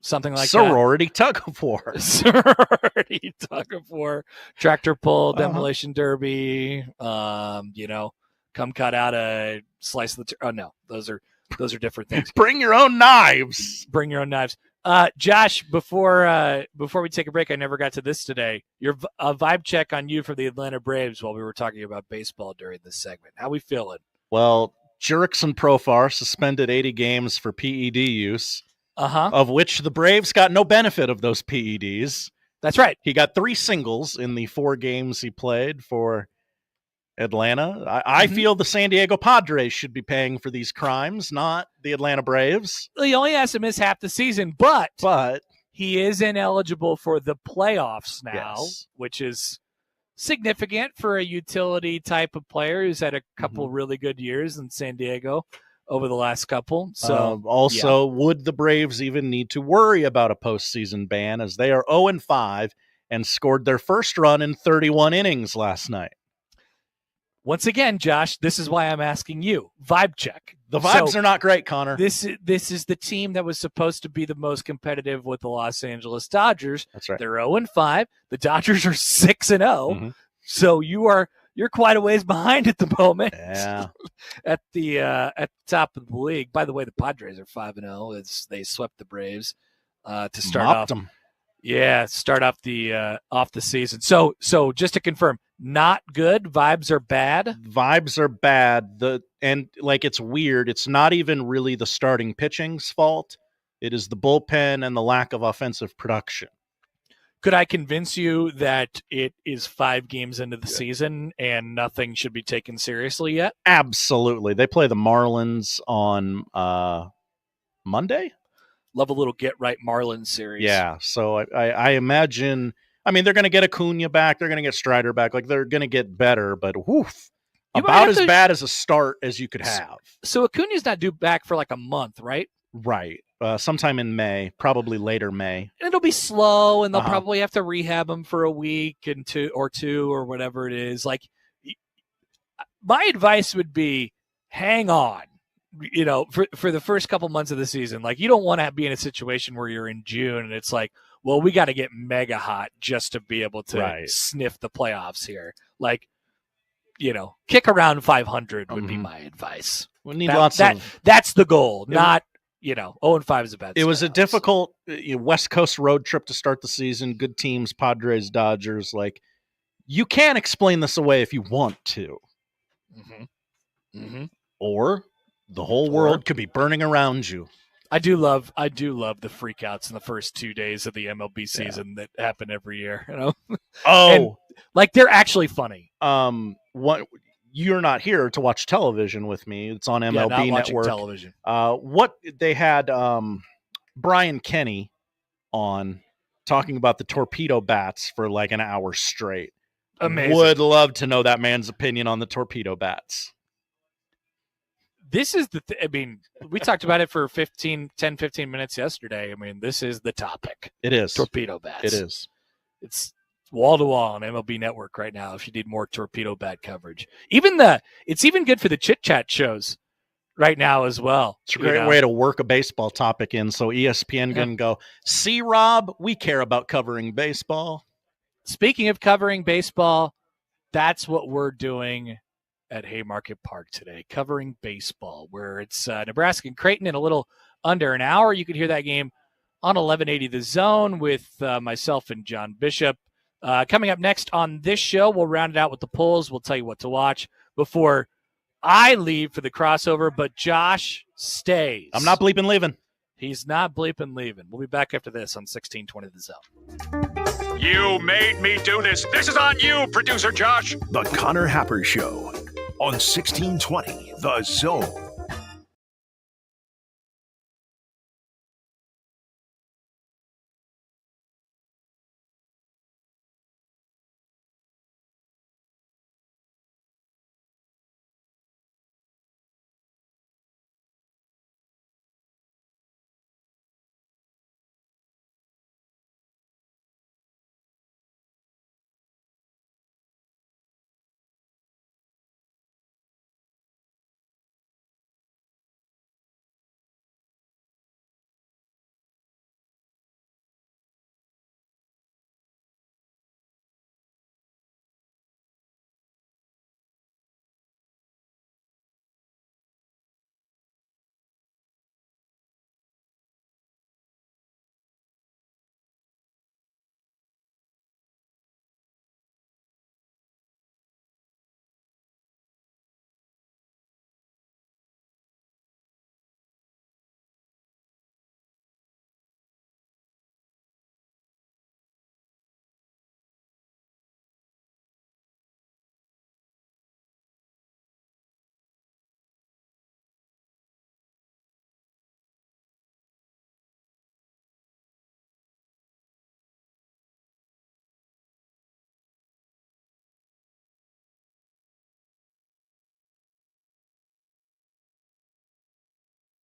something like sorority tug of war. Sorority tug of war, tractor pull, demolition derby. Come cut out a slice of the. Oh no, those are different things. Bring your own knives. Bring your own knives. Josh, before we take a break, I never got to this today. Your vibe check on you for the Atlanta Braves while we were talking about baseball during this segment. How we feeling? Well, Jurickson Profar suspended 80 games for PED use, of which the Braves got no benefit of those PEDs. That's right. He got 3 singles in the 4 games he played for Atlanta. I feel the San Diego Padres should be paying for these crimes, not the Atlanta Braves. He only has to miss half the season, but he is ineligible for the playoffs now, which is significant for a utility type of player who's had a couple really good years in San Diego over the last couple. So would the Braves even need to worry about a postseason ban, as they are 0-5 and scored their first run in 31 innings last night? Once again, Josh, this is why I'm asking you. Vibe check. The vibes are not great, Connor. This is the team that was supposed to be the most competitive with the Los Angeles Dodgers. That's right. They're 0-5. The Dodgers are 6-0. So you're quite a ways behind at the moment. Yeah. at the top of the league. By the way, the Padres are 5-0 as they swept the Braves to start off. Them. Yeah, start off the season. So just to confirm, not good. Vibes are bad. Vibes are bad. It's weird. It's not even really the starting pitching's fault. It is the bullpen and the lack of offensive production. Could I convince you that it is 5 games into the season and nothing should be taken seriously yet? Absolutely. They play the Marlins on Monday. Love a little get right Marlins series. Yeah. So I imagine. I mean, they're going to get Acuna back. They're going to get Strider back. They're going to get better, but about as bad as a start as you could have. So Acuna's not due back for like a month, right? Right. Sometime in May, probably later May. It'll be slow, and they'll probably have to rehab him for a week and two or whatever it is. Like, my advice would be hang on. For the first couple months of the season, like, you don't want to be in a situation where you're in June and it's like, well, we got to get mega hot just to be able to sniff the playoffs here. Like, kick around 500 would be my advice. We need that's the goal, not 0-5 is a bad. It was a difficult West Coast road trip to start the season. Good teams, Padres, Dodgers. Like, you can explain this away if you want to, or the whole world could be burning around you. I do love the freakouts in the first 2 days of the MLB season that happen every year. And, they're actually funny. What you're not here to watch television with me? It's on MLB Network. Television. What they had Brian Kenny on talking about the torpedo bats for like an hour straight. Amazing. Would love to know that man's opinion on the torpedo bats. This is I mean, we talked about it for 15 minutes yesterday. I mean, this is the topic. It is. Torpedo bats. It is. It's wall-to-wall on MLB Network right now if you need more torpedo bat coverage. It's even good for the chit-chat shows right now as well. It's a great way to work a baseball topic in so ESPN can go, see, Rob, we care about covering baseball. Speaking of covering baseball, that's what we're doing at Haymarket Park today, covering baseball, where it's Nebraska and Creighton in a little under an hour. You can hear that game on 1180 The Zone with myself and John Bishop. Coming up next on this show, we'll round it out with the polls. We'll tell you what to watch before I leave for the crossover, but Josh stays. I'm not bleeping leaving. He's not bleeping leaving. We'll be back after this on 1620 The Zone. You made me do this. This is on you, producer Josh. The Connor Happer Show on 1620 The Zone.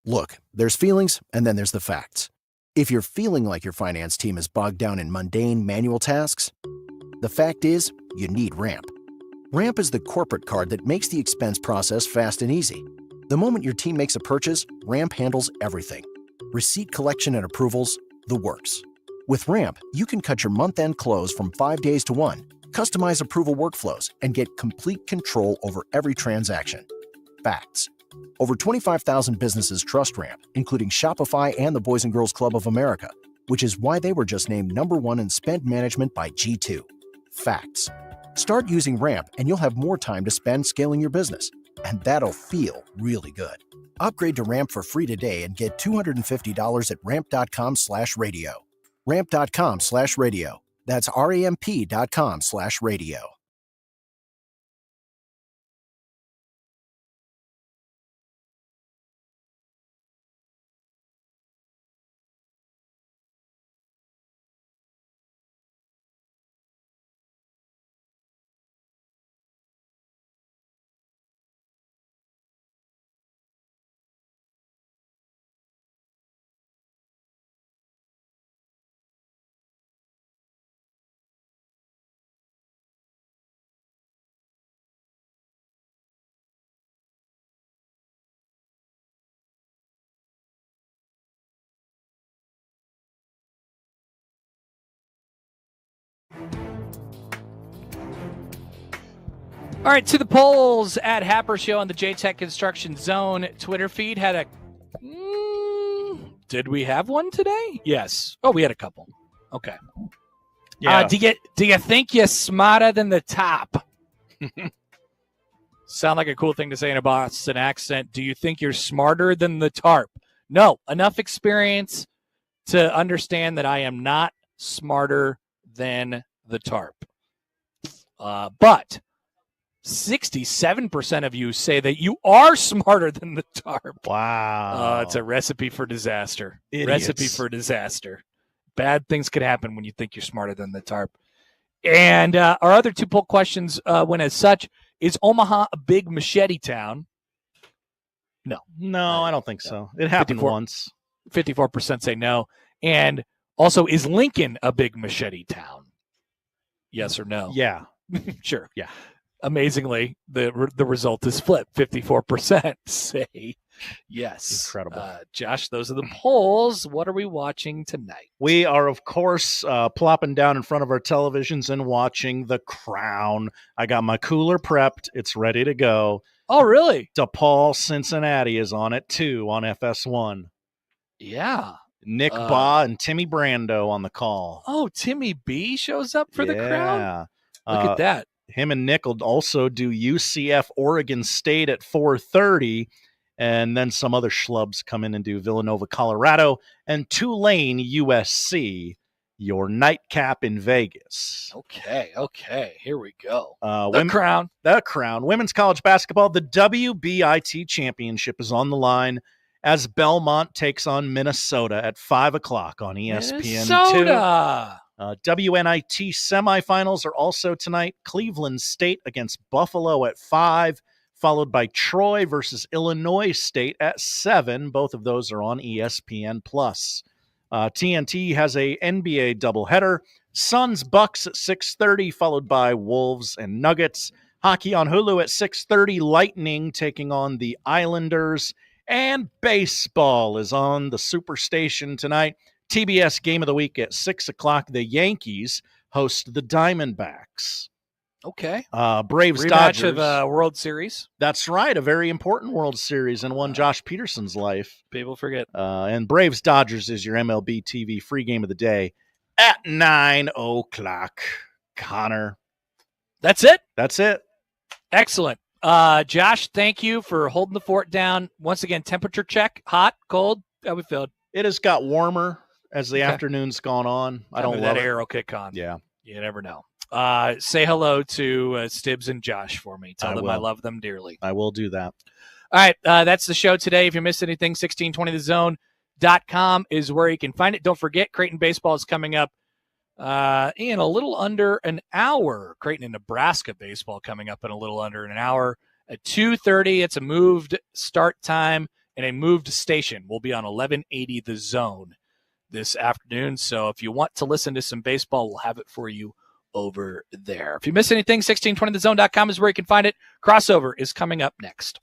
Look, there's feelings, and then there's the facts. If you're feeling like your finance team is bogged down in mundane manual tasks, the fact is, you need Ramp. Ramp is the corporate card that makes the expense process fast and easy. The moment your team makes a purchase, Ramp handles everything. Receipt collection and approvals, the works. With Ramp, you can cut your month-end close from 5 days to 1, customize approval workflows, and get complete control over every transaction. Facts. Over 25,000 businesses trust Ramp, including Shopify and the Boys and Girls Club of America, which is why they were just named #1 in spend management by G2. Facts. Start using Ramp and you'll have more time to spend scaling your business. And that'll feel really good. Upgrade to Ramp for free today and get $250 at ramp.com/radio. Ramp.com/radio. That's ramp.com/radio. All right, to the polls at Happer Show on the J-Tech Construction Zone Twitter feed. Had a did we have one today? Yes. Oh, we had a couple. Okay. Yeah. Do you think you're smarter than the top? Sound like a cool thing to say in a Boston accent. Do you think you're smarter than the tarp? No. Enough experience to understand that I am not smarter than the tarp. But 67% of you say that you are smarter than the tarp. Wow. It's a recipe for disaster. Idiots. Recipe for disaster. Bad things could happen when you think you're smarter than the tarp. And our other 2 poll questions went as such. Is Omaha a big machete town? No. No, I don't think so. It happened once. 54% say no. And also, is Lincoln a big machete town? Yes or no? Yeah. Sure. Yeah. Amazingly, the result is flipped. 54% say yes. Incredible. Josh, those are the polls. What are we watching tonight? We are, of course, plopping down in front of our televisions and watching The Crown. I got my cooler prepped. It's ready to go. Oh, really? DePaul, Cincinnati is on it, too, on FS1. Yeah. Nick Baugh and Timmy Brando on the call. Oh, Timmy B shows up for The Crown? Look at that. Him and Nick will also do UCF Oregon State at 4:30, and then some other schlubs come in and do Villanova, Colorado, and Tulane, USC, your nightcap in Vegas. Okay. Here we go. The Crown. Women's college basketball, the WBIT championship is on the line as Belmont takes on Minnesota at 5 o'clock on ESPN2. Minnesota! WNIT semifinals are also tonight. Cleveland State against Buffalo at 5, followed by Troy versus Illinois State at 7. Both of those are on ESPN+. TNT has a NBA doubleheader. Suns Bucks at 6:30, followed by Wolves and Nuggets. Hockey on Hulu at 6:30. Lightning taking on the Islanders. And baseball is on the Superstation tonight. TBS Game of the Week at 6 o'clock. The Yankees host the Diamondbacks. Okay. Braves Rematch Dodgers. of World Series. That's right. A very important World Series in one Josh Peterson's life. People forget. And Braves Dodgers is your MLB TV free game of the day at 9 o'clock. Connor. That's it? That's it. Excellent. Josh, thank you for holding the fort down. Once again, temperature check. Hot, cold? How we feeling? It has got warmer as the afternoon's gone on. I don't love that it. air will kick on. Yeah. You never know. Say hello to Stibbs and Josh for me. Tell them I love them dearly. I will do that. All right. That's the show today. If you missed anything, 1620thezone.com is where you can find it. Don't forget, Creighton Baseball is coming up in a little under an hour. Creighton and Nebraska baseball coming up in a little under an hour at 2:30. It's a moved start time and a moved station. We'll be on 1180 The Zone this afternoon. So if you want to listen to some baseball, we'll have it for you over there. If you miss anything, 1620thezone.com is where you can find it. Crossover is coming up next.